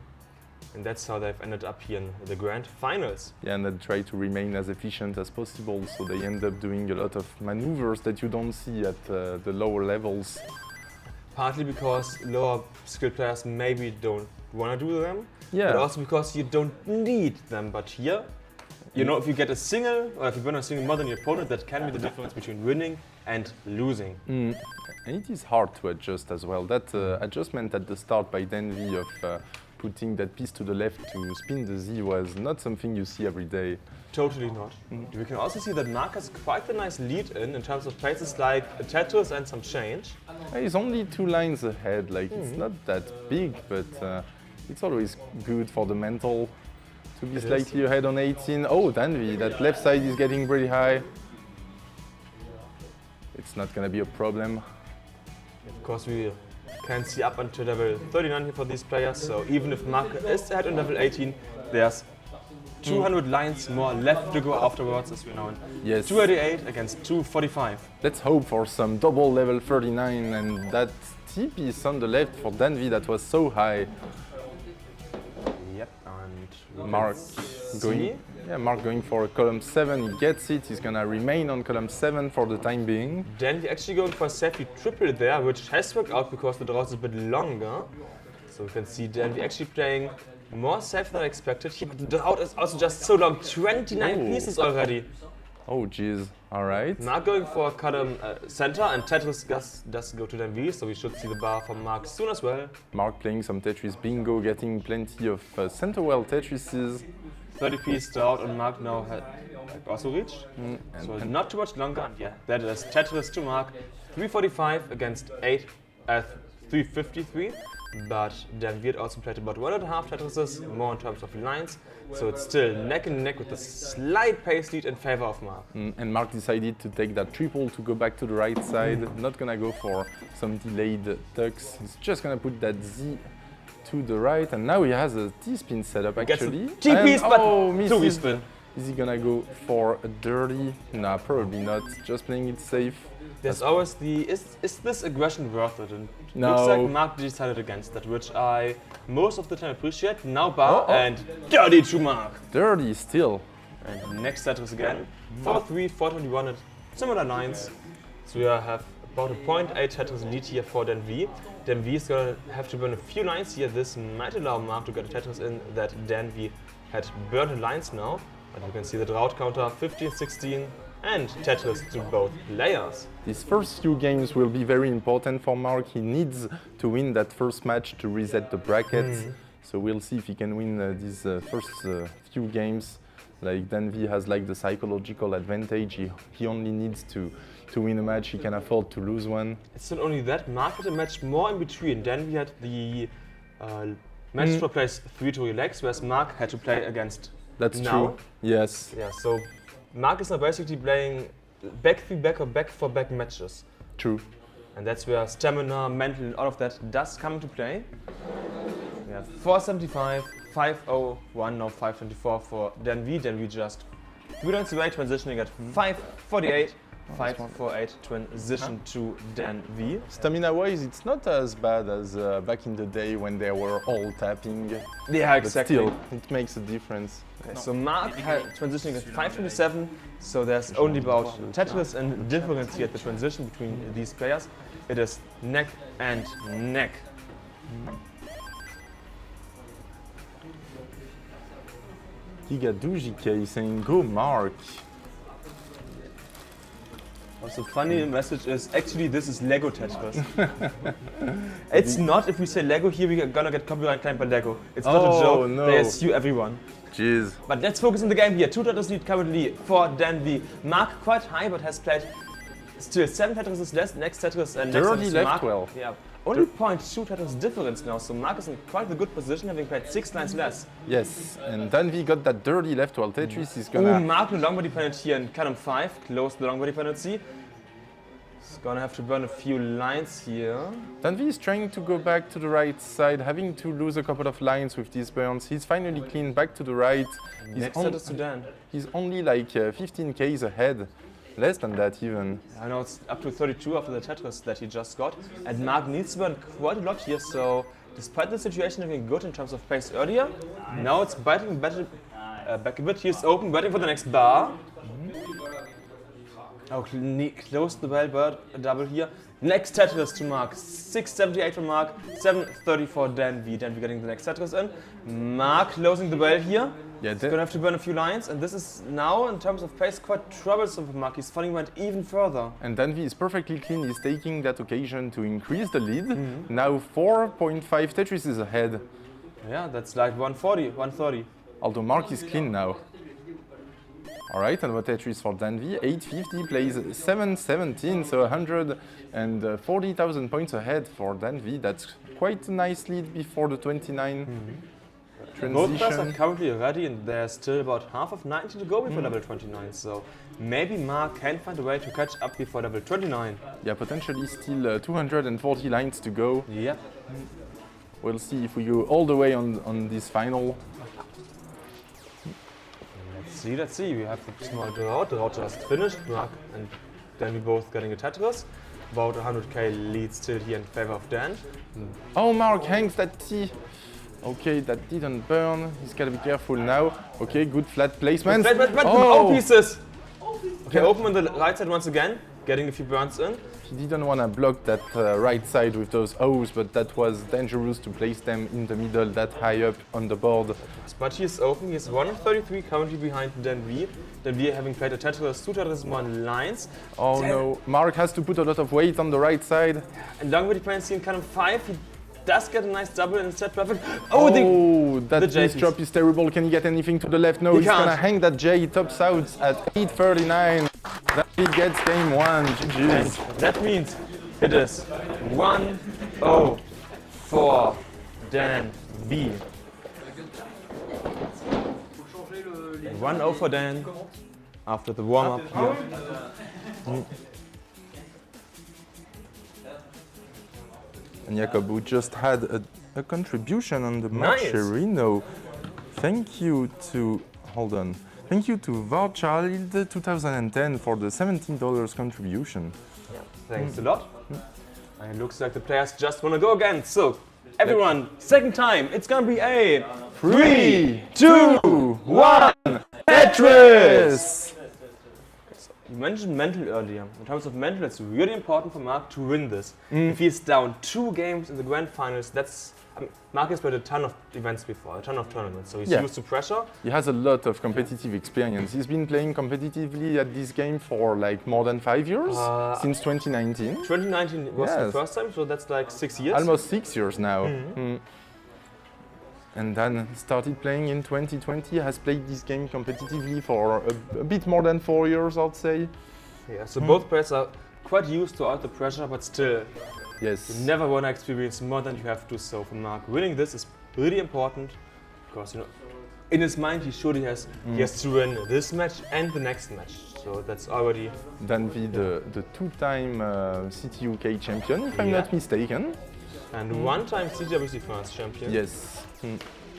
and that's how they've ended up here in the grand finals. Yeah, and they try to remain as efficient as possible, so they end up doing a lot of maneuvers that you don't see at the lower levels. Partly because lower skilled players maybe don't want to do them, Yeah. but also because you don't need them. But here, you know, if you get a single, or if you win a single more than your opponent, that can be the difference between winning and losing. And it is hard to adjust as well. That adjustment at the start by Denvi of putting that piece to the left to spin the Z was not something you see every day. Totally not. We can also see that Mark has quite a nice lead in terms of places like Tetris and some change. He's only 2 lines ahead, like it's not that big, but it's always good for the mental to be slightly ahead on 18. Oh, Denvi, that left side is getting pretty high. It's not gonna be a problem. Of course, we can see up until level 39 here for these players, so even if Mark is ahead on level 18, there's 200 lines more left to go afterwards, as we know. Yes. 288 against 245. Let's hope for some double level 39 and that T-piece on the left for Denvi that was so high. Yep, and Mark going for column 7, he gets it, he's gonna remain on column 7 for the time being. Denvi actually going for a safety triple there, which has worked out because the draw is a bit longer. So you can see Denvi actually playing more safe than expected. The drought is also just so long, 29 pieces already. Oh geez, alright. Mark going for column center, and Tetris does go to Denvi, so we should see the bar from Mark soon as well. Mark playing some Tetris bingo, getting plenty of center well Tetrises. 30 piece drought on Mark now had also reached. So not too much longer, and yeah, that is Tetris to Mark. 345 against 353. But Denvi had also played about 1.5 Tetrises, more in terms of lines, so it's still neck and neck with a slight pace lead in favor of Mark. And Mark decided to take that triple to go back to the right side, not gonna go for some delayed tucks, he's just gonna put that Z to the right, and now he has a T-spin setup actually. T-piece, but misses. 2 spin. Is he gonna go for a dirty? Nah, probably not, just playing it safe. There's always the, is this aggression worth it? And No. looks like Mark decided against that, which I most of the time appreciate. Now bar and dirty to Mark. Dirty still. And next Tetris again. 4-3, 421 at similar lines. So we have about a 0.8 Tetris lead here for Denvi. Denvi is gonna have to burn a few lines here. This might allow Mark to get a Tetris in that Denvi had burned lines now. But you can see the drought counter 15, 16 and Tetris to both players. These first few games will be very important for Mark. He needs to win that first match to reset the brackets. So we'll see if he can win these first few games. Like Denvi has like the psychological advantage. He only needs to win a match. He can afford to lose one. It's not only that, Mark had a match more in between. Denvi had the match for place 3 to relax, whereas Mark had to play against That's Nao. true. Yes. Yeah, so Mark is now basically playing back-3-back or back-4-back matches. True. And that's where stamina, mental, and all of that does come into play. We have 475, 501, now 524 for Denvi. Denvi just 3 lines away, transitioning at 548. 548 transition to Denvi. Stamina-wise, it's not as bad as back in the day when they were all tapping. Yeah, But exactly. still, it makes a difference. Okay, so Mark had transitioning at 527, so there's only about Tetris and difference here at the transition between these players. It is neck and neck. Gigadujike saying, go Mark. Also, funny message is actually this is Lego Tetris. It's not. If we say Lego here, we're gonna get copyright claimed by Lego. It's not a joke. No. They sue everyone. Jeez. But let's focus on the game here. 2 Tetris lead currently for Denvi. Mark quite high, but has played still 7 Tetrises less. Next Tetris and next Dirty Tetris left Mark. 12. Yeah. Only 0.2 Tetris difference now, so Mark is in quite a good position, having played 6 lines less. Yes, and Denvi got that dirty left while Tetris is Ooh, gonna... Mark no longer dependent here in column 5, close the longer dependency. He's gonna have to burn a few lines here. Denvi is trying to go back to the right side, having to lose a couple of lines with these burns. He's finally clean back to the right. Next Tetris to Dan. He's only like 15Ks ahead. Less than that even. I know it's up to 32 after the Tetris that he just got. And Mark needs to burn quite a lot here, so despite the situation having good in terms of pace earlier, now it's biting back a bit. He's open, waiting for the next bar. Oh, close the bell, but a double here. Next Tetris to Mark. 678 for Mark, 730 for Denvi. Denvi getting the next Tetris in. Mark closing the bell here. Yeah, He's gonna have to burn a few lines, and this is now, in terms of pace, quite troublesome for Mark. He's falling went even further. And Denvi is perfectly clean. He's taking that occasion to increase the lead. Now 4.5 Tetris is ahead. Yeah, that's like 140, 130. Although Mark is clean now. Alright, and what Tetris for Denvi? 850 plays 717, so 140,000 points ahead for Denvi. That's quite a nice lead before the 29. Both players are transition. currently ready and there's still about half of 90 to go before level 29, so maybe Mark can find a way to catch up before level 29. Yeah, potentially still 240 lines to go. Yep. We'll see if we go all the way on this final. Let's see, we have the small drought. The drought just finished, Mark and then we both getting a Tetris. About 100k lead still here in favor of Dan. Oh, Mark hangs that T. Okay, that didn't burn. He's gotta be careful now. Okay, good flat placement. Oh, pieces! Okay, open on the right side once again, getting a few burns in. He didn't want to block that right side with those O's, but that was dangerous to place them in the middle that high up on the board. But he is open, he is 133 currently behind Denvi. Denvi having played a Tetris, 2 Tetris, 1 lines. Oh no, Mark has to put a lot of weight on the right side. And Longwitty playing scene kind of 5, he does get a nice double and set perfect. That this drop is terrible. Can he get anything to the left? No, he's gonna hang that J, tops out at 8:39. That he gets game 1, GG's. That means it is 1-0 for Dan B. 1-0 for Dan after the warm-up here. And Jakob, who just had a contribution on the Nice. matcherino. Thank you to, hold on. Thank you to Varchild 2010 for the $17 contribution. Thanks a lot. And it looks like the players just want to go again. So, everyone, second time, it's gonna be a 3, 2, 1, Tetris! You mentioned mental earlier. In terms of mental, it's really important for Mark to win this. If he's down 2 games in the grand finals, that's... Mark has played a ton of events before, a ton of tournaments, so he's used to pressure. He has a lot of competitive experience. He's been playing competitively at this game for like more than 5 years, since 2019. 2019 was the first time, so that's like 6 years. Almost 6 years now. And then started playing in 2020, has played this game competitively for a bit more than 4 years, I'd say. Yeah, so both players are quite used to all the pressure, but still, yes, you never want to experience more than you have to. So for Mark, winning this is really important, because in his mind he surely has he has to win this match and the next match. So that's already Denvi, the 2-time CTWC champion, if I'm not mistaken. and one-time CTWC France champion. Yes.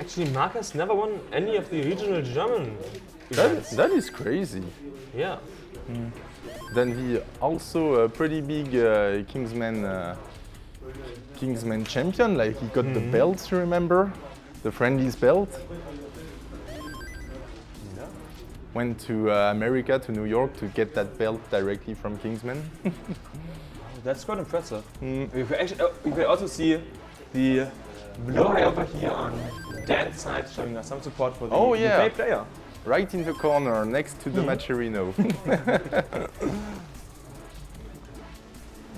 Actually, Mark has never won any of the regional German events. That is crazy. Yeah. Then he also a pretty big Kingsman champion. Like he got the belts, you remember? The friendlies belt. Yeah. Went to America, to New York, to get that belt directly from Kingsman. That's quite impressive. You can also see the blurry over here on Dan's side, showing us some support for the UK player. Right in the corner, next to the matcherino.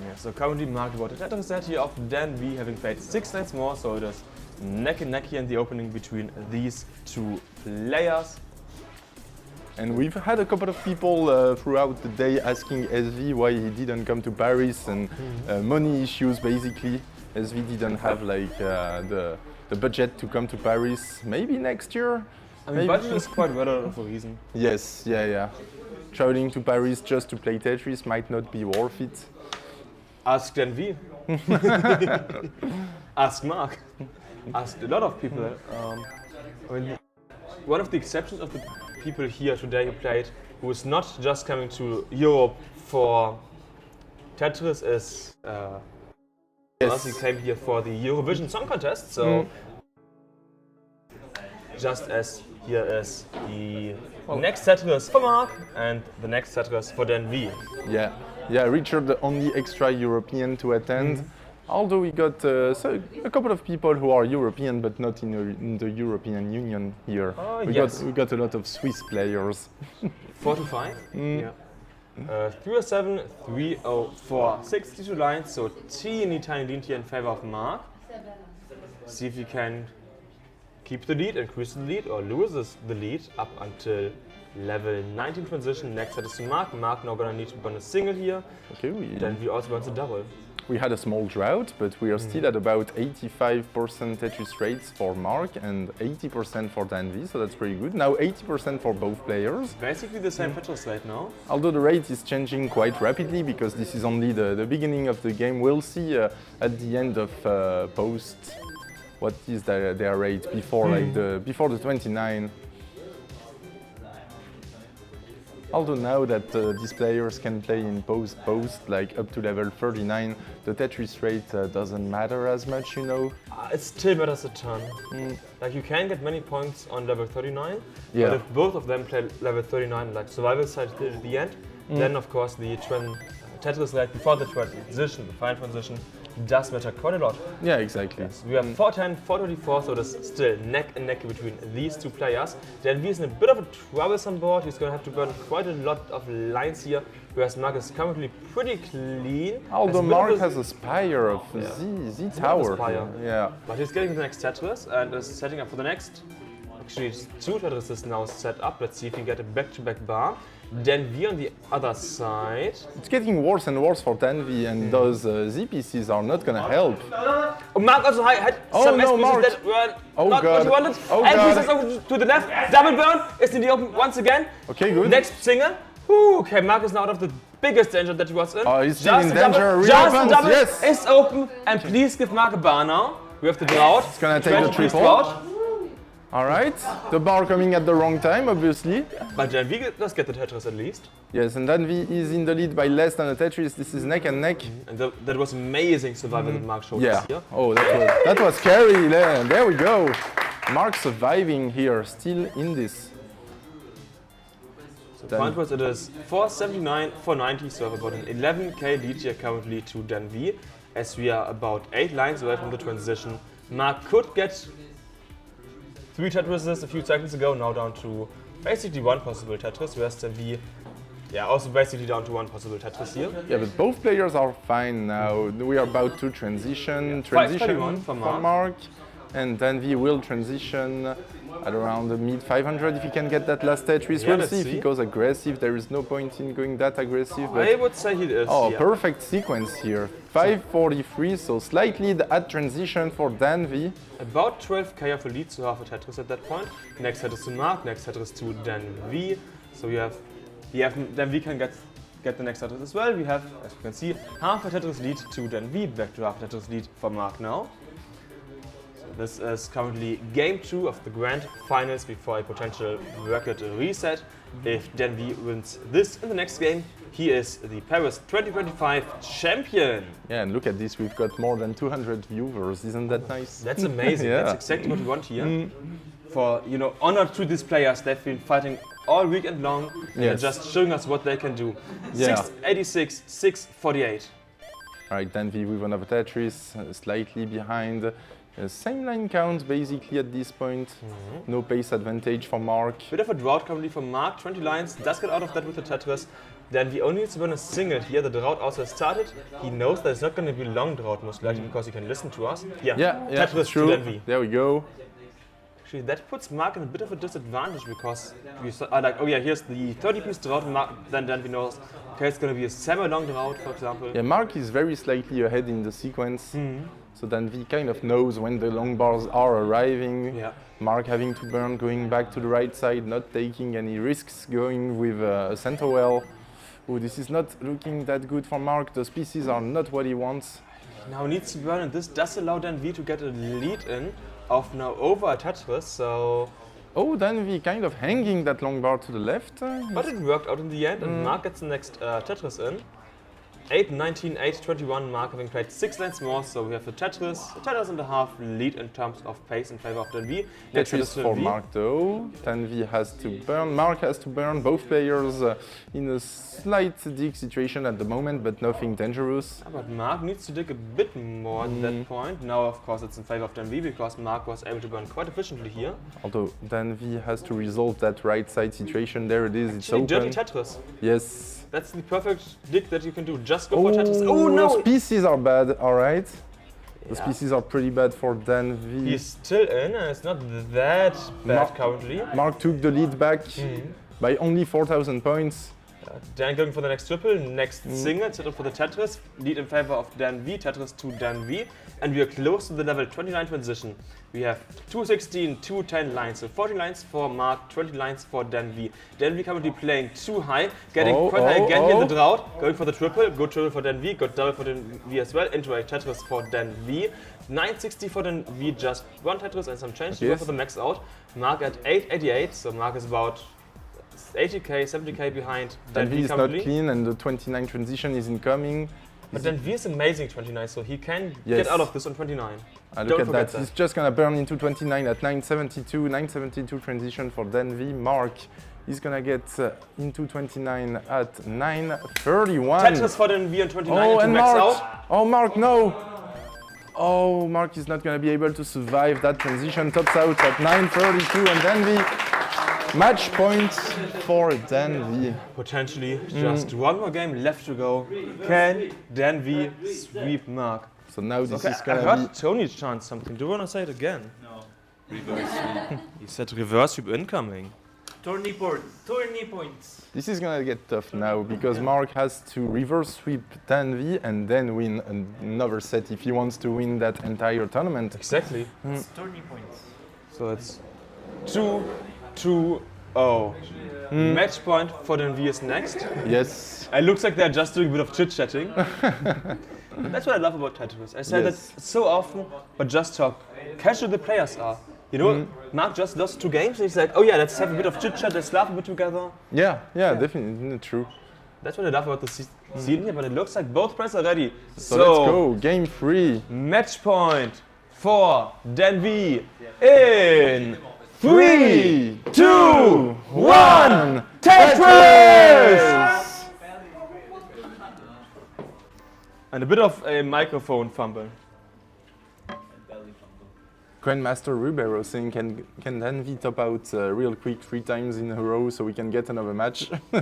Yeah, so currently marked about a Tetris set here of Denvi, having played 6 nights more, so it is neck and neck here in the opening between these two players. And we've had a couple of people throughout the day asking SV why he didn't come to Paris, and money issues basically. SV didn't have like the budget to come to Paris. Maybe next year? I mean, budget is quite well for a reason. Yes, yeah. Traveling to Paris just to play Tetris might not be worth it. Ask Denvi. Ask Mark. Ask a lot of people. I mean, one of the exceptions of the people here today who played, who is not just coming to Europe for Tetris, is he came here for the Eurovision Song Contest. So just as here is the next Tetris for Mark and the next Tetris for Denvi. Yeah, Richard, the only extra European to attend. Although we got a couple of people who are European but not in the European Union here. We got a lot of Swiss players. 4 to 5. Yeah. 307, 304, 62 lines, so teeny tiny lead here in favor of Mark. See if he can keep the lead, increase the lead, or loses the lead up until level 19 transition. Next set is to Mark. Mark now gonna need to burn a single here. Okay, Then we also burn a double. we had a small drought, but we are still at about 85% Tetris rates for Mark and 80% for Denvi, so that's pretty good. Now 80% for both players. Basically the same Tetris right now. Although the rate is changing quite rapidly because this is only the beginning of the game. We'll see at the end of post what is their rate before before the 29. Although now that these players can play in post like up to level 39, the Tetris rate doesn't matter as much, you know. It still matters a ton. Like you can get many points on level 39, Yeah. but if both of them play level 39, like survival side at the end, then of course the Tetris rate before the transition, the final transition, does matter quite a lot. Yeah, exactly. We have 410, 424, so there's still neck and neck between these two players. Denvi is in a bit of a troublesome board. He's going to have to burn quite a lot of lines here, whereas Mark is currently pretty clean. Although Has a bit Mark of a- has a spire of Z Tower. spire. Yeah. But he's getting to the next Tetris and is setting up for the next. Actually, two Tetris is now set up. Let's see if we get a back-to-back bar. Denvi on the other side. It's getting worse and worse for Denvi, and those ZPCs are not gonna help. Oh, Mark also had some no, SPCs Mark. that were Oh, not what God. he wanted. Oh, and God. pieces over to the left. Double burn is in the open once again. Okay, good. Next single. Ooh, okay, Mark is now out of the biggest danger that he was in. Oh, he's still in a danger. double, just a Reopens, double yes. is open. And please give Mark a bar now. We have the drought. It's gonna take the 20 piece triple. drought. All right. The bar coming at the wrong time, obviously. But Denvi does get the Tetris at least. Yes, and Denvi is in the lead by less than a Tetris. This is neck and neck. And that was amazing survival that Mark showed Yeah. us here. Oh, that was scary. There we go. Mark surviving here, still in this. The point was it is 479, 490, so we have about an 11k lead here currently to Denvi, as we are about 8 lines away from the transition. Mark could get 3 Tetrises a few seconds ago, now down to basically 1 possible Tetris, whereas Denvi, yeah, also basically down to 1 possible Tetris here. Yeah, but both players are fine now. We are about to transition 531 for Mark. And Denvi will transition at around the mid 500 if he can get that last Tetris. Yeah, We'll let's see if he see. goes aggressive. There is no point in going that aggressive. But I would say he is. oh, yeah. perfect sequence here. 543, so slight lead at transition for Denvi. About 12k of a lead to half a Tetris at that point. Next Tetris to Mark, next Tetris to Denvi. So we have Denvi can get the next Tetris as well. We have, as you can see, half a Tetris lead to Denvi, back to half a Tetris lead for Mark now. So this is currently game 2 of the grand finals before a potential record reset. If Denvi wins this in the next game, he is the Paris 2025 champion. Yeah, and look at this. We've got more than 200 viewers. Isn't that nice? That's amazing. Yeah. That's exactly what we want here. For honor to these players, they've been fighting all weekend long and Yes. just showing us what they can do. Yeah. 686, 648. All right, Denvi with another Tetris, slightly behind. Same line count basically at this point. No pace advantage for Mark. Bit of a drought currently for Mark, 20 lines, does get out of that with the Tetris. Then we only need to burn a single here. The drought also has started. He knows that it's not going to be long drought most likely because he can listen to us. Yeah, Tetris true. to Denvi. There we go. Actually, that puts Mark in a bit of a disadvantage because we like, oh yeah, here's the 30-piece drought, and Mark, then Denvi knows, okay, it's going to be a semi-long drought, for example. Yeah, Mark is very slightly ahead in the sequence. So Denvi kind of knows when the long bars are arriving. Yeah. Mark having to burn, going back to the right side, not taking any risks, going with a center well. Oh, this is not looking that good for Mark. Those pieces are not what he wants. Now he needs to burn, and this does allow Denvi to get a lead in of now over a Tetris, so... Oh, Denvi kind of hanging that long bar to the left. But it worked out in the end, and Mark gets the next Tetris in. 8, 19, 8, 21, Mark having played 6 lines more, so we have a Tetris and a half lead in terms of pace in favor of Denvi. Next Tetris for Mark though. Denvi has to burn, Mark has to burn, both players in a slight dig situation at the moment, but nothing dangerous. But Mark needs to dig a bit more at that point. Now, of course, it's in favor of Denvi because Mark was able to burn quite efficiently here. Although Denvi has to resolve that right side situation, there it is, it's Actually, open. dirty Tetris. Yes. That's the perfect dig that you can do. Just go for Tetris. Oh those no! pieces are bad, alright. Those Yeah. pieces are pretty bad for Denvi. He's still in, and it's not that bad currently. Mark took the lead back by only 4,000 points. Dan going for the next triple, next single, set up for the Tetris, lead in favor of Denvi, Tetris to Denvi, and we are close to the level 29 transition. We have 216, 210 lines, so 40 lines for Mark, 20 lines for Denvi. Denvi currently playing too high, getting quite high again here in the drought, going for the triple, good triple for Denvi, good double for Denvi as well, into a Tetris for Denvi. 960 for Denvi, just one Tetris and some change to go for the max out. Mark at 888, so Mark is about 80k, 70k behind Denvi is not currently. clean and the 29 transition is incoming. But Denvi is amazing 29, so he can get out of this on 29. Look at that. He's just gonna burn into 29 at 972. 972 transition for Denvi. Mark is gonna get into 29 at 931. Tetris for Denvi on 29 to max out. Oh, Mark, no! Oh, Mark is not gonna be able to survive that transition. Tops out at 932 and Denvi. Match points for Denvi. Potentially just one more game left to go. Can Denvi sweep Mark? So now this is I gonna heard be... Tony chant something. Do you want to say it again? No. Reverse sweep. He said reverse sweep incoming. Tourney points. This is gonna get tough now because Mark has to reverse sweep Denvi and then win another set if he wants to win that entire tournament. Exactly. It's tourney points. So it's 2-2-0. Match point for Denvi is next. Yes. It looks like they're just doing a bit of chit-chatting. That's what I love about Tetris. I say that so often, but just how casual the players are. You know, Mark just lost 2 games and he's like, oh yeah, let's have a bit of chit-chat, let's laugh a bit together. Yeah, definitely, true. That's what I love about the scene here, but it looks like both players are ready. So let's go, game 3. Match point for Denvi in 3, 2, 1, Tetris! And a bit of a microphone fumble. Grandmaster Ribeiro saying, can Denvi top out real quick 3 times in a row so we can get another match? No,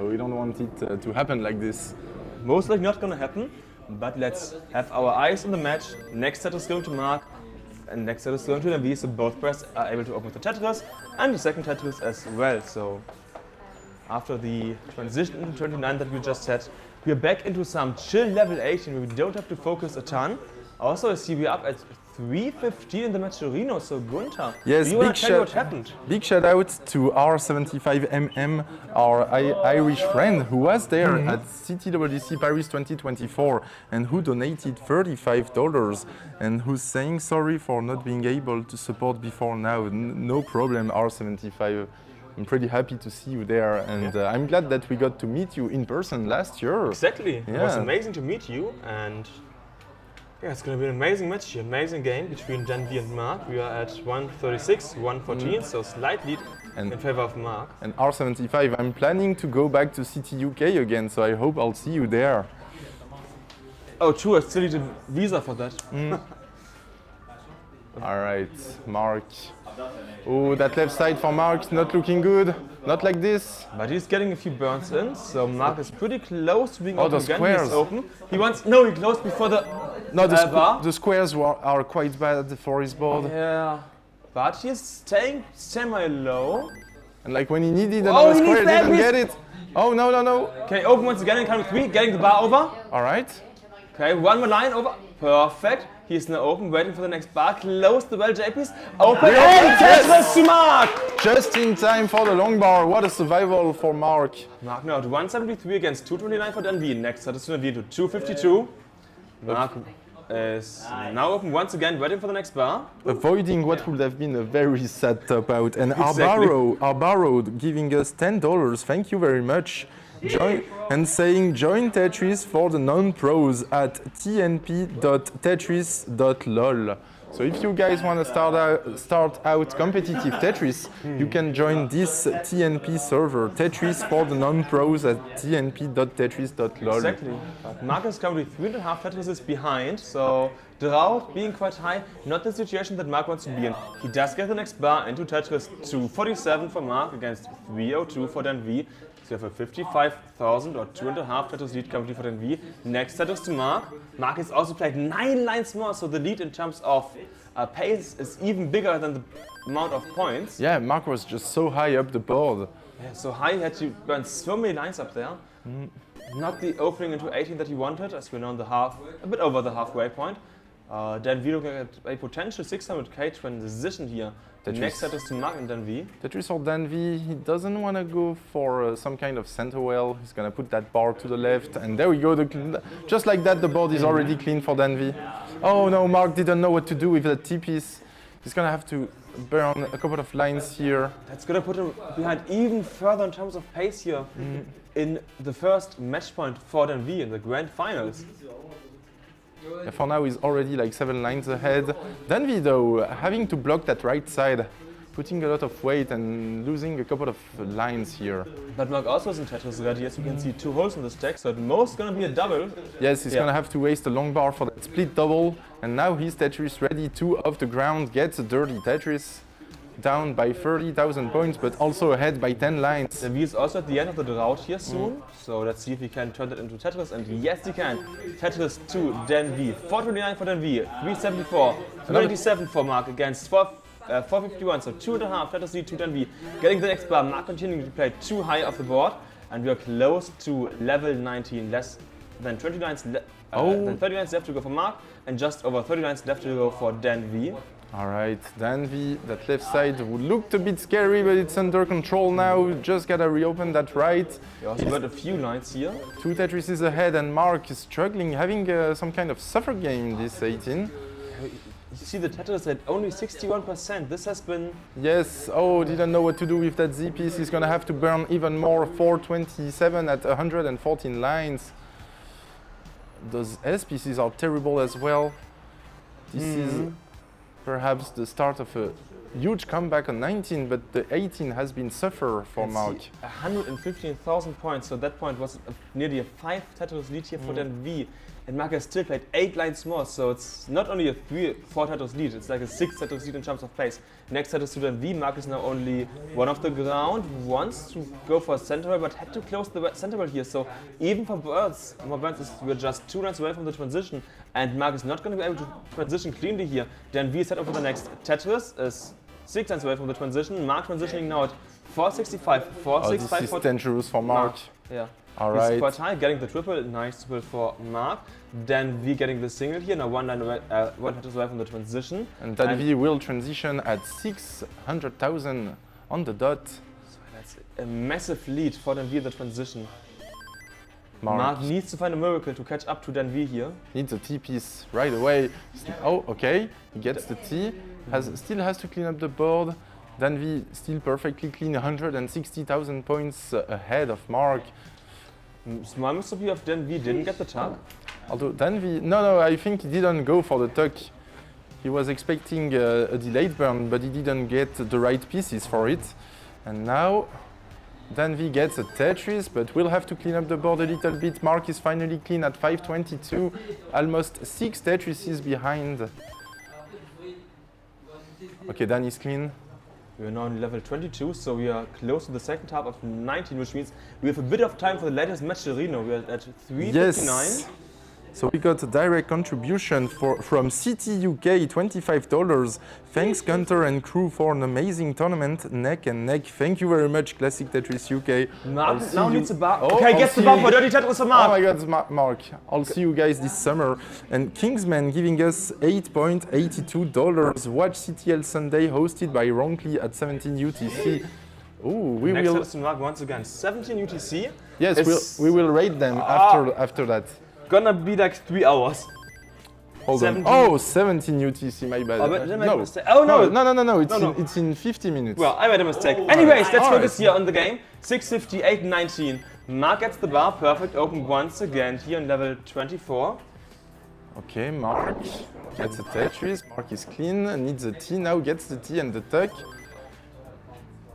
we don't want it to happen like this. Most likely not gonna happen, but let's have our eyes on the match. Next set is going to Mark, and next set is going to Denvi, so both players are able to open with the Tetris, and the second Tetris as well. So after the transition into 29 that we just said, we are back into some chill level 18 where we don't have to focus a ton. Also, I see we're up at 315 in the matcherino, so Gunther, yes, do you want to tell me what happened? Big shout out to R75MM, our Irish friend who was there at CTWC Paris 2024 and who donated $35 and who's saying sorry for not being able to support before now. No problem, R75. I'm pretty happy to see you there, and I'm glad that we got to meet you in person last year. Exactly, it was amazing to meet you, and yeah, it's going to be an amazing match here, amazing game between Denvi and Mark. We are at 136, 114, so slight lead in favor of Mark. And R75, I'm planning to go back to CTUK again, so I hope I'll see you there. Oh, true, I still need a visa for that. All right, Mark. Oh, that left side for Mark, not looking good. Not like this. But he's getting a few burns in, so Mark is pretty close to being open the again. squares. He's open. He wants, no, he closed before the No, bar. the squares are quite bad for his board. Yeah, but he's staying semi-low. And like when he needed another square, he didn't get it. Oh, no, no, no. Okay, open once again in count of 3, getting the bar over. All right. Okay, one more line over. Perfect. He's now open, waiting for the next bar. Close the well J-piece. Open and Tetris to Mark! Just in time for the long bar. What a survival for Mark. Mark now at 173 against 229 for Denvi. Next set is Denvi to 252. Mark is now open once again, waiting for the next bar. Avoiding what would have been a very sad top out. And Exactly. Arbaro giving us $10. Thank you very much. And saying join Tetris for the non-pros at tnp.tetris.lol. So if you guys want to start out competitive Tetris, you can join this TNP server, Tetris for the non-pros at tnp.tetris.lol. Exactly. But Mark is currently 3.5 Tetrises behind, so the route being quite high, not the situation that Mark wants to be in. He does get the next bar into Tetris 247 for Mark against 302 for Denvi. So you have a 55,000 or 2.5 Tetris lead currently for Denvi. Next Tetris to Mark. Mark has also played 9 lines more, so the lead in terms of pace is even bigger than the amount of points. Yeah, Mark was just so high up the board. Yeah, so high he had to burn so many lines up there. Not the opening into 18 that he wanted, as we're now on the a bit over the halfway point. Denvi looking at a potential 600k transition here. The next set is to Mark and Denvi. Tetris or Denvi, he doesn't want to go for some kind of center well. He's going to put that bar to the left, and there we go. Just like that, the board is already clean for Denvi. Oh no, Mark didn't know what to do with that T-piece. He's going to have to burn a couple of lines here. That's going to put him behind even further in terms of pace here in the first match point for Denvi in the grand finals. Yeah, for now, he's already like 7 lines ahead. Denvi, though, having to block that right side, putting a lot of weight and losing a couple of lines here. But Mark also is in Tetris ready, as you can see 2 holes in the stack, so at most going to be a double. Yes, he's going to have to waste a long bar for that split double. And now he's Tetris ready, 2 off the ground, gets a dirty Tetris. Down by 30,000 points, but also ahead by 10 lines. Denvi is also at the end of the drought here soon, so let's see if he can turn that into Tetris, and yes he can. Tetris to Denvi, 429 for Denvi, 374, 397 for Mark against 451, so 2.5 Tetris lead to Denvi. Getting the next bar, Mark continuing to play too high off the board, and we are close to level 19, less than 20 lines, than 30 lines left to go for Mark, and just over 30 lines left to go for Denvi. Alright, Denvi, that left side looked a bit scary, but it's under control now. Just gotta reopen that right. We also got a few lines here. 2 Tetrises ahead, and Mark is struggling, having some kind of suffer game this 18. You see the Tetris at only 61%. This has been... Yes, oh, didn't know what to do with that Z piece. He's gonna have to burn even more, 427 at 114 lines. Those S pieces are terrible as well. This is perhaps the start of a huge comeback on 19, but the 18 has been suffer for Mark. 115,000 points, so that point was nearly a 5 Tetris lead here for Denvi. And Mark has still played 8 lines more, so it's not only a 3-4 Tetris lead, it's like a 6 Tetris lead in terms of pace. Next set is to Denvi. Mark is now only 1 off the ground, wants to go for a center ball, but had to close the center ball here. So even for Burns, we're just 2 lines away from the transition, and Mark is not going to be able to transition cleanly here. Denvi is set up for the next Tetris, is 6 lines away from the transition. Mark transitioning now at 465, 465. Oh, this is dangerous for Mark. Yeah. Alright. He's quite high, getting the triple, nice triple for Mark. Denvi getting the single here, now 1 line away, 1 Tetris away from the transition. And Denvi will transition at 600,000 on the dot. So that's a massive lead for Denvi in the transition. Mark needs to find a miracle to catch up to Denvi here. Needs a T piece right away. Oh, okay, he gets the T. Still has to clean up the board. Denvi still perfectly clean, 160,000 points ahead of Mark. Small mistake of Denvi didn't get the tuck. Although Denvi, no, I think he didn't go for the tuck. He was expecting a delayed burn, but he didn't get the right pieces for it. And now Denvi gets a Tetris, but we'll have to clean up the board a little bit. Mark is finally clean at 522, almost 6 Tetrises behind. Okay, Dan is clean. We are now on level 22, so we are close to the second half of 19, which means we have a bit of time for the latest matcherino. We are at 3:59. Yes. So we got a direct contribution from CTWC, $25. Thanks Gunter and crew for an amazing tournament, neck and neck. Thank you very much, Classic Tetris UK. Mark now needs a bar. Okay, gets the bar for dirty Tetris for Mark. Oh my God, Mark. I'll see you guys this summer. And Kingsman giving us $8.82. Watch CTL Sunday, hosted by Ronkley at 17 UTC. Ooh, we Next will. Next to Mark once again, 17 UTC. Yes, we will rate them after that. Gonna be like 3 hours. Hold on. Oh, 17 UTC, my bad. Oh, but did I make a mistake? Oh no! No. It's in 50 minutes. Well, I made a mistake. Anyways, let's focus here on the game. 6:58.19. Mark gets the bar, perfect open once again here on level 24. Okay, Mark gets a Tetris. Mark is clean, needs a T now, gets the T and the tuck.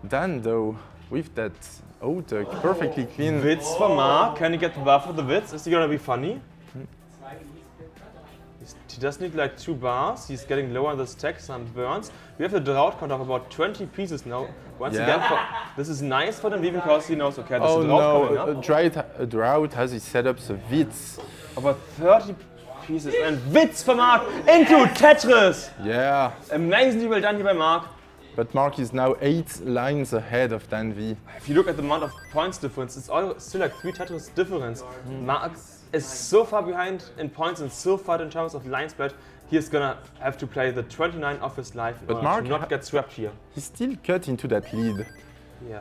Dan, though, with that O-tuck, perfectly clean. Witz for Mark. Can he get the bar for the Witz? Is he gonna be funny? He does need like 2 bars. He's getting lower on the stack, some burns. We have the drought count of about 20 pieces now. Once again, this is nice for Denvi because he knows, okay, there's a drought coming up. A drought has his setups of Witz. About 30 pieces. And Witz for Mark into Tetris! Yeah, Amazingly well done here by Mark. but Mark is now 8 lines ahead of Denvi. If you look at the amount of points difference, it's all still like 3 Tetris difference. Mark is so far behind in points and so far in terms of line spread. He's gonna have to play the 29 of his life in But order Mark to not get swept here. He's still cut into that lead. Yeah.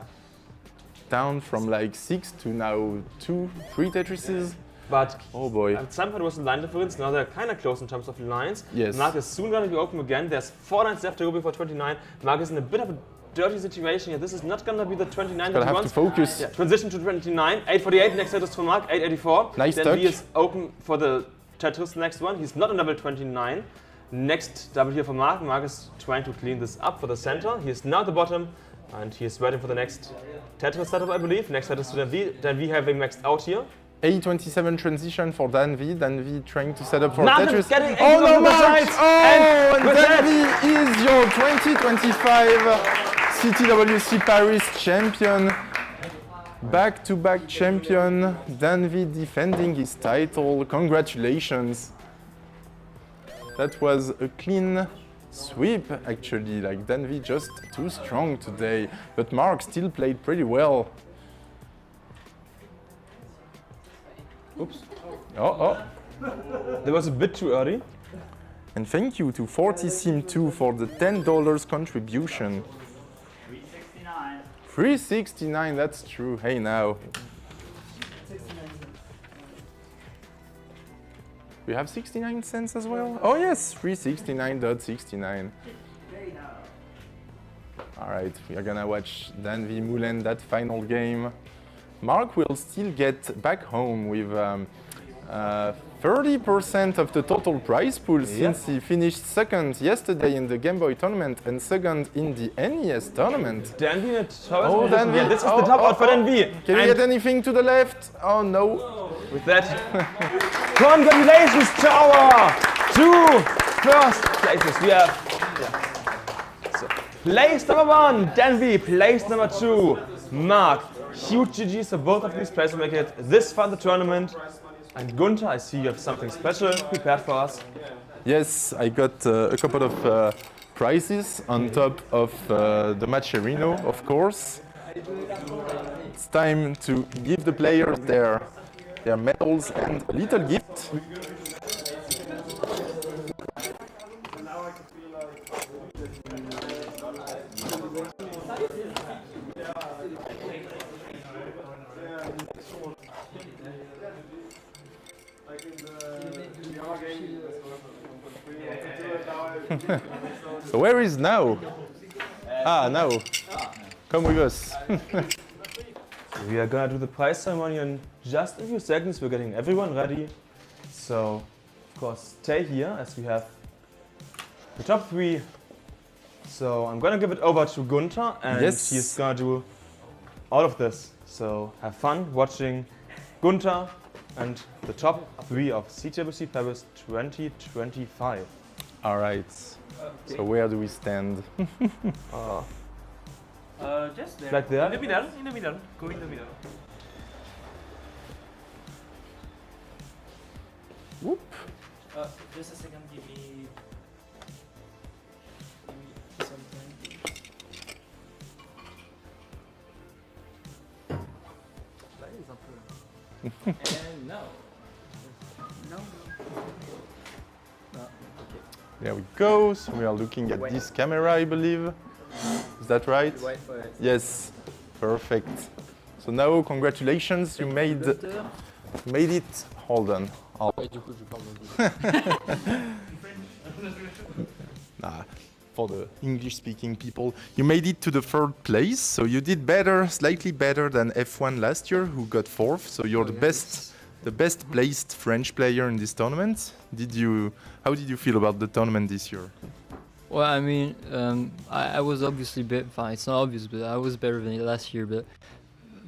Down from like 6 to now 2, 3 Tetrises. But Oh boy. at some point it was a line difference. Now they're kind of close in terms of lines. Yes. Mark is soon going to be open again. There's 4 lines left to go before 29. Mark is in a bit of a dirty situation here. This is not going to be the 29 that Gotta he have to wants. focus. Yeah, transition to 29. 848. Next set is for Mark. 884. Nice Then touch. he is open for the Tetris next one. He's not on level 29. Next double here for Mark. Mark is trying to clean this up for the center. He is now at the bottom. And he is waiting for the next Tetris setup, I believe. Next set is to Denvi. Denvi having maxed out here. A27 transition for Denvi. Denvi trying to set up for Mark Tetris. is getting Oh no, into the Mark! sides. Oh, and with that- Denvi is your 2025 CTWC Paris champion. Back-to-back champion. Denvi defending his title. Congratulations. That was a clean sweep, actually. Like Denvi just too strong today. But Mark still played pretty well. Oops. Oh. That was a bit too early. And thank you to 40sim2 for the $10 contribution. 369. 369, that's true. Hey now. We have 69 cents as well? Oh yes, 369.69. Alright, we are gonna watch Denvi Moulin, that final game. Mark will still get back home with 30% of the total prize pool since he finished second yesterday in the Game Boy tournament and second in the NES tournament. Denvi at Oh, Denvi. Yeah, this is the top out for Denvi. Can we And get anything to the left? Oh no. with that, congratulations to our 2 first places. We have so, place number 1, Denvi. Place number 2, Mark. Huge GGs for both of these players to make it this far in the tournament. And Gunther, I see you have something special prepared for us. Yes, I got a couple of prizes on top of the matcherino, of course. It's time to give the players their medals and little gift. So where is Nao? Ah, Nao. Come with us. We are gonna do the prize ceremony in just a few seconds. We're getting everyone ready. So, of course, stay here as we have the top 3. So I'm gonna give it over to Gunther and Yes. he's gonna do all of this. So have fun watching Gunther and the top 3 of CTWC Paris 2025. All right. So where do we stand? Just there. Like there? In the middle, in the middle. Go in the middle. Whoop. Just a second, give me something. And now. No. There we go. So we are looking at this camera, I believe. Is that right? Yes. Perfect. So now, congratulations, you made it. Hold on. Nah, for the English-speaking people, you made it to the 3rd place. So you did better, slightly better than F1 last year, who got 4th. So you're the best placed French player in this tournament. How did you feel about the tournament this year? Well, I mean, I was obviously fine. It's not obvious, but I was better than last year. But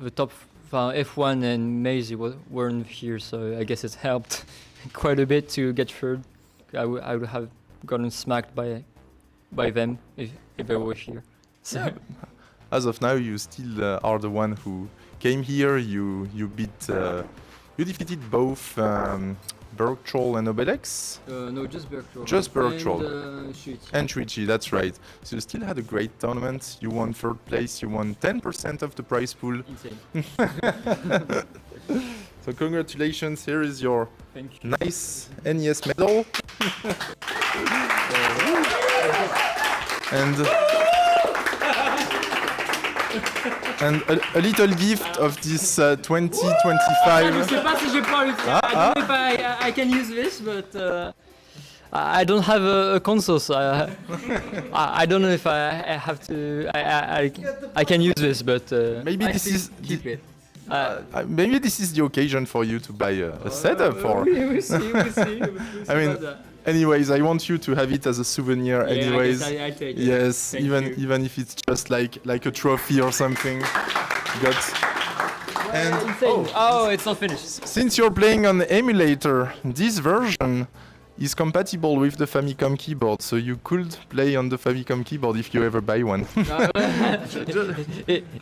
the top F1 and Maisie weren't here, so I guess it helped quite a bit to get third. I would have gotten smacked by them if they were here. So. Yeah. As of now, you still are the one who came here. You defeated both Bergtroll and Obelix. No, just Bergtroll. Just Bergtroll. And Shuichi. And Shuichi, that's right. So you still had a great tournament. You won 3rd place, you won 10% of the prize pool. Insane. So congratulations, here is your Thank you. nice NES medal. and a little gift of this 2025. Je sais pas si je peux I don't know if I can use this, but I don't have a console, so I don't know if I have to. I can use this, but Maybe I this think is keep it. maybe this is the occasion for you to buy a setup for. We'll see. I mean, anyways, I want you to have it as a souvenir. Yeah, anyways, I take it. yes, Thank even you. even if it's just like a trophy or something. Got. And Oh, it's not finished. since you're playing on the emulator, this version is compatible with the Famicom keyboard, so you could play on the Famicom keyboard if you ever buy one.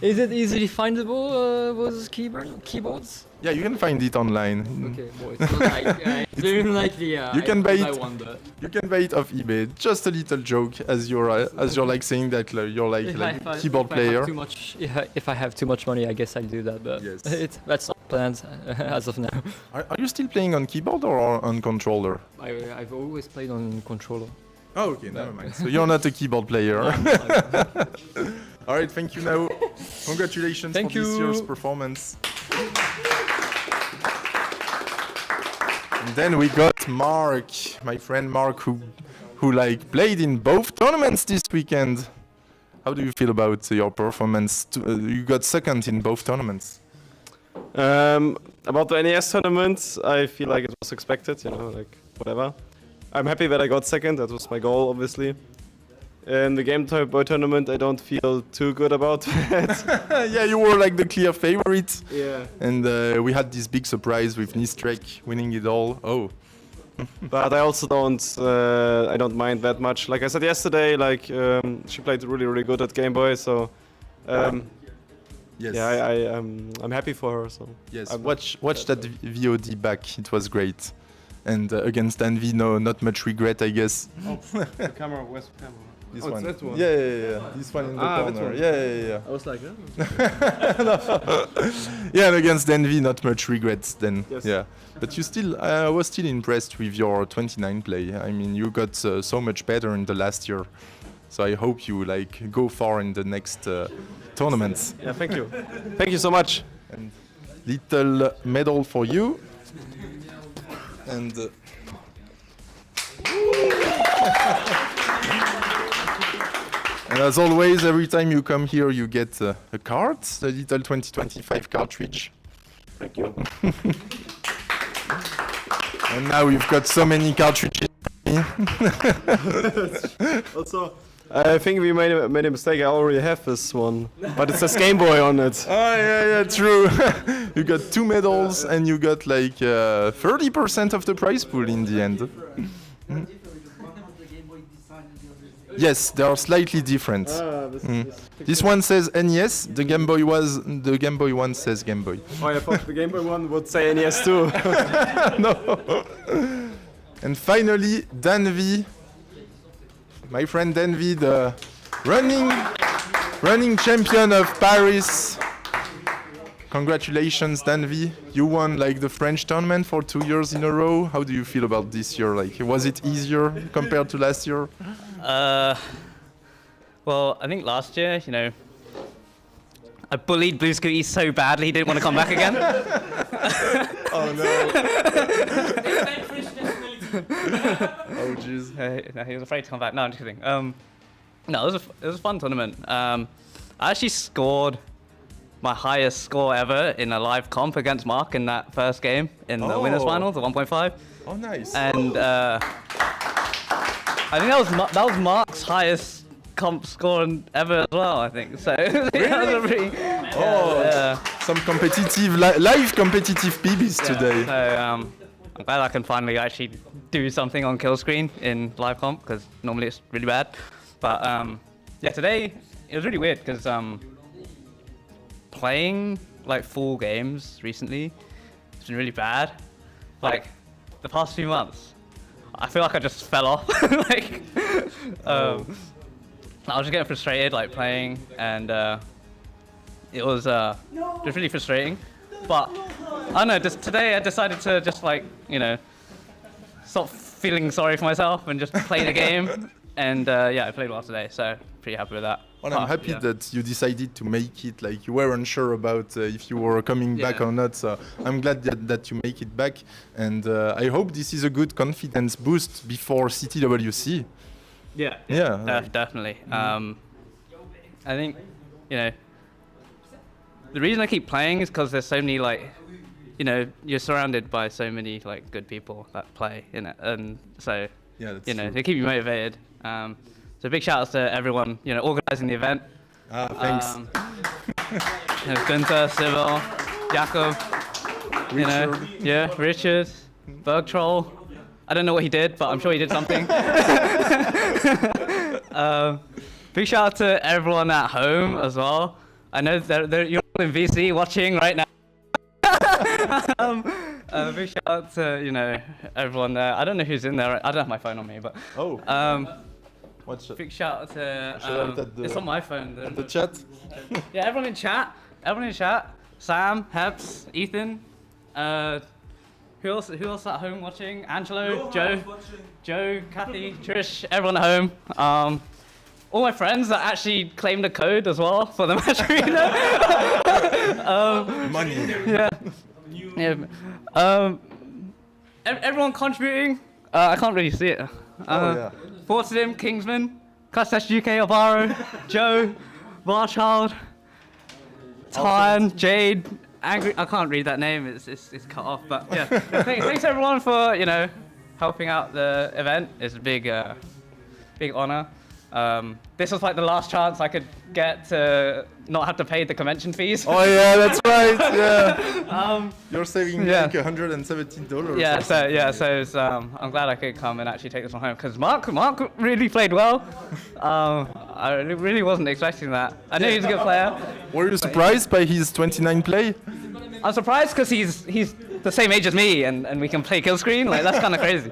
Is it easily findable, those keyboards? Yeah, you can find it online. Okay, well, it's not like, it's very unlikely. You can buy it. One, but You can buy it off eBay. Just a little joke, as you're like saying that you're like keyboard player. If I have too much money, I guess I'll do that. But Yes. that's not planned as of now. Are you still playing on keyboard or on controller? I've always played on controller. Oh, okay, never mind. So you're not a keyboard player. All right, thank you, Nao. Congratulations Thank for this you. year's performance. And then we got Mark, my friend Mark, who like played in both tournaments this weekend. How do you feel about your performance? You got 2nd in both tournaments. About the NES tournament, I feel like it was expected, like whatever. I'm happy that I got 2nd, that was my goal, obviously. In the Game Boy tournament, I don't feel too good about that. Yeah, you were like the clear favorite. Yeah. And we had this big surprise with Nistrek winning it all. Oh. But I also I don't mind that much. Like I said yesterday, she played really, really good at Game Boy, so Yes. yeah, I'm happy for her. So Yes. I'm- Watch that VOD back. It was great. And against Denvi, no, not much regret, I guess. the camera, where's the camera? This Oh, it's one. that one. Yeah. This one in the that corner. one. Yeah. I was like, Yeah, and against Denvi, not much regrets then. Yes. Yeah. But you still, I was still impressed with your 29 play. I mean, you got so much better in the last year. So I hope you go far in the next tournaments. yeah, thank you. Thank you so much. And little medal for you. And and as always, every time you come here, you get a card, a little 2025 cartridge. Thank you. And now you've got so many cartridges. Also, I think we made a mistake. I already have this one, but it says Game Boy on it. Oh, yeah, true. You got 2 medals and you got 30% of the prize pool in the end. Yes, they are slightly different. This one says NES, the Game Boy one says Game Boy. Oh, I thought the Game Boy one would say NES too. No. And finally, Denvi, my friend Denvi, the running champion of Paris. Congratulations, Denvi. You won the French tournament for 2 years in a row. How do you feel about this year? Was it easier compared to last year? Well, I think last year, I bullied Blue Scooty so badly he didn't want to come back again. Oh no. Oh jeez. No, he was afraid to come back. No, I'm just kidding. No, it was a fun tournament. I actually scored my highest score ever in a live comp against Mark in that first game in the winners final, the 1.5. Oh nice. And I think that was Mark's highest comp score ever as well, I think. So that was a pretty, Some competitive, live competitive PBs today. So I'm glad I can finally actually do something on kill screen in live comp, because normally it's really bad. But yeah, today it was really weird because playing full games recently, it's been really bad. the past few months, I feel like I just fell off. Like, I was just getting frustrated, like playing, and it was just really frustrating. But I don't know. Just today, I decided to just like stop feeling sorry for myself and just play the game. And yeah, I played well today, so pretty happy with that. Well, I'm happy that you decided to make it. Like you were unsure about if you were coming back or not. So I'm glad that you make it back, and I hope this is a good confidence boost before CTWC. Yeah. Definitely. I think the reason I keep playing is because there's so many you're surrounded by so many like good people that play in it, and so they keep you motivated. So big shout outs to everyone, organising the event. Thanks. Gunther, Sybil, Jakob, Richard, Berg Troll. I don't know what he did, but I'm sure he did something. Big shout out to everyone at home as well. I know you're all in VC watching right now. Big shout out to everyone there. I don't know who's in there. I don't have my phone on me, but big shout out to it's on my phone. The chat. Yeah, everyone in chat. Sam, Heps, Ethan. Who else at home watching? Angelo, Joe, Kathy, Trish, everyone at home. All my friends that actually claimed the code as well for the matcherino. Money. Everyone contributing. I can't really see it. Fortsim, Kingsman, Clash UK, Alvaro, Joe, Barchild, Tyne, Jade, Angry. I can't read that name. It's cut off. But yeah, thanks everyone for helping out the event. It's a big honor. This was like the last chance I could get to not have to pay the convention fees. Oh yeah, that's right. Yeah. You're saving like $170. Yeah. So it's, I'm glad I could come and actually take this one home because Mark really played well. I really wasn't expecting that. I knew he was a good player. Were you surprised by his 29 play? I'm surprised because he's the same age as me and we can play kill screen. Like that's kind of crazy.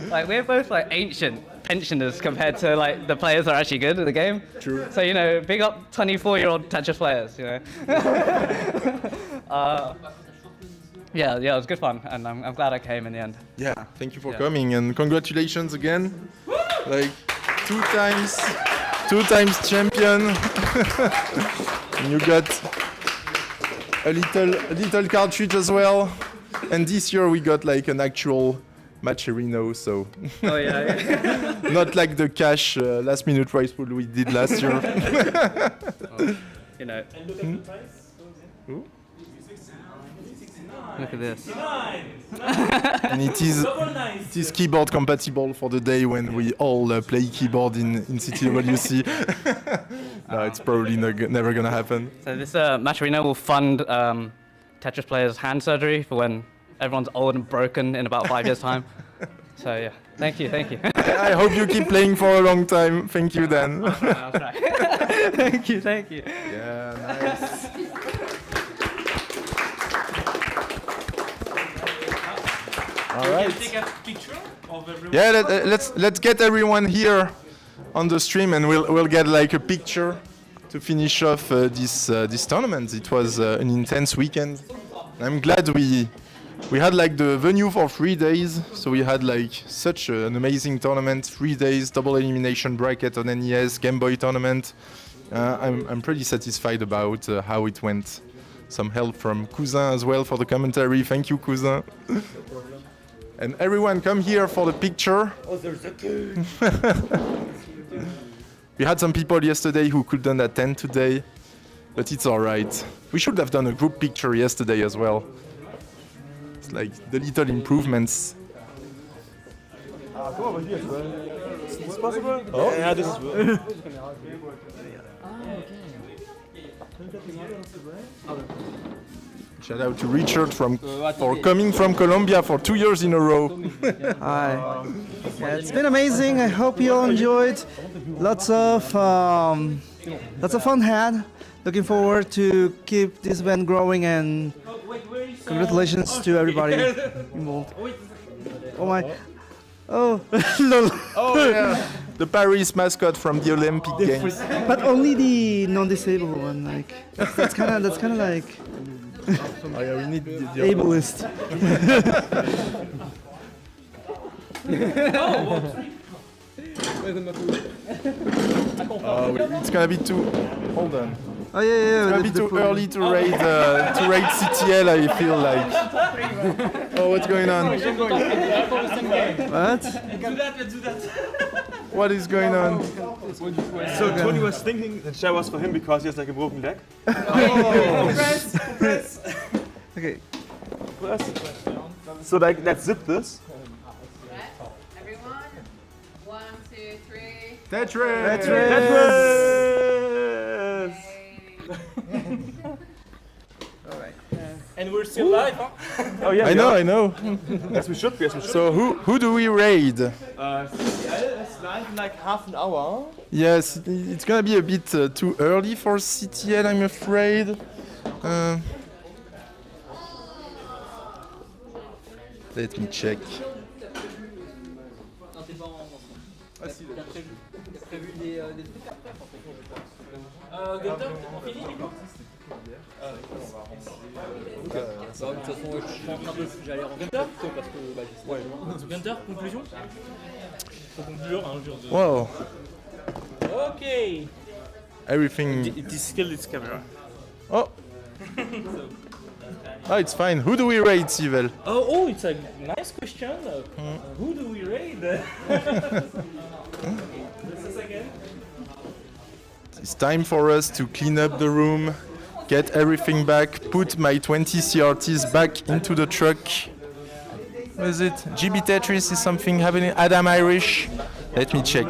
Like we're both like ancient pensioners compared to like the players that are actually good at the game. True. So big up 24-year-old Tetris players. Yeah, it was good fun, and I'm glad I came in the end. Yeah, thank you for coming, and congratulations again. Like two times champion. And you got a little cartridge as well. And this year we got like an actual matcherino, so not like the cash last minute prize pool we did last year. And look at the price. Look at this. And it is keyboard compatible for the day when we all play keyboard in CTWC. No, it's probably never gonna happen. So this matcherino will fund Tetris players' hand surgery for when everyone's old and broken in about 5 years' time. So yeah, thank you. I hope you keep playing for a long time. Thank you, Dan. I'll try. Thank you. Yeah, nice. All right. Take a picture of everyone. Yeah, let's get everyone here on the stream, and we'll get like a picture to finish off this tournament. It was an intense weekend. I'm glad we had like the venue for 3 days, so we had like such an amazing tournament. 3 days, double elimination bracket on NES, Game Boy tournament. I'm pretty satisfied about how it went. Some help from Cousin as well for the commentary. Thank you, Cousin. And everyone come here for the picture. Oh, there's a kid. We had some people yesterday who couldn't attend today, but it's all right. We should have done a group picture yesterday as well. It's like the little improvements. Come over here, is this possible? Oh. Yeah, this is. Shout out to Richard for coming from Colombia for 2 years in a row. Hi. Yeah, it's been amazing. I hope you all enjoyed. Lots of fun had. Looking forward to keep this event growing and Congratulations to everybody involved. Oh my. Oh, lol. Oh yeah, the Paris mascot from the Olympic Games. But only the non-disabled one. Like that's kind of like Oh yeah, we need the ableist. It's gonna be too. Hold on. Oh yeah. It's gonna be too early to raid CTL. I feel like. Oh, what's going on? What? What is going on? So Tony was thinking the chair was for him because he has like a broken leg. Okay. So like let's zip this. Everyone, 1, 2, 3. Tetris! And we're still live, huh? Oh yeah. I know. Yes, we should be. Yes, we should. So who do we raid? It's live in like half an hour. Yes, it's gonna be a bit too early for CTL, I'm afraid. Let me check. Gunter, on finit du coup Ok. De toute façon, je suis en train de. J'allais en Gunter parce que. Ouais. Gunter, conclusion faut conclure, hein, Wow. Ok. Everything. It is still its camera. Oh. Oh, it's fine. Who do we raid, Sivel? Oh, it's a nice question. Who do we raid? This is again. It's time for us to clean up the room, get everything back, put my 20 CRTs back into the truck. What is it? GB Tetris is something happening? Adam Irish? Let me check.